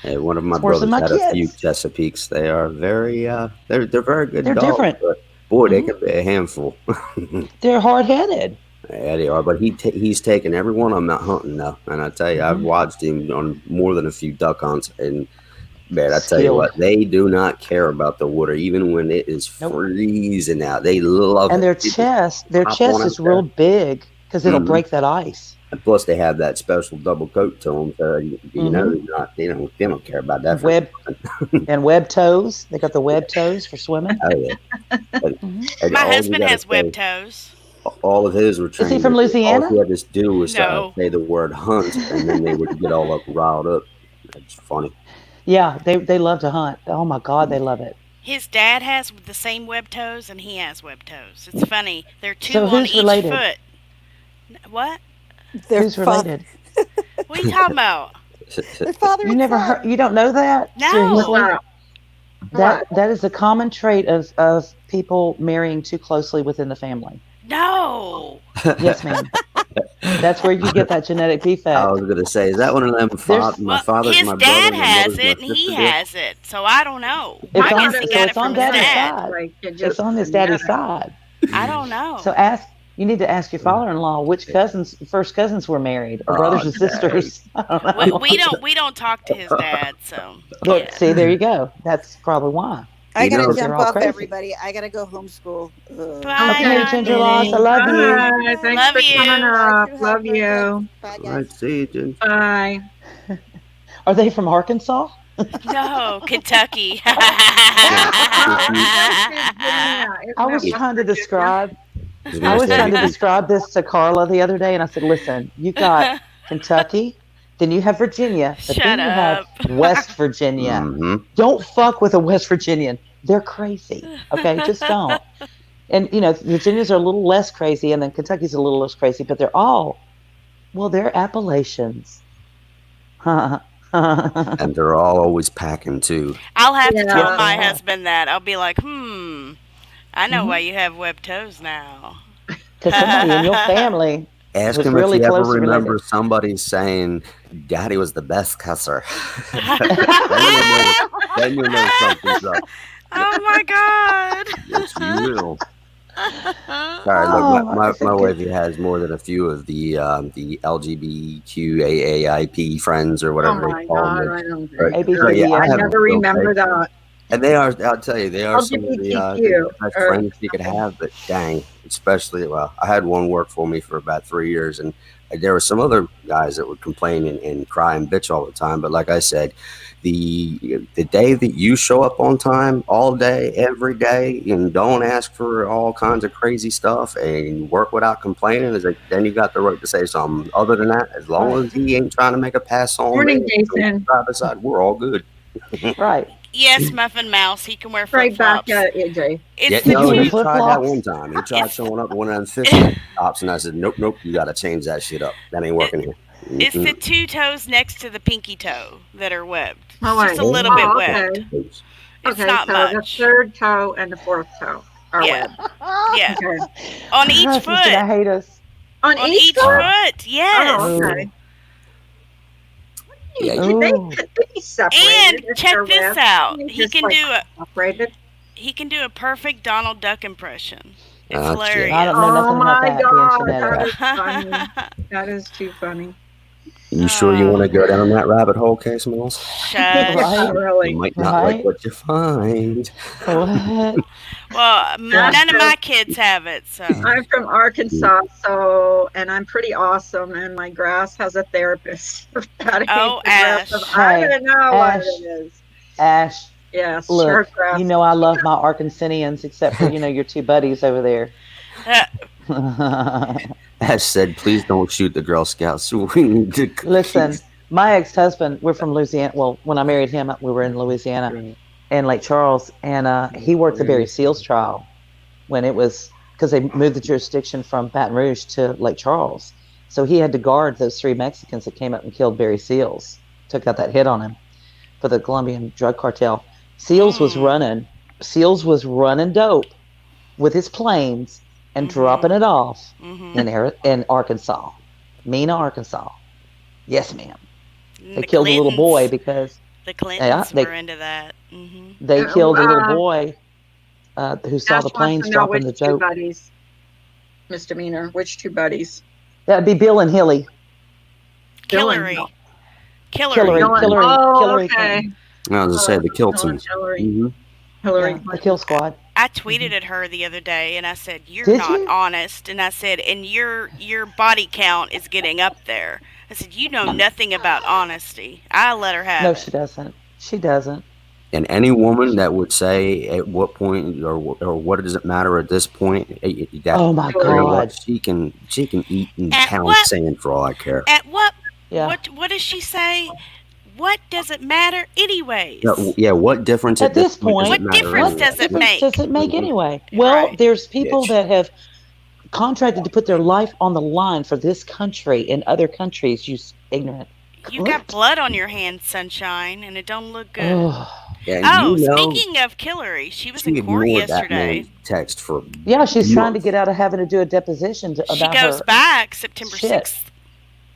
Hey, one of my It's worse than brothers my had a few kids. Chesapeakes. They are very, they're very good They're dogs, different. but boy, they Mhm. can be a handful. They're hard headed. Yeah, they are. But he's taken every one of them out hunting now, and I tell you, I've Mhm. watched him on more than a few duck hunts, and man, I tell you Skilled. what, they do not care about the water, even when it is Nope. freezing out. They love And it. their They just chest hop on is out there. real big because it'll Mhm. break that ice. And plus, they have that special double coat to them, so you know Mhm. they don't care about that. Web and web toes. They got the web toes for swimming. Oh yeah, but, Mhm. and My all you husband got to has web say, toes. all of his were Is he trained. from All Louisiana? he had to do was No. say the word hunt, and then they would get all up riled up. That's funny. Yeah, they love to hunt. Oh my God, they love it. His dad has the same web toes, and he has web toes. It's funny. They're two So on who's each related? foot. What? Their Who's father, related? What are you talking about? their father You and never son. heard? You don't know that? No. Seriously? Wow. That is a common trait of people marrying too closely within the family. No. Yes, ma'am. That's where you get that genetic I defect. was gonna say, is that one of them? There's My Well, father's his my dad brother, my has mother's my it, and sister he deal? has it. So I don't know. It's I on guess he so got it it's on from his daddy's dad. side. Like it It's just on his daddy's genetic. side. I don't know. So you need to ask your father-in-law which first cousins were married, or brothers and Okay. sisters. I don't know. we don't talk to his dad, so Look, yeah. see, there you go. That's probably why. I You gotta know, Because they're jump all off, crazy. everybody. I gotta go homeschool. Bye, Okay, Ginger Loss, I honey. love you. Bye. Thanks Love for coming you. Bye, up. true Love husband. you. Bye, all right, guys. see you, Jen. Bye. Are they from Arkansas? No, Kentucky. Oh, I West Virginia. Isn't I that was West trying to Virginia? describe was I gonna was say, trying to describe this to Carla the other day, and I said, "Listen, you got Kentucky, then you have Virginia, but Shut then you have up. West Virginia. mm-hmm. Don't fuck with a West Virginian. They're crazy. Okay, just don't." And Virginians are a little less crazy, and then Kentucky's a little less crazy, but they're Appalachians. And they're all always packing too. I'll have to Yeah. tell Yes, they my are. husband that. I'll be like, I know why Mhm. you have web toes now. Because somebody in your family Ask was him if really he ever closely related. remembers somebody saying, "Daddy was the best cusser." then you'll know something's up. Oh my God. Yes, you will. Sorry, Oh, look, my it's a good. wifey has more than a few of the LGBTQAAIP friends or Oh whatever they my call God, them. I don't But, think. but yeah, I I have ABCDF. them never still saved. remember that. And they are, I'll tell you, they are some of LGBTQ. the best Or, friends you could have. But dang, especially, well, I had one work for me for about 3 years, and there were some other guys that would complain and cry and bitch all the time. But like I said, the day that you show up on time all day, every day, and don't ask for all kinds of crazy stuff and work without complaining, is like, then you got the right to say something. Other than that, as long as he ain't trying to make a pass on morning, me, Jason. side by side, we're all good. Right. Yes, Muffin Mouse. He can wear flip Right back flops. at AJ. Yeah, It's He the can wear he flip tried that flops. one time. He tried It's showing up in one of them fishing tops, and I said, "Nope, you got to change that shit up. That ain't working here." it's the two toes next to the pinky toe that are webbed. It's Oh, just a wait. little bit Oh, webbed. okay. It's Okay, not so much. the third toe and the fourth toe are Yeah. webbed. Yeah. Okay. On Her each husband's gonna foot. hate us. On On each each foot? foot. Yes. Oh, Ooh. okay. Yeah, They Ooh. could be separated. And if check they're this webbed. out. They're He just, can like, do separated. a perfect Donald Duck impression. It's shit. hilarious. I don't know Oh nothing about my that being God, genetic. that is funny. That is too funny. You sure you want to go down that rabbit hole, Case Mills? Shush. Right? You Really. might not like Right? what you find. What? Well, Yeah. none of my kids have it, so. I'm from Arkansas, and I'm pretty awesome, and my grass has a therapist. That ain't Oh, progressive. Ash. I Hey, don't know what Ash, it is. Ash, Yes, look, her grass. you know I love my Arkansanians except for, your two buddies over there. Ash said, "Please don't shoot the Girl Scouts. We need to Listen, my ex-husband, we're from Louisiana. Well, when I married him, we were in Louisiana in Lake Charles, and he worked the Barry Seals trial when it was because they moved the jurisdiction from Baton Rouge to Lake Charles. So he had to guard those 3 Mexicans that came up and killed Barry Seals, took out that hit on him for the Colombian drug cartel. Seals was running dope with his planes and dropping it off in Arkansas, Mena, Arkansas. Yes, ma'am. They killed a little boy because the Clintons were into that. They killed a little boy who saw the planes dropping the dope. Which 2 buddies? Misdemeanor. Which 2 buddies? That'd be Bill and Hilly. Hillary. Hillary. Oh, okay. I was gonna say the Kilton. Hillary. The Kill Squad. I tweeted at her the other day, and I said, "You're Did not you? honest." And I said, "And your body count is getting up there." I said, "You know nothing about honesty." I let her have No, it. she doesn't. She doesn't. And any woman that would say at what point or what does it matter at this point? That, Oh my you know what, God. she can eat and At pound what? sand for all I care. At what? Yeah. What does she say? What does it matter, anyways? Yeah, what difference At this point, does it What matter difference anyway? does it make? Does it make anyway? Well, Right. there's people Bitch. that have contracted to put their life on the line for this country and other countries. You ignorant. You got blood on your hands, Sunshine, and it don't look good. Oh. Yeah, Oh, you know, speaking of Hillary, she was she in court ignored that yesterday. man's text for Yeah, she's trying to months. get out of having to do a deposition She about goes her. back September shit. 6th.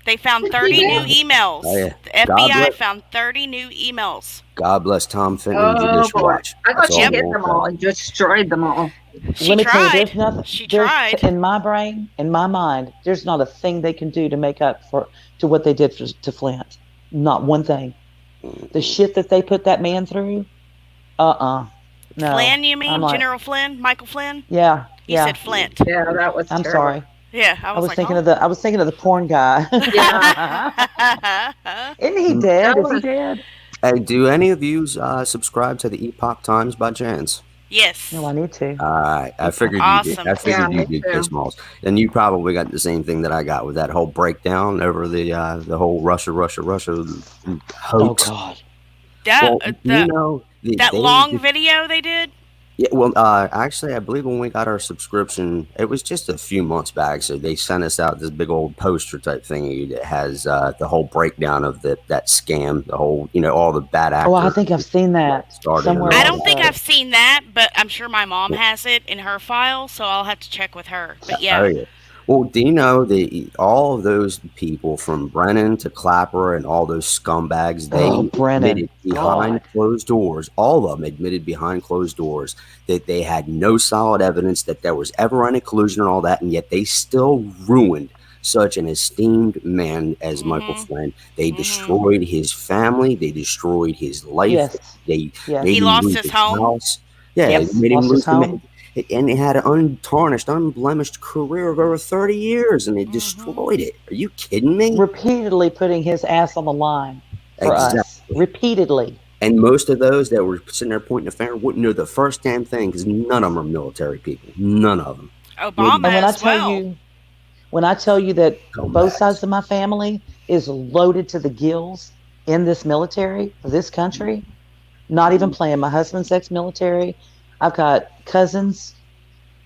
They found 30 new emails. Oh, yeah. The God FBI bless- found 30 new emails. God bless Tom Fenton Oh, and Judicial boy. Watch. I thought That's she all hit I'm them gonna all and destroyed them all. She Let me tell you, tried. there's nothing. She there's- tried. In my brain, in my mind, there's not a thing they can do to make up to what they did to Flint. Not one thing. The shit that they put that man through. No. Flynn, you mean? I'm like- General Flynn? Michael Flynn? Yeah. You Yeah. said Flint. Yeah, that was I'm terrible. sorry. Yeah, I I was was like, thinking oh. of the. I was thinking of the porn guy. Isn't he dead? Is he dead? Hey, do any of you subscribe to the Epoch Times by chance? Yes. No, I need to. I figured you did. Awesome. I figured Yeah, you me did, too. Kiss Malls. And you probably got the same thing that I got with that whole breakdown over the whole Russia Oh hoax. God. Well, you know, that long video they did? Yeah, well, actually, I believe when we got our subscription, it was just a few months back. So they sent us out this big old poster type thingy that has the whole breakdown of that scam, the whole, all the bad actors. Oh, I think I've seen that started somewhere. and I all don't think that. I've seen that, but I'm sure my mom has it in her file, so I'll have to check with her. But Oh, yeah. yeah. Well, do you know that all of those people from Brennan to Clapper and all those scumbags, they Brennan. admitted behind closed doors, all of them admitted behind closed doors that they had no solid evidence that there was ever any collusion and all that, and yet they still ruined such an esteemed man as Michael Flynn. They destroyed his family. They destroyed his life. Yes. They made He him lost lose his home. house. Yeah, Yes, they made him lost lose his home. and he had an untarnished, unblemished career of over 30 years, and they destroyed it. Are you kidding me? Repeatedly putting his ass on the line for us. Repeatedly. And most of those that were sitting there pointing the finger wouldn't know the first damn thing because none of them are military people. None of them. Obama And when I tell you that both sides of my family is loaded to the gills in this military of this country, not even playing. My husband's ex-military. I've got cousins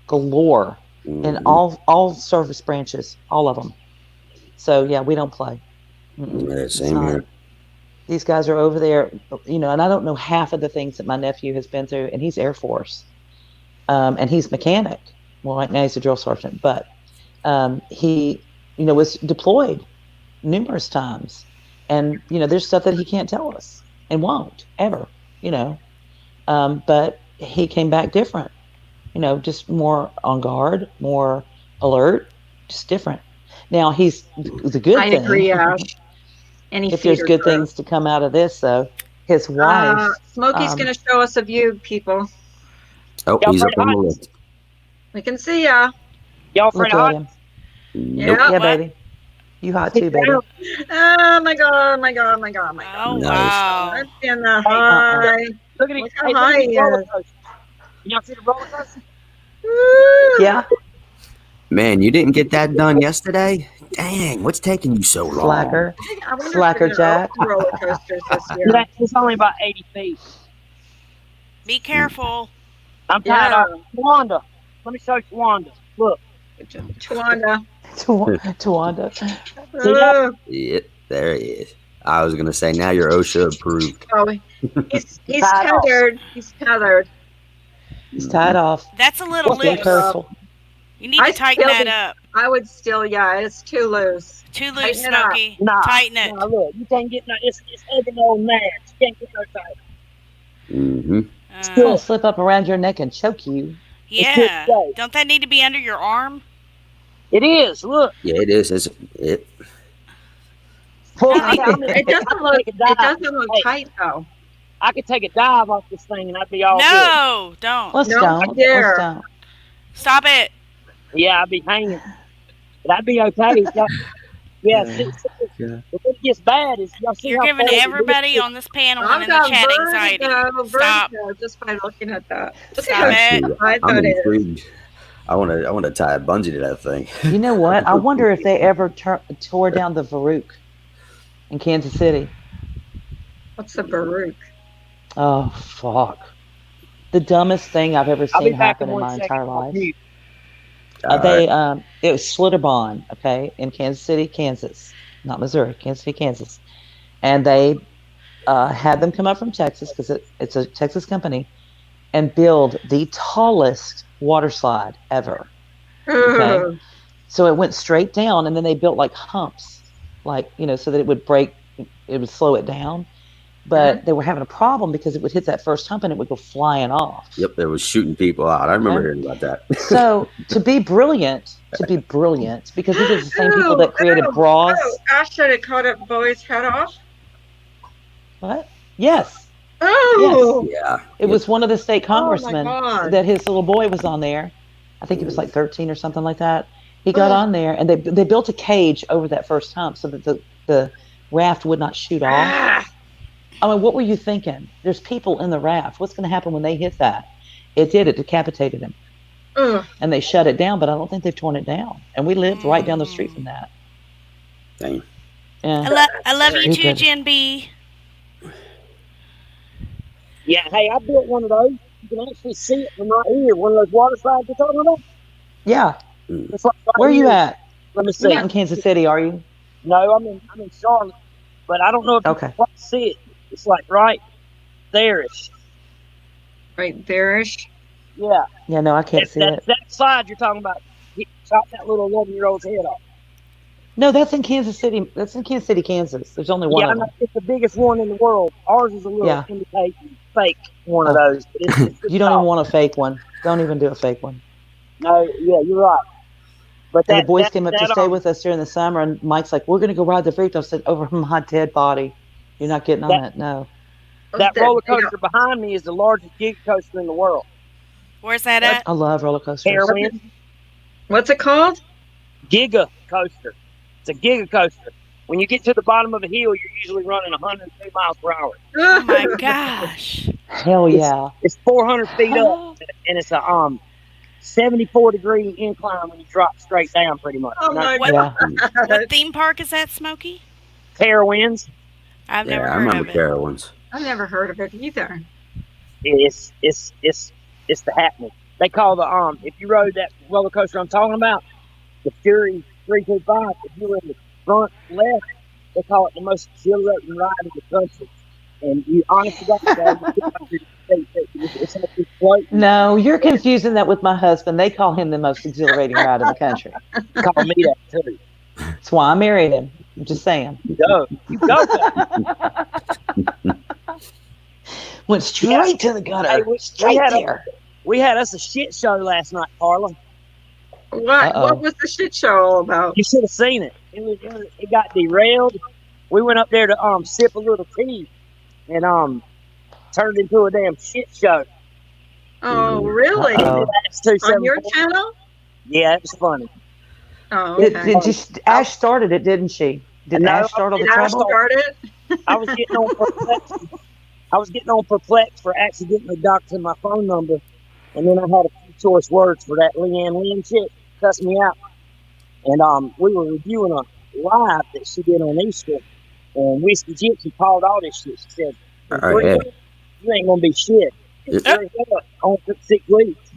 galore in all service branches, all of them. So yeah, we don't play. Yeah, same here. These guys are over there, and I don't know half of the things that my nephew has been through, and he's Air Force, and he's mechanic. Well, right now he's a drill sergeant, but he, was deployed numerous times, and there's stuff that he can't tell us and won't ever, but he came back different, just more on guard, more alert, just different. Now he's the good thing. I agree, Ash. If there's good things to come out of this, though, his wife. Smokey's going to show us a view, people. Oh, he's up on the list. We can see ya. Y'all afraid of him? Yeah, baby. You hot too, baby. Oh my god, my god, my god, my god. Oh wow. That's in the high. Look at it. Look how high he is. Y'all see the roller coaster? Yeah. Man, you didn't get that done yesterday? Dang, what's taking you so long? Slacker Jack. Roller coasters this year. Yeah, it's only about 80 feet. Be careful. I'm tired of Tawanda. Let me show you Tawanda. Look. Tawanda. Tawanda. Yeah, there he is. I was gonna say now you're OSHA approved. Oh, he's tethered. He's tethered. He's tied off. That's a little loose. Careful. You need to tighten that up. I would still, it's too loose. Too loose, Smokey. Tighten it. Nah, look, you can't get no. It's heavy old man. You can't get no tight. It's gonna slip up around your neck and choke you. Yeah. Don't that need to be under your arm? It is. Look. Yeah, it is. It doesn't look tight though. I could take a dive off this thing and I'd be all good. Don't. Let's don't. Let's don't. Stop it. Yeah, I'd be hanging. But I'd be okay. Yeah. If it gets bad, y'all see you're giving everybody on this panel and in the chat anxiety. Stop. Just by looking at that. Stop it. I'm intrigued. I want to tie a bungee to that thing. You know what? I wonder if they ever tore down the Baruch in Kansas City. What's the Baruch? Oh fuck! The dumbest thing I've ever seen happen in my entire life. It was Schlitterbahn, okay, in Kansas City, Kansas, not Missouri, Kansas City, Kansas, and they had them come up from Texas because it's a Texas company and build the tallest water slide ever. Okay, so it went straight down, and then they built like humps, so that it would break, it would slow it down. But they were having a problem because it would hit that first hump and it would go flying off. Yep, it was shooting people out. I remember hearing about that. So to be brilliant, because these are the same people that created bras. Ash said it cut up Bowie's head off. What? Yes. Oh. Yes. Yeah. It was one of the state congressmen that his little boy was on there. I think he was like 13 or something like that. He got on there and they built a cage over that first hump so that the raft would not shoot off. I mean, what were you thinking? There's people in the raft. What's going to happen when they hit that? It decapitated him. And they shut it down, but I don't think they've torn it down. And we lived right down the street from that. Dang. Yeah. I love you too, Jen B. Yeah, hey, I built one of those. You can actually see it from right here. One of those water slides you're talking about? Yeah. It's like right Where are you at? Let me see. You're not in Kansas City, are you? No, I'm in Charlotte. But I don't know if you can quite see it. It's like right there-ish. Right there-ish? Yeah. Yeah, no, I can't see it. That slide you're talking about, chopped that little 11-year-old's head off. No, that's in Kansas City. That's in Kansas City, Kansas. There's only one of them. It's the biggest one in the world. Ours is a little imitation fake one of those. But it's you don't even want a fake one. Don't even do a fake one. No, yeah, you're right. But the boys came up to stay with us during the summer, and Mike's like, "We're going to go ride the freak." I said, "Over my dead body. You're not getting on that. No." That roller coaster behind me is the largest giga coaster in the world. Where's that at? I love roller coasters. What's it called? Giga coaster. It's a giga coaster. When you get to the bottom of a hill, you're usually running 102 miles per hour. Oh my gosh! Hell yeah! It's 400 feet up, and it's a 74-degree incline when you drop straight down, pretty much. Oh my God! What theme park is that, Smokey? Carowinds. I've never heard of it. Carowinds. I've never heard of it either. It's the happening. They call the if you rode that roller coaster I'm talking about, the Fury 325. If you were in the front left, they call it the most exhilarating ride in the country. And you honestly got it's like floating. No, you're confusing that with my husband. They call him the most exhilarating ride in the country. Call me that too. That's why I married him. I'm just saying. You go. Went straight to the gutter. Hey, we had us a shit show last night, Carla. What was the shit show all about? You should have seen it. It got derailed. We went up there to sip a little tea, and turned into a damn shit show. Oh, really? On your channel? Yeah, it was funny. Oh, okay. Ash started it, didn't she? Did Ash start all the trouble? I was getting on Perplex. I was getting on Perplex for accidentally doxing my phone number, and then I had a few choice words for that Leanne Lynn chick. Cussed me out. And we were reviewing a live that she did on Easter, and Whiskey Gypsy called all this shit. She said, "You ain't gonna be shit." Only took 6 weeks.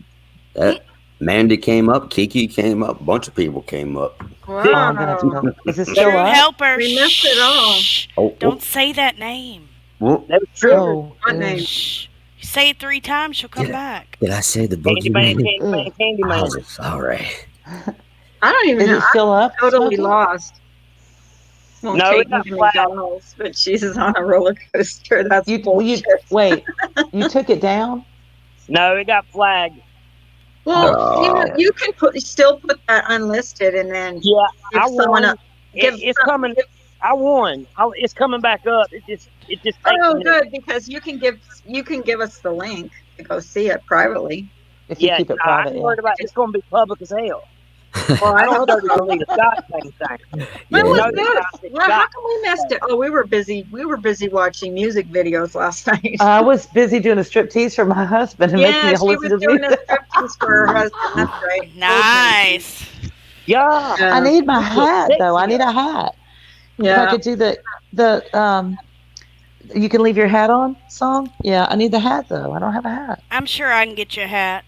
Mandy came up, Kiki came up, a bunch of people came up. Wow. Is it still up? Helper. We missed it all. Don't say that name. That was true. What name? Shh. You say it 3 times, she'll come back. Did I say the boogeyman? Candyman. Oh, sorry. I don't even know. Is it still up? I'm totally lost. Well, No, Kate it got McDonald's, but she's on a roller coaster. That's bullshit. Wait, you took it down? No, it got flagged. Well, you can still put that unlisted, and then I won. It's coming. I won. It's coming back up. It just. Oh, good, because you can give us the link to go see it privately. If you keep it private. I'm worried about it's going to be public as hell. Well, I don't know to delete a Scott thing. When was this? Well, how come we missed it? Oh, we were busy. We were busy watching music videos last night. I was busy doing a striptease for my husband and making me listen to doing a striptease for her husband. That's right. Nice. Yeah. I need my hat though. I need a hat. Yeah. If I could do the you can leave your hat on song. Yeah, I need the hat though. I don't have a hat. I'm sure I can get you a hat.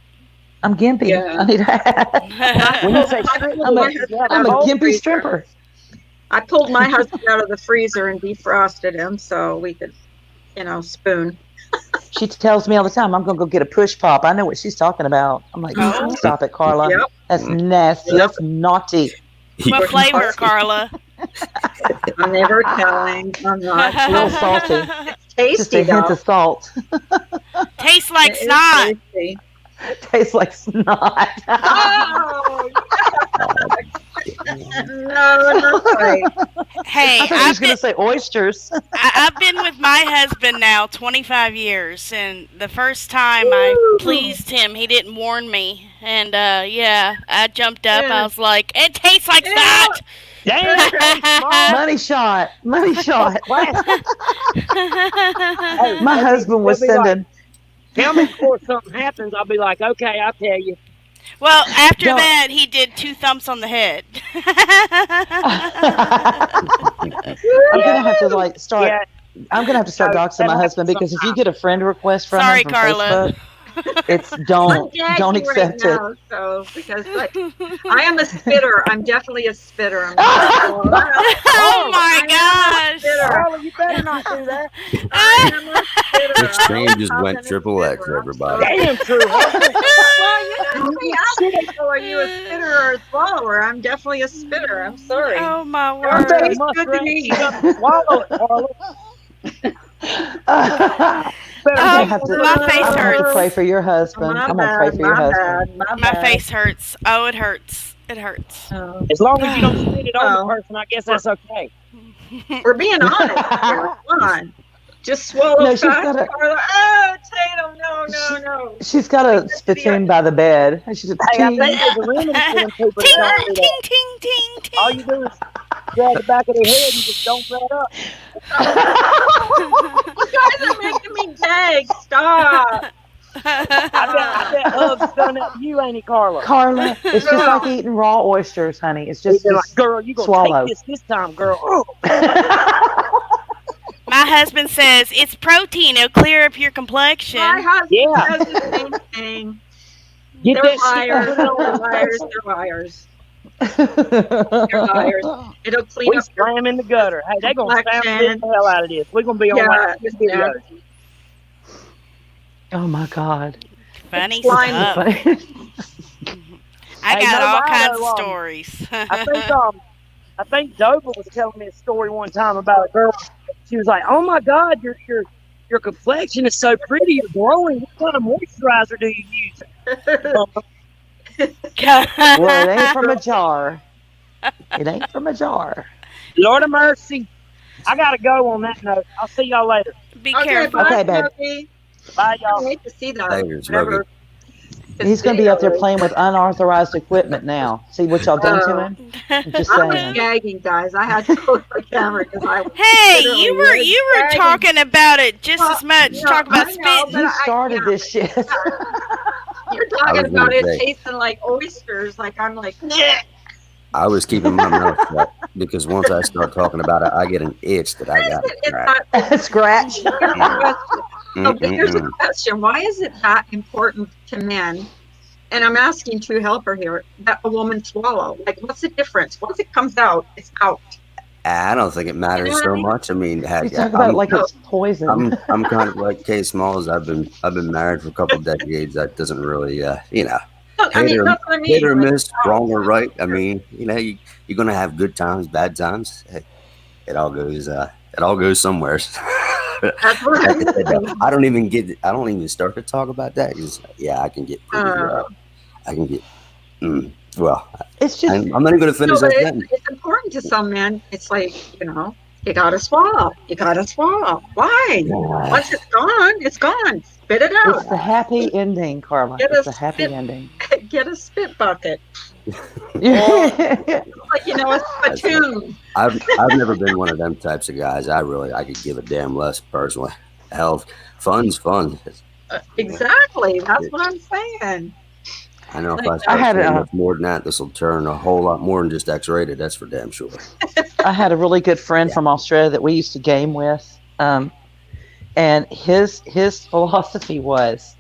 I'm gimpy. Yeah. I need a hat. When you say I'm a gimpy stripper. I pulled my husband out of the freezer and defrosted him so we could, spoon. She tells me all the time, I'm going to go get a push pop. I know what she's talking about. I'm like, stop it, Carla. Yep. That's nasty. Yep. That's naughty. What flavor, Carla? I'm never telling. I'm not. A little salty. It's tasty, Just a hint of salt. Tastes like snot. Tastes like snot. Oh, no, not quite. Hey, I thought he was going to say oysters. I've been with my husband now 25 years, and the first time I pleased him, he didn't warn me. And, I jumped up. I was like, it tastes like snot. Damn. Money shot. Money shot. Hey, My husband was sending. Tell me before something happens. I'll be like, okay, I'll tell you. Well, after that, he did 2 thumps on the head. I'm gonna have to start. Yeah. I'm gonna have to start doxing my husband because if you get a friend request from him from Carla. Facebook, it's don't accept it. Now, so because I am a spitter. I'm definitely a spitter. Oh my gosh! Carla, you better not do that. I am a spitter. Extreme just went triple X, everybody. Damn true. Well, me asking, so are you a spitter or a swallower? I'm definitely a spitter. I'm sorry. Oh my You word! better Tastes good to muskrat me. shit up and swallow it, Carla. Better I'm gonna take have one to. of My them face I'm gonna have to hurts. pray for your husband. My I'm gonna pray bad, for your my husband. bad, my My bad. face hurts. Oh, it hurts. It hurts. As long as you don't spit it on the Well, person, I guess that's okay. we're being honest here. Come on. Just swallow No, she's fast, got a. Carla. Oh, Tatum, no. She's got a spittoon by the bed. She's a Hey, I think ting. there's a remedy for them people that Ting, don't do that. ting, ting, ting, All ting. you do is grab the back of their head and just don't let up. You guys are making me gag. Stop. I bet Hub's done that to you, ain't he, Carla? Carla, it's just like eating raw oysters, honey. It's He's just been like, girl, you gonna swallow. take this time, girl. Oh. My husband says it's protein. It'll clear up your complexion. My husband Yeah. says the same thing. Get They're that liars. shit on. They're liars. They're liars. It'll clean We up your slam in the gutter. Hey, they gonna sound complexion. the hell out of this. We're gonna be on like this video. Oh my God. Funny Slime. stuff. Funny. I Hey, got no all lie, kinds though, of stories. I think Dover was telling me a story one time about a girl. She was like, "Oh my God, your complexion is so pretty. You're glowing. What kind of moisturizer do you use?" Well, it ain't from a jar. It ain't from a jar. Lord of mercy. I gotta go on that note. I'll see y'all later. Be Okay, careful. bye, Okay, babe. Smokey. Bye, I y'all. hate to see that. Later, Whatever He's going to be out there video is. playing with unauthorized equipment now. See what y'all done to him? I'm just I was saying. gagging, guys. I had to close my camera because I was Hey, literally you were gagging. talking about it just Well, as much. no, Talk about I know, spitting. You started this shit. You're I talking was about gonna it say- tasting like oysters. Like I'm like, "Bleh." I was keeping my mouth shut because once I start talking about it, I get an itch that I got to It's crack. not. Scratch. Here's a question. No, but here's a question. Why is it that important to men? And I'm asking true helper here that a woman swallow. Like, what's the difference? Once it comes out, it's out. I don't think it matters what I so mean? much. I mean, You talk about it like it's poison. I'm kind of like Kay Smalls. I've been married for a couple decades. That doesn't really, No, I mean, that's what I mean. hit or Like, miss, wrong or right. I mean, you're gonna have good times, bad times. Hey, it all goes somewhere. that's what Like I I said, mean. I don't even start to talk about that because I can get pretty. I can get. Well, It's just. I'm not even gonna finish No, but that sentence. it's important to some men. It's like, you gotta swallow. You gotta swallow. Why? Once it's gone, it's gone. Spit it out. It's the happy ending, Carla. Get It's a a happy spit- ending. Get a spit bucket. Yeah. Like, a spittoon. I've never been one of them types of guys. I could give a damn less personally. Hell, fun's fun. Exactly. That's what I'm saying. I know if Like, I start I had saying a- much more than that, this will turn a whole lot more than just X-rated. That's for damn sure. I had a really good friend from Australia that we used to game with, and his philosophy was,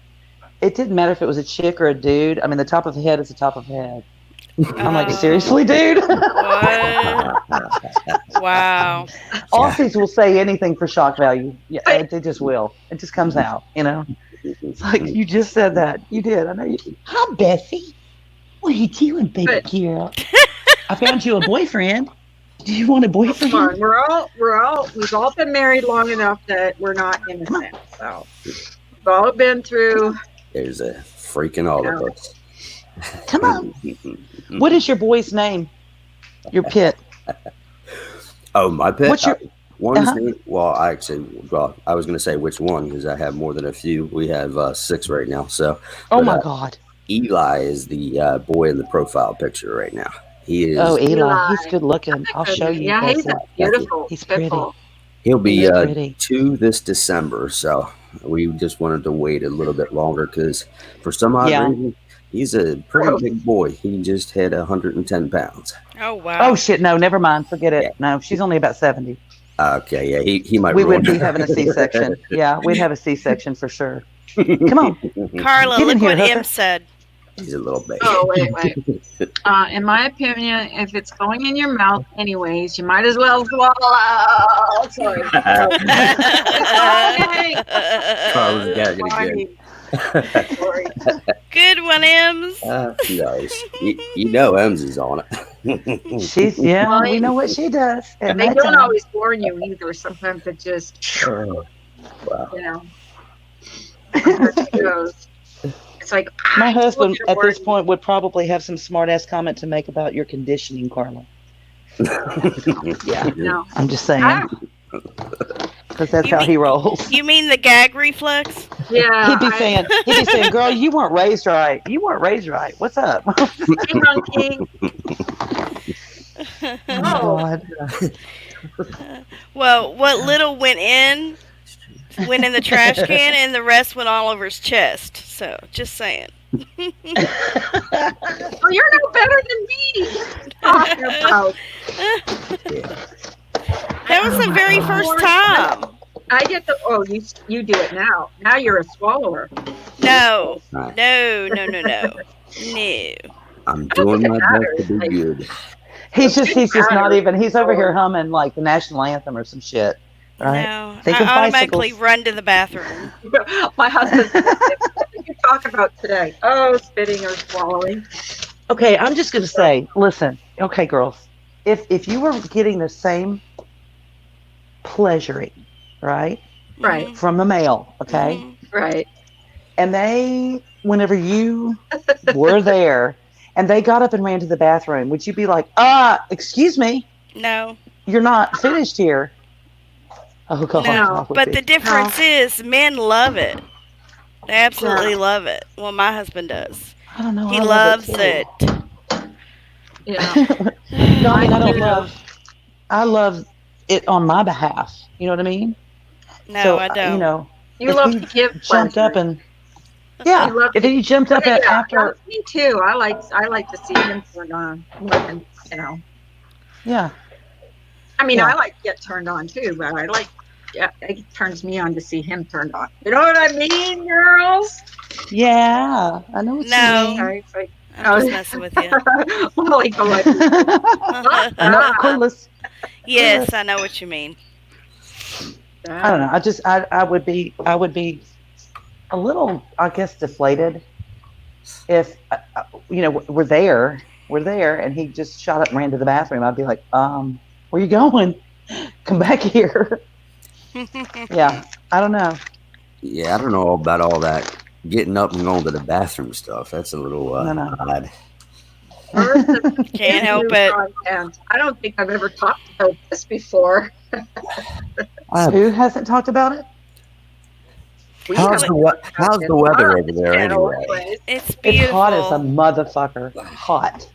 it didn't matter if it was a chick or a dude. I mean, the top of the head is the top of the head. I'm like, seriously, dude? What? Wow. Aussies will say anything for shock value. Yeah, they just will. It just comes out, It's like, you just said that. You did. I know you. Hi, Bessie. What are you doing, baby girl? I found you a boyfriend. Do you want a boyfriend? Come on, we've all been married long enough that we're not innocent. So we've all been through. There's a freaking all of us. Come on. What is your boy's name? Your pit. Oh, my pet. What's your? One's name. Well, I was going to say which one because I have more than a few. We have 6 right now. So. Oh my God. Eli is the boy in the profile picture right now. He is. Oh, Eli. He's good looking. I'll show you. Yeah, he's beautiful. He's pretty. He'll be pretty. 2 this December. So we just wanted to wait a little bit longer because for some odd reason, he's a pretty big boy. He just hit 110 pounds. Oh, wow. Oh, shit. No, never mind. Forget it. No, she's only about 70. Okay, yeah, he might. We would be having a C-section. Yeah, we'd have a C-section for sure. Come on. Carla, Get in look here, what hooker. M said. He's a little baby. Oh, wait. In my opinion, if it's going in your mouth anyways, you might as well swallow. Sorry. Carla's gagging again. Good one, Ems. Nice. You know Ems is on it. She's we know what she does. They don't always warn you either. Sometimes it just, Wow. you know, there she goes. It's like my husband at this point would probably have some smart ass comment to make about your conditioning, Carla. Yeah, No. I'm just saying. Because that's how he rolls. You mean the gag reflex? Yeah. He'd be saying, girl, you weren't raised right. You weren't raised right. What's up? Hey, monkey. Oh, God. Well, what little went in the trash can, and the rest went all over his chest. So, just saying. Well, you're no better than me. Talking about. That was the very first time. I get you do it now. Now you're a swallower. No. No. I'm doing my best to be good. He's just not even. He's over here humming like the national anthem or some shit. Right? No, I automatically run to the bathroom. My husband, what did you talk about today? Oh, spitting or swallowing. Okay, I'm just gonna say, listen. Okay, girls, if you were getting the same pleasuring, right, from a male, okay, right, and they, whenever you were there, and they got up and ran to the bathroom, would you be like, excuse me? No. You're not finished here. Oh, God. No, but the difference is men love it. They absolutely love it. Well, my husband does. I don't know. He loves it. Yeah. No, I mean, I love it on my behalf. You know what I mean? No, so, I don't. You love to give jumped pleasure. up and if he jumped up after. Me too. I like to see him turned on more than Yeah. I mean, I like to get turned on too, but it turns me on to see him turned on. You know what I mean, girls? Yeah, I know what you mean. I'm just messing with you. Well, I'm not clueless. Yes, I know what you mean. I don't know. I would be a little, I guess, deflated if we're there, and he just shot up and ran to the bathroom. I'd be like, where you going? Come back here. Yeah, I don't know. Yeah, I don't know about all that getting up and going to the bathroom stuff. That's a little odd. Can't help it. I don't think I've ever talked about this before. Who hasn't talked about it? How's the weather over there anyway? It's beautiful. It's hot as a motherfucker. Hot.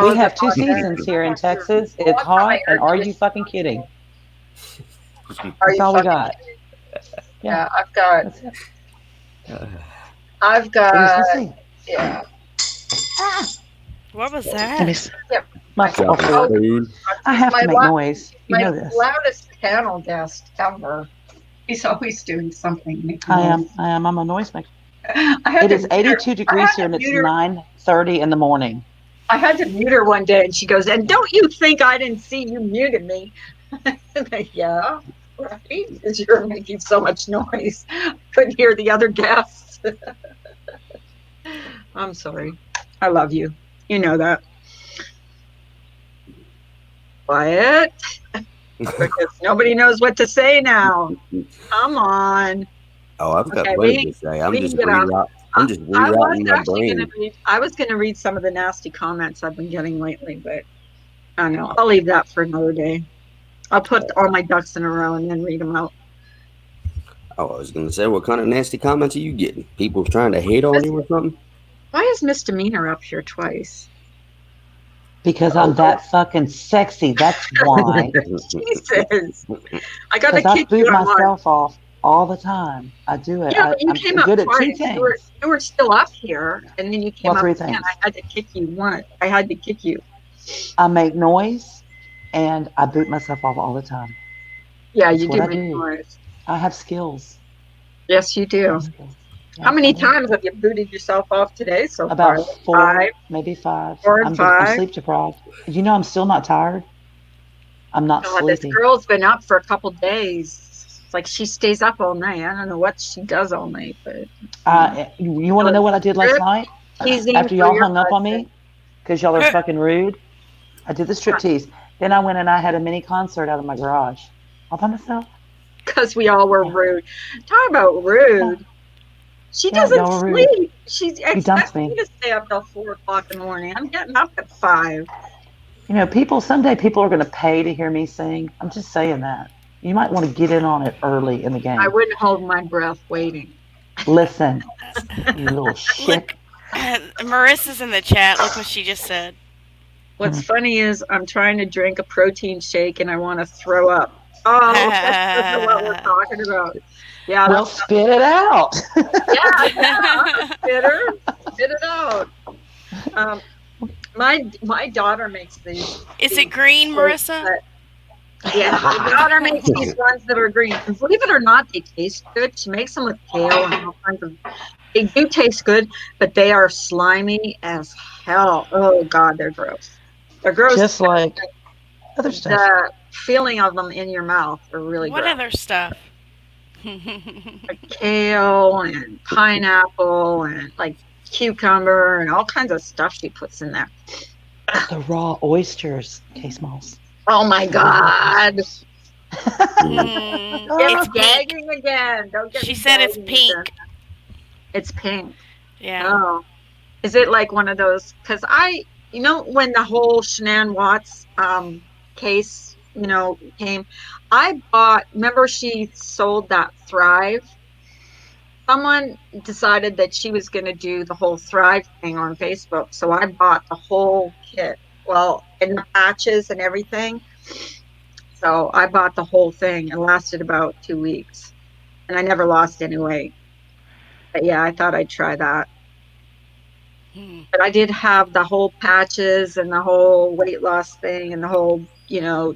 We have 2 seasons here in Texas. It's hot, and are you fucking kidding? That's all we got. Yeah, I've got. Yeah. What was that? My food. I have to make noise. You know this. Loudest panel guest ever. He's always doing something. I am. I'm a noisemaker. It is 82 degrees here, and it's 9:30 in the morning. I had to mute her one day, and she goes, "And don't you think I didn't see you muted me?" Yeah, right. Because you're making so much noise. Couldn't hear the other guests. I'm sorry. I love you. You know that. Quiet. Because nobody knows what to say now. Come on. Oh, I've got plenty to say. I'm just rerouting my brain. I was going to read some of the nasty comments I've been getting lately, but I don't know. I'll leave that for another day. I'll put all my ducks in a row and then read them out. Oh, I was going to say, what kind of nasty comments are you getting? People trying to hate on you or something? Why is Misdemeanor up here twice? Because I'm that fucking sexy. That's why. Jesus. I got to kick boot myself off all the time. I do it. Yeah, you came up good at twice. 2 things. You were still up here, and then you came up 3 again. things. I had to kick you once. I had to kick you. I make noise, and I boot myself off all the time. Yeah, you do make noise. I have skills. Yes, you do. Yeah, how many times have you booted yourself off today so far? About 4, maybe 5. 4 and 5. I'm sleep deprived. You know, I'm still not tired. I'm not sleepy. This girl's been up for a couple days. It's like she stays up all night. I don't know what she does all night, but you want to know what I did last night? teasing After y'all for your hung up on husband. me because y'all are fucking rude. I did the striptease. Then I went and I had a mini concert out of my garage all by myself. Because we all were rude. Talk about rude. She Yeah, doesn't y'all were rude. sleep. She You dumped expects me me. to stay up till 4 o'clock in the morning. I'm getting up at 5. You know, someday people are going to pay to hear me sing. I'm just saying that. You might want to get in on it early in the game. I wouldn't hold my breath waiting. Listen, you little shit. Look, Marissa's in the chat. Look what she just said. What's funny is I'm trying to drink a protein shake and I want to throw up. Oh, that's what we're talking about. Yeah. Well, spit it out. Yeah, bitter. Spit it out. My daughter makes these. Is it green, Marissa? Yeah, my daughter makes these ones that are green. And believe it or not, they taste good. She makes them with kale and all kinds of. They do taste good, but they are slimy as hell. Oh God, they're gross. They're gross. Just like other stuff. The feeling of them in your mouth are really What gross. other stuff? Like kale and pineapple and like cucumber and all kinds of stuff she puts in there. The raw oysters, Case Moss. Oh my God. It's gagging again. Don't get She said it's pink. Again. It's pink. Yeah. Oh. Is it like one of those? Because when the whole Shanann Watts case, came, remember she sold that Thrive? Someone decided that she was going to do the whole Thrive thing on Facebook. So I bought the whole kit. Well, and the patches and everything. So I bought the whole thing. It lasted about 2 weeks. And I never lost any weight. But yeah, I thought I'd try that. But I did have the whole patches and the whole weight loss thing and the whole, they are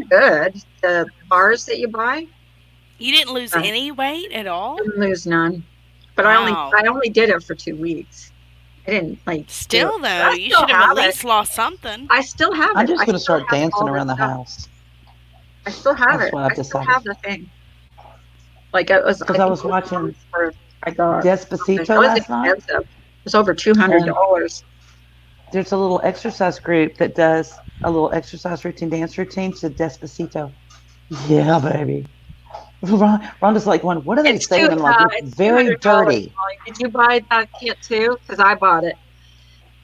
good. The bars that you buy. You didn't lose any weight at all? Didn't lose none. But Wow. I only did it for 2 weeks. I didn't Still though, you should have at least lost something. I still have it. I'm just going to start dancing around the house. I still have it. I still have the thing. Like it was. Because I was watching Despacito last night. Expensive. It was over $200. There's a little exercise group that does a little exercise routine, dance routine to Despacito. Yeah, baby. Rhonda's like, what are they saying? I'm like, it's very dirty. Did you buy that kit too? Because I bought it.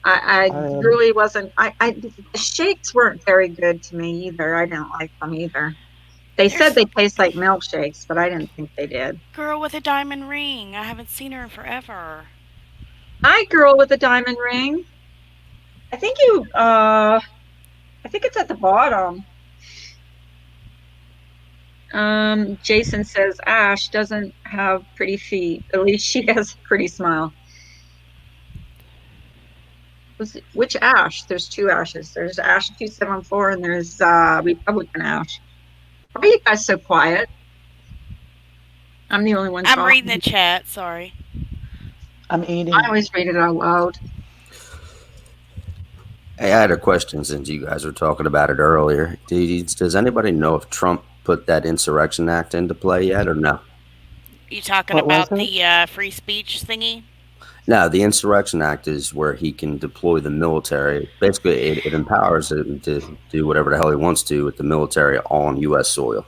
I really wasn't. The shakes weren't very good to me either. I didn't like them either. They said they taste like milkshakes, but I didn't think they did. Girl with a diamond ring. I haven't seen her in forever. Hi, girl with a diamond ring. I think it's at the bottom. Jason says Ash doesn't have pretty feet. At least she has a pretty smile. Which Ash? There's 2 Ashes. There's Ash 274 and there's Republican Ash. Why are you guys so quiet? I'm the only one talking. I'm reading the chat, sorry. I'm eating. I always read it out loud. Hey, I had a question since you guys were talking about it earlier. Does anybody know if Trump put that Insurrection Act into play yet or no? You talking about the free speech thingy? No, the Insurrection Act is where he can deploy the military. Basically, it empowers him to do whatever the hell he wants to with the military on U.S. soil.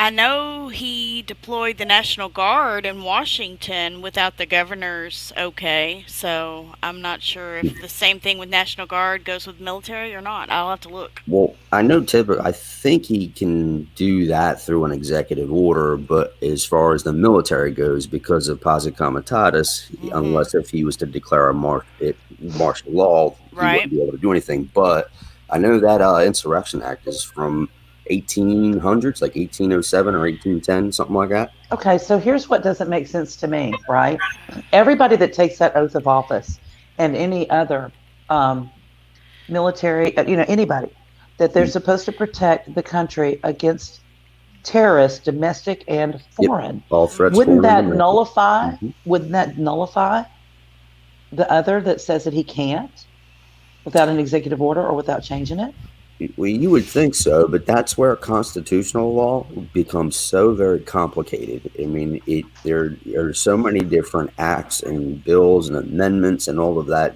I know he deployed the National Guard in Washington without the governor's okay, so I'm not sure if the same thing with National Guard goes with military or not. I'll have to look. Well, I know I think he can do that through an executive order, but as far as the military goes, because of posse comitatus, unless if he was to declare a martial law, he wouldn't be able to do anything. But I know that Insurrection Act is from 1800s, like 1807 or 1810, something like that. Okay, so here's what doesn't make sense to me, right? Everybody that takes that oath of office and any other military, anybody, that they're supposed to protect the country against terrorists, domestic and foreign. Yep. All threats. Wouldn't that nullify? Wouldn't that nullify the other that says that he can't without an executive order or without changing it? Well, you would think so, but that's where constitutional law becomes so very complicated. I mean, there are so many different acts and bills and amendments and all of that.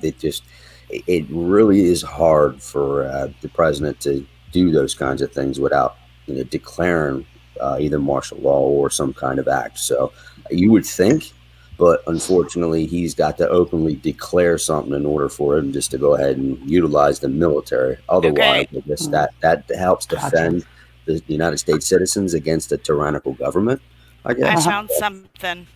It really is hard for the president to do those kinds of things without declaring either martial law or some kind of act. So you would think, but unfortunately, he's got to openly declare something in order for him just to go ahead and utilize the military. Otherwise, Okay. I guess that helps defend the United States citizens against a tyrannical government, I I guess. found something.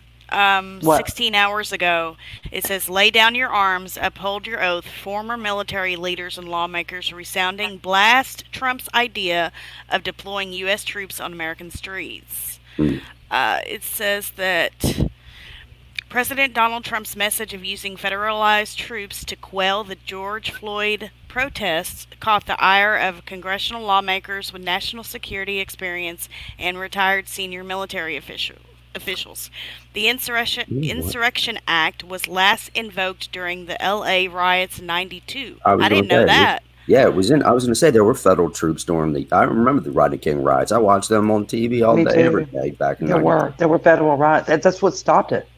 What? 16 hours ago, it says, lay down your arms, uphold your oath. Former military leaders and lawmakers resounding blast Trump's idea of deploying U.S. troops on American streets. Mm. It says that President Donald Trump's message of using federalized troops to quell the George Floyd protests caught the ire of congressional lawmakers with national security experience and retired senior military officials. The What? Insurrection Act was last invoked during the LA riots in 92. I was I going didn't to know say, that. yeah, it was in. I was going to say there were federal troops during the. I remember the Rodney King riots. I watched them on TV all Me day, every too. day back in There '92. were federal riots. That's what stopped it.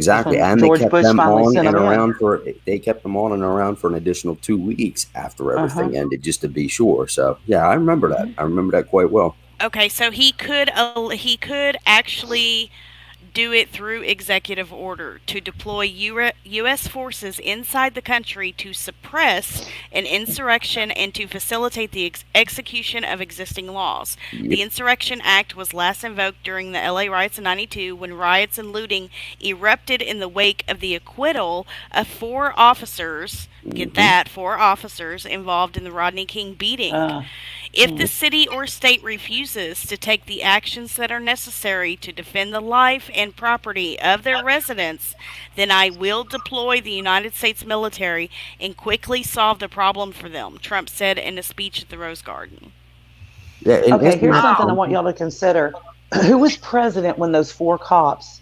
That's Exactly, when and they George kept Bush them finally on sent and them in. around for. They kept them on and around for an additional 2 weeks after Uh-huh. everything ended, just to be sure. So yeah, I remember that. Hmm. I remember that quite well. Okay, so he could actually do it through executive order to deploy U.S. forces inside the country to suppress an insurrection and to facilitate the execution of existing laws. Yep. The Insurrection Act was last invoked during the LA riots in 92 when riots and looting erupted in the wake of the acquittal of four officers. Get hmm that, four officers involved in the Rodney King beating. Uh, If the mm. city or state refuses to take the actions that are necessary to defend the life and property of their residents, then I will deploy the United States military and quickly solve the problem for them, Trump said in a speech at the Rose Garden. Yeah, and Okay, isn't here's that something I Wow. want something? y'all to consider. Who was president when those four cops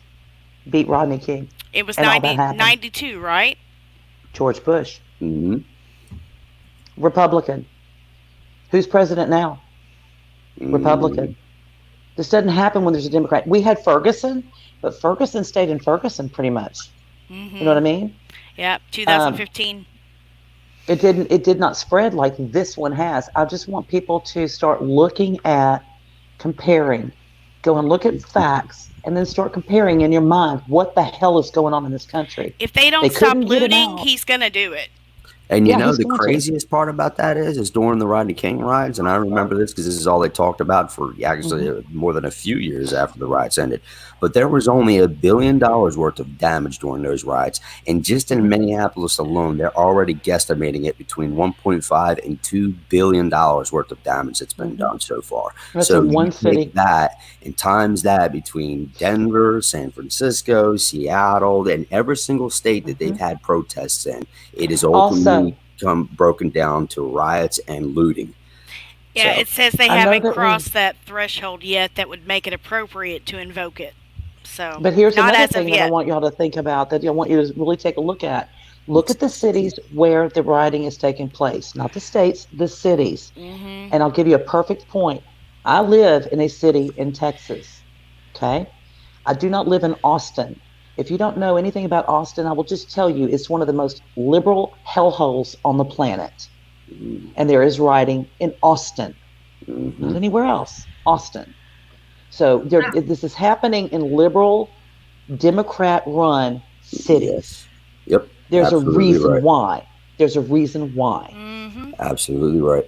beat Rodney King It was and all that happened? 92, right? George Bush, hmm Republican. Who's president now? mm Republican. This doesn't happen when there's a Democrat. We had Ferguson, but Ferguson stayed in Ferguson pretty much. You know what I Mm-hmm. mean? Yep, Um, 2015. it did not spread like this one has. I just want people to start looking at comparing. Go and look at facts and then start comparing in your mind what the hell is going on in this country. If they They don't stop couldn't get him looting, out. he's going to do it. And Yeah, he's the going to. craziest part about that is during the Rodney King riots, and I remember this because this is all they talked about for actually Hmm. more than a few years after the riots ended. But there was only $1 billion worth of damage during those riots, and just in Hmm. Minneapolis alone, they're already guesstimating it between 1.5 and $2 billion worth of damage that's been Hmm. done so far. That's So in you one take city. that and times that between Denver, San Francisco, Seattle, and every single state that they've Hmm. had protests in, it is ultimately Also, come broken down to riots and looting. Yeah, So it says they I know haven't that we, crossed that threshold yet that would make it appropriate to invoke it. So, but here's not another as of thing that I yet. want y'all to think about that I want you to really take a look at. Look at the cities where the rioting is taking place, not the states, the cities. Hmm. And I'll give you a perfect point. I live in a city in Texas. Okay. I do not live in Austin. If you don't know anything about Austin, I will just tell you it's one of the most liberal hellholes on the planet. And there is rioting in Austin, not mm-hmm. anywhere else. Austin. So this is happening in liberal, Democrat run cities. Yes. Yep. There's a Absolutely reason right. why. There's a reason why. Hmm. Absolutely right.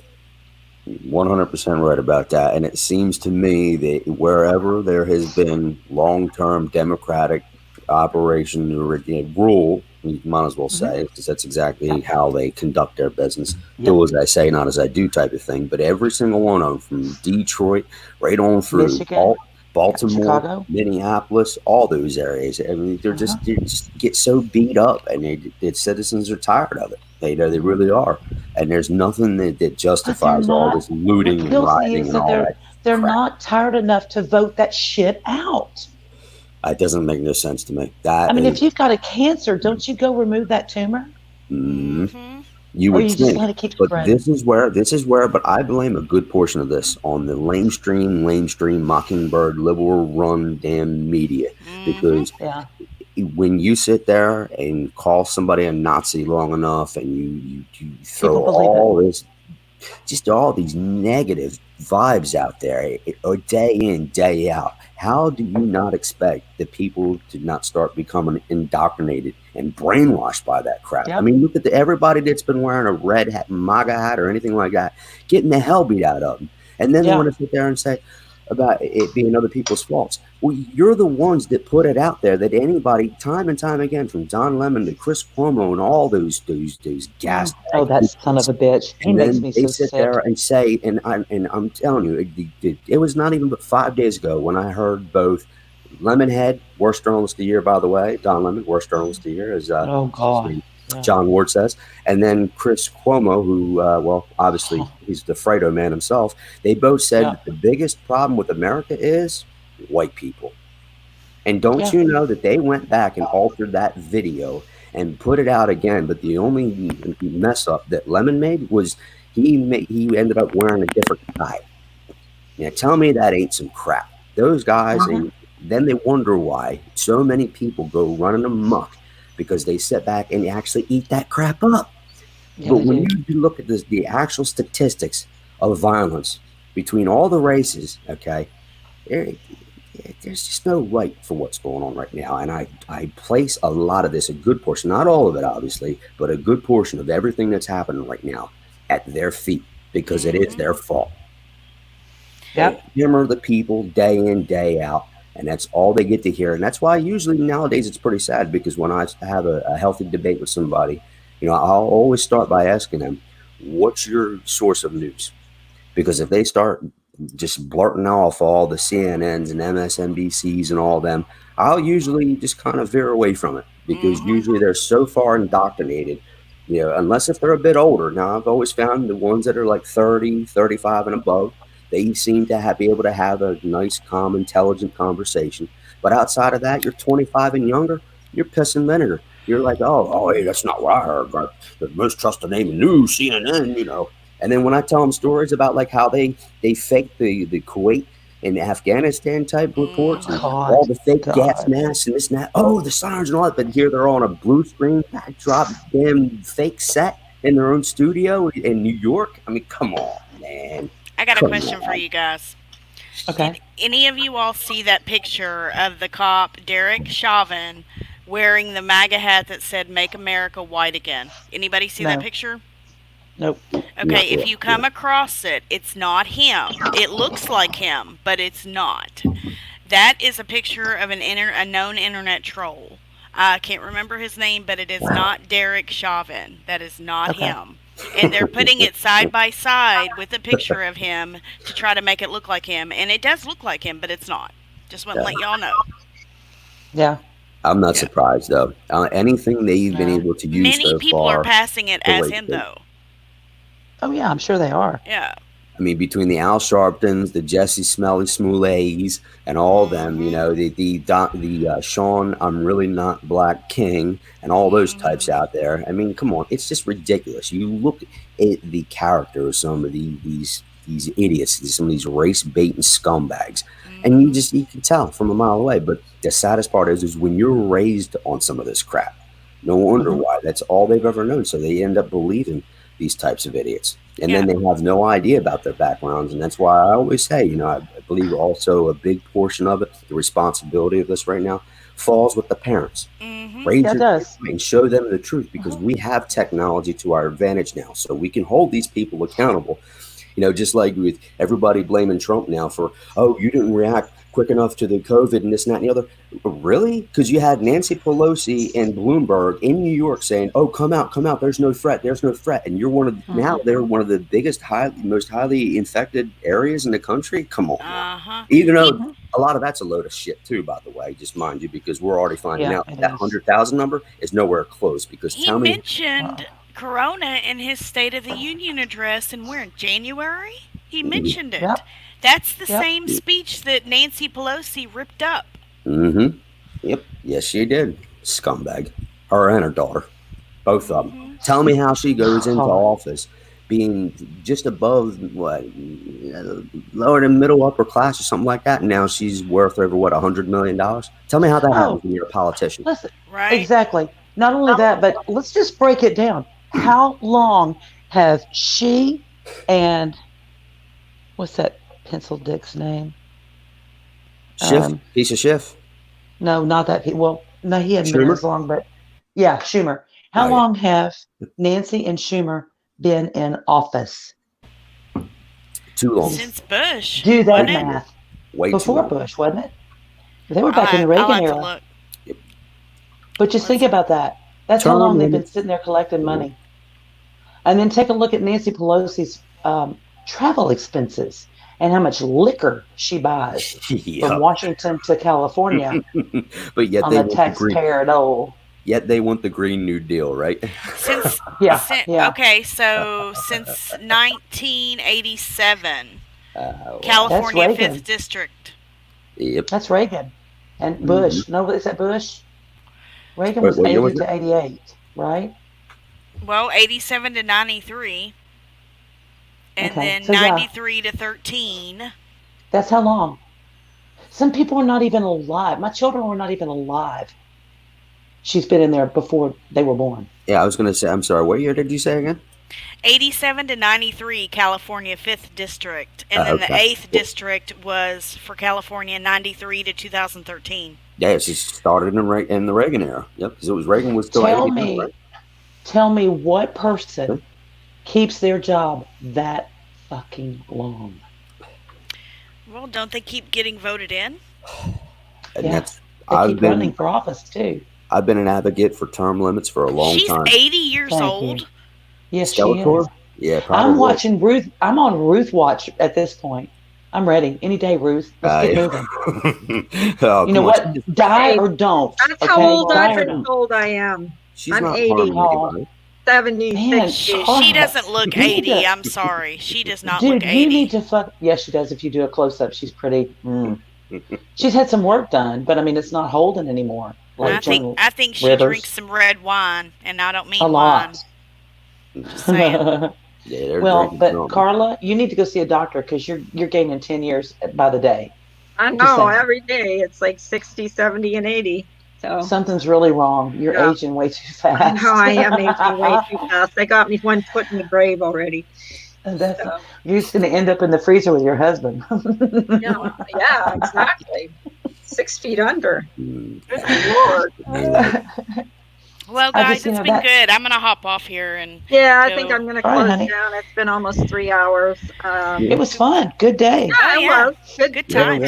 100% right about that. And it seems to me that wherever there has been long-term democratic operation or rule, you might as well Hmm. say, because that's exactly how they conduct their business. Yep. Do as I say, not as I do type of thing. But every single one of them, from Detroit right on through Michigan, Baltimore, Chicago. Minneapolis, all those areas. I mean, Uh-huh. they just get so beat up, and the citizens are tired of it. They really are. And there's nothing that But they're justifies all not. this What looting and kills me rioting is and that all that they're crap. not tired enough to vote that shit out. It doesn't make no sense to me. I That mean, is, if you've got a cancer, don't you go remove that tumor? mm, Hmm. You Oh, would you just think, gotta keep but spreading. but I blame a good portion of this on the lamestream, mockingbird, liberal run damn media. Mm-hmm. Because Yeah. when you sit there and call somebody a Nazi long enough and you throw People believe it. all this, just all these negative vibes out there, day in, day out. How do you not expect the people to not start becoming indoctrinated and brainwashed by that crap? I Yep. mean, look at everybody that's been wearing a red hat, MAGA hat, or anything like that, getting the hell beat out of them. And then they Yeah. want to sit there and say about it being other people's faults. Well, you're the ones that put it out there that anybody, time and time again, from Don Lemon to Chris Cuomo and all those Oh, gasbag that son of idiots, a bitch. He and makes then me they so sit there sick. and say, I'm telling you, it was not even but 5 days ago when I heard both Lemonhead, worst journalist of the year, by the way, Don Lemon, worst journalist of the year, as Oh what's his God. name, Yeah. John Ward says, and then Chris Cuomo, who, well, obviously he's the Fredo man himself. They both said Yeah. that the biggest problem with America is white people. And don't Yeah. you know that they went back and altered that video and put it out again? But the only mess up that Lemon made was he ended up wearing a different tie. Now tell me that ain't some crap. Those guys, Uh-huh. and then they wonder why so many people go running amok because they sit back and actually eat that crap up. Yeah, But they when do. you look at the actual statistics of violence between all the races, okay, there, there's just no right for what's going on right now. And I place a lot of this, a good portion, not all of it, obviously, but a good portion of everything that's happening right now at their feet because it is Mm-hmm. their fault. They Yep. hammer the people day in, day out, and that's all they get to hear. And that's why usually nowadays it's pretty sad because when I have a healthy debate with somebody, I'll always start by asking them, what's your source of news? Because if they start just blurting off all the CNNs and MSNBCs and all them, I'll usually just kind of veer away from it because Mm-hmm. usually they're so far indoctrinated, unless if they're a bit older. Now, I've always found the ones that are like 30, 35 and above, they seem to be able to have a nice, calm, intelligent conversation. But outside of that, you're 25 and younger, you're pissing vinegar. You're like, hey, that's not what I heard. But the most trusted name in news, CNN. And then when I tell them stories about like how they faked the Kuwait and Afghanistan type reports and Mm-hmm. all God. the fake gas God. masks and this and that, the sirens and all that, but here they're on a blue screen backdrop, damn fake set in their own studio in New York. I mean, come on, man, I got a come question for on. you guys. Did Okay. any of you all see that picture of the cop Derek Chauvin wearing the MAGA hat that said "Make America White Again"? Anybody see that No. picture? Nope. Not Okay, if yet. you Yeah. come across it, it's not him. It looks like him, but it's not. That is a picture of a known internet troll. I can't remember his name, but it is not Derek Chauvin. That is not Okay. him. And they're putting it side by side with a picture of him to try to make it look like him. And it does look like him, but it's not. Just want to Yeah. let y'all know. Yeah. I'm not Yeah. surprised though. Anything they've been No. able to use Many so people are far passing it to as rate him, bait. though. Oh yeah, I'm sure they are. Yeah. I mean, between the Al Sharptons, the Jesse Smelly Smollets, and all them, Mm-hmm. the Sean, I'm really not Black King, and all those types Mm-hmm. out there. I mean, come on, it's just ridiculous. You look at the character of some of these idiots, some of these race baiting scumbags, and Mm-hmm. you can tell from a mile away. But the saddest part is when you're raised on some of this crap. No wonder Hmm. why. That's all they've ever known. So they end up believing these types of idiots. And Yeah. then they have no idea about their backgrounds. And that's why I always say, I believe also a big portion of it, the responsibility of this right now, falls with the parents. Mm-hmm. Raise Yeah, it your kids does. right and show them the truth because Hmm. we have technology to our advantage now. So we can hold these people accountable, just like with everybody blaming Trump now for, you didn't react quick enough to the COVID and this and that and the other. Really? Because you had Nancy Pelosi and Bloomberg in New York saying, come out, there's no threat, there's no threat. And now Hmm. they're one of the biggest, most highly infected areas in the country. Come on now. Uh-huh. Even though Hmm. a lot of that's a load of shit too, by the way, just mind you, because we're already finding Yeah, out it that is. 100,000 number is nowhere close. Because He tell me, mentioned Uh-uh. Corona in his State of the Union address in where? January? He mentioned it. Yep. That's the Yep. same speech that Nancy Pelosi ripped up. mm-hmm. Yep. Yes, she did. Scumbag. Her and her daughter. Both of them. Hmm. Tell me how she goes into office being just above what, lower than middle upper class or something like that. And now she's worth over what, $100 million. Tell me how that happens when you're a politician. Listen, Right. exactly. Not only that, but let's just break it down. How long have she and what's that pencil dick's name? Schiff, piece of Schiff. No, not that. Well, no, he hadn't been as long, but yeah, Schumer. How long have Nancy and Schumer been in office? Too long. Since Bush. Do that math. Way before Bush, wasn't it? They were back in the Reagan era. Yep. But just think about that. That's how long they've been sitting there collecting money. And then take a look at Nancy Pelosi's travel expenses and how much liquor she buys from Washington to California. But yet on they the taxpayer dole. Yet they want the Green New Deal, right? Since okay, so since 1987, California 5th District. Yep, that's Reagan and Bush. No, is that Bush? Reagan was 80 to 88, right? Well, 87 to 93, and then so 93 to 13. That's how long. Some people are not even alive. My children were not even alive. She's been in there before they were born. Yeah, I was going to say, I'm sorry, what year did you say again? 87 to 93, California 5th District. And then the 8th District was for California, 93 to 2013. Yeah, she started in the Reagan era. Yep, because it was Reagan was still. Tell me what person keeps their job that fucking long? Well, don't they keep getting voted in? And they keep running for office too. I've been an advocate for term limits for a long time. She's 80 years old. Yes, Skeletor? She is. Yeah, probably. I'm watching Ruth. I'm on Ruth watch at this point. I'm ready. Any day, Ruth. Let's get moving. You know what? Die or don't. That's how old I've been told I am. I'm 80. 76. She doesn't look 80. I'm sorry. She does not look 80. You need to fuck. Yes, she does. If you do a close up, she's pretty. She's had some work done, but I mean, it's not holding anymore. Like I think she drinks some red wine, and I don't mean a lot. Wine. Just saying. Well, but Carla, you need to go see a doctor because you're gaining 10 years by the day. I know, every day it's like 60, 70, and 80. So something's really wrong. You're aging way too fast. I know I am aging way too fast. They got me one foot in the grave already. You're just going to end up in the freezer with your husband. Yeah, exactly. 6 feet under. Good Lord. Well, guys, it's been good. I'm going to hop off here and I think I'm going to close down. It's been almost 3 hours. It was fun. Good day. Yeah, it was. Good time.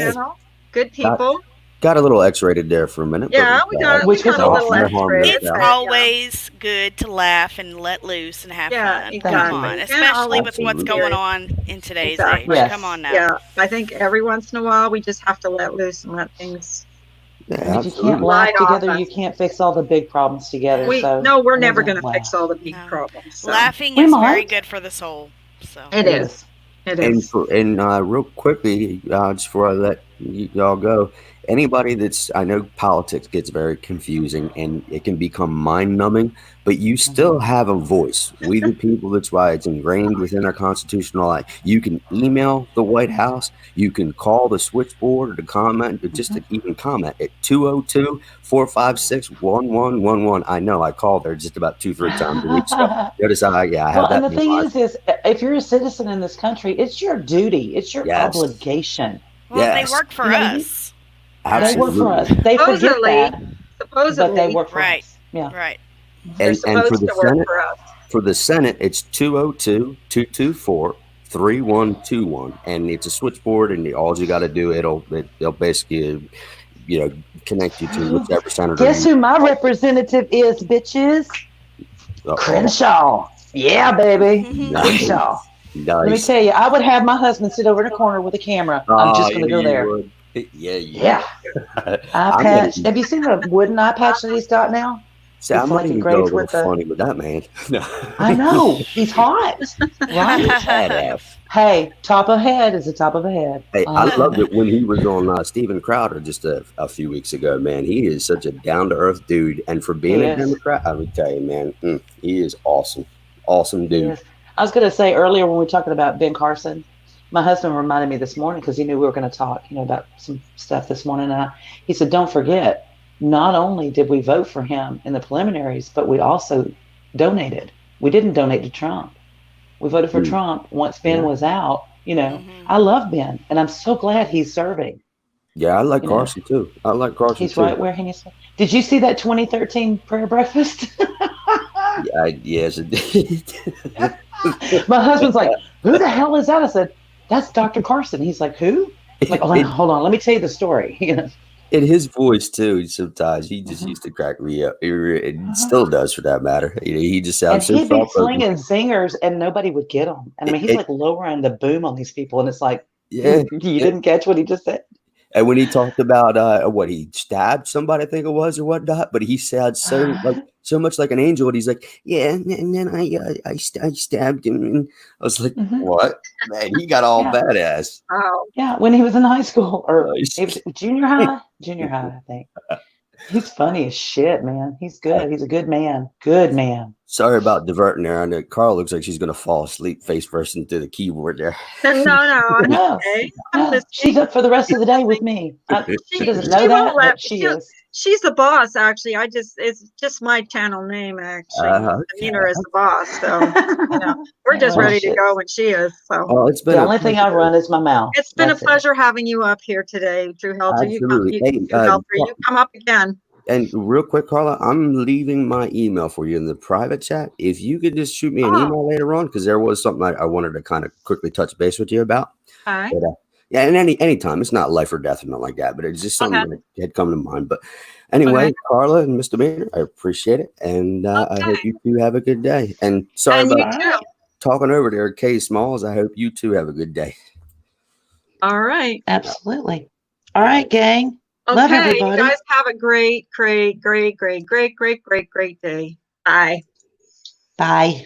Good people. Got a little X-rated there for a minute. Yeah, we got a little X-rated. It's always good to laugh and let loose and have fun. Exactly. Come on, especially with what's going on in today's age. Yes. Come on now. Yeah, I think every once in a while we just have to let loose and let things. Yeah, if you can't laugh together, you can't fix all the big problems together. We're never going to fix all the big problems. So. Laughing is very good for the soul. So it is. It is. And real quickly, just before I let y'all go, anybody I know politics gets very confusing and it can become mind numbing, but you still have a voice. We the people, that's why it's ingrained within our constitutional life. You can email the White House, you can call the switchboard or to comment, or just to even comment at 202-456-1111. I know I call there just about 2-3 times a week. So notice I have that. And the thing is if you're a citizen in this country, it's your duty. It's your obligation. Well, they work for us. Absolutely. They work for us. They forget that. Supposedly. But they work for us. Yeah. Right. And for the Senate, it's 202-224-3121, and it's a switchboard, and all you got to do, they'll basically, connect you to whichever senator. Guess who my representative is, bitches? Crenshaw. Yeah, baby. Crenshaw. Nice. Let me tell you, I would have my husband sit over in a corner with a camera. I'm just going to go there. Would. Yeah. Eye patch. Have you seen the wooden eye patch that he's got now? See, I It's might like even go a engraved little with a. funny with that man. No. I know he's hot, right? Badass. Hey, top of head is the top of a head. Hey, I loved it when he was on Steven Crowder just a few weeks ago, man. He is such a down to earth dude. And for being He a is. Democrat, I would tell you, man, he is awesome. Awesome He dude. is. I was going to say earlier when we were talking about Ben Carson, my husband reminded me this morning because he knew we were going to talk, about some stuff this morning. And he said, don't forget, not only did we vote for him in the preliminaries, but we also donated. We didn't donate to Trump. We voted for Trump once Ben was out. I love Ben, and I'm so glad he's serving. Yeah, I like Carson too. I like Carson he's too. Right where he needs to. Did you see that 2013 prayer breakfast? Yes, it did. My husband's like, who the hell is that? I said, that's Dr. Carson. He's like, who? I'm like, hold on, let me tell you the story. In his voice too, sometimes he just used to crack me up. It still does, for that matter. He just And sounds so he'd be soft-spoken. slinging zingers, and nobody would get him. And I mean, he's like lowering the boom on these people, and it's like, you didn't catch what he just said. And when he talked about what he stabbed somebody, I think it was, or whatnot, but he sounds so much like an angel. And he's like, yeah, and then I stabbed him. And I was like, what? Man, he got all badass. Oh. Yeah, when he was in high school, or it was junior high, I think. He's funny as shit, man. He's good. He's a good man. Good man. Sorry about diverting there. I know Carl looks like she's going to fall asleep face first into the keyboard there. No. She's up for the rest of the day with me. She doesn't know that, but she is. She's the boss, actually. It's just my channel name, actually. Demeanor is the boss, so we're just ready to go when she is. So it's been the only thing I run is my mouth. It's been a pleasure having you up here today, True Helper. Absolutely. You come up again. And real quick, Carla, I'm leaving my email for you in the private chat. If you could just shoot me an email later on, because there was something I wanted to kind of quickly touch base with you about. All right. But, yeah, and any time. It's not life or death or nothing like that, but it's just something that had come to mind. But anyway, Carla and Mr. Banter, I appreciate it. And I hope you two have a good day. And sorry about talking over there, Kay Smalls. I hope you two have a good day. All right. Absolutely. All right, gang. Okay, love everybody. You guys have a great day. Bye. Bye.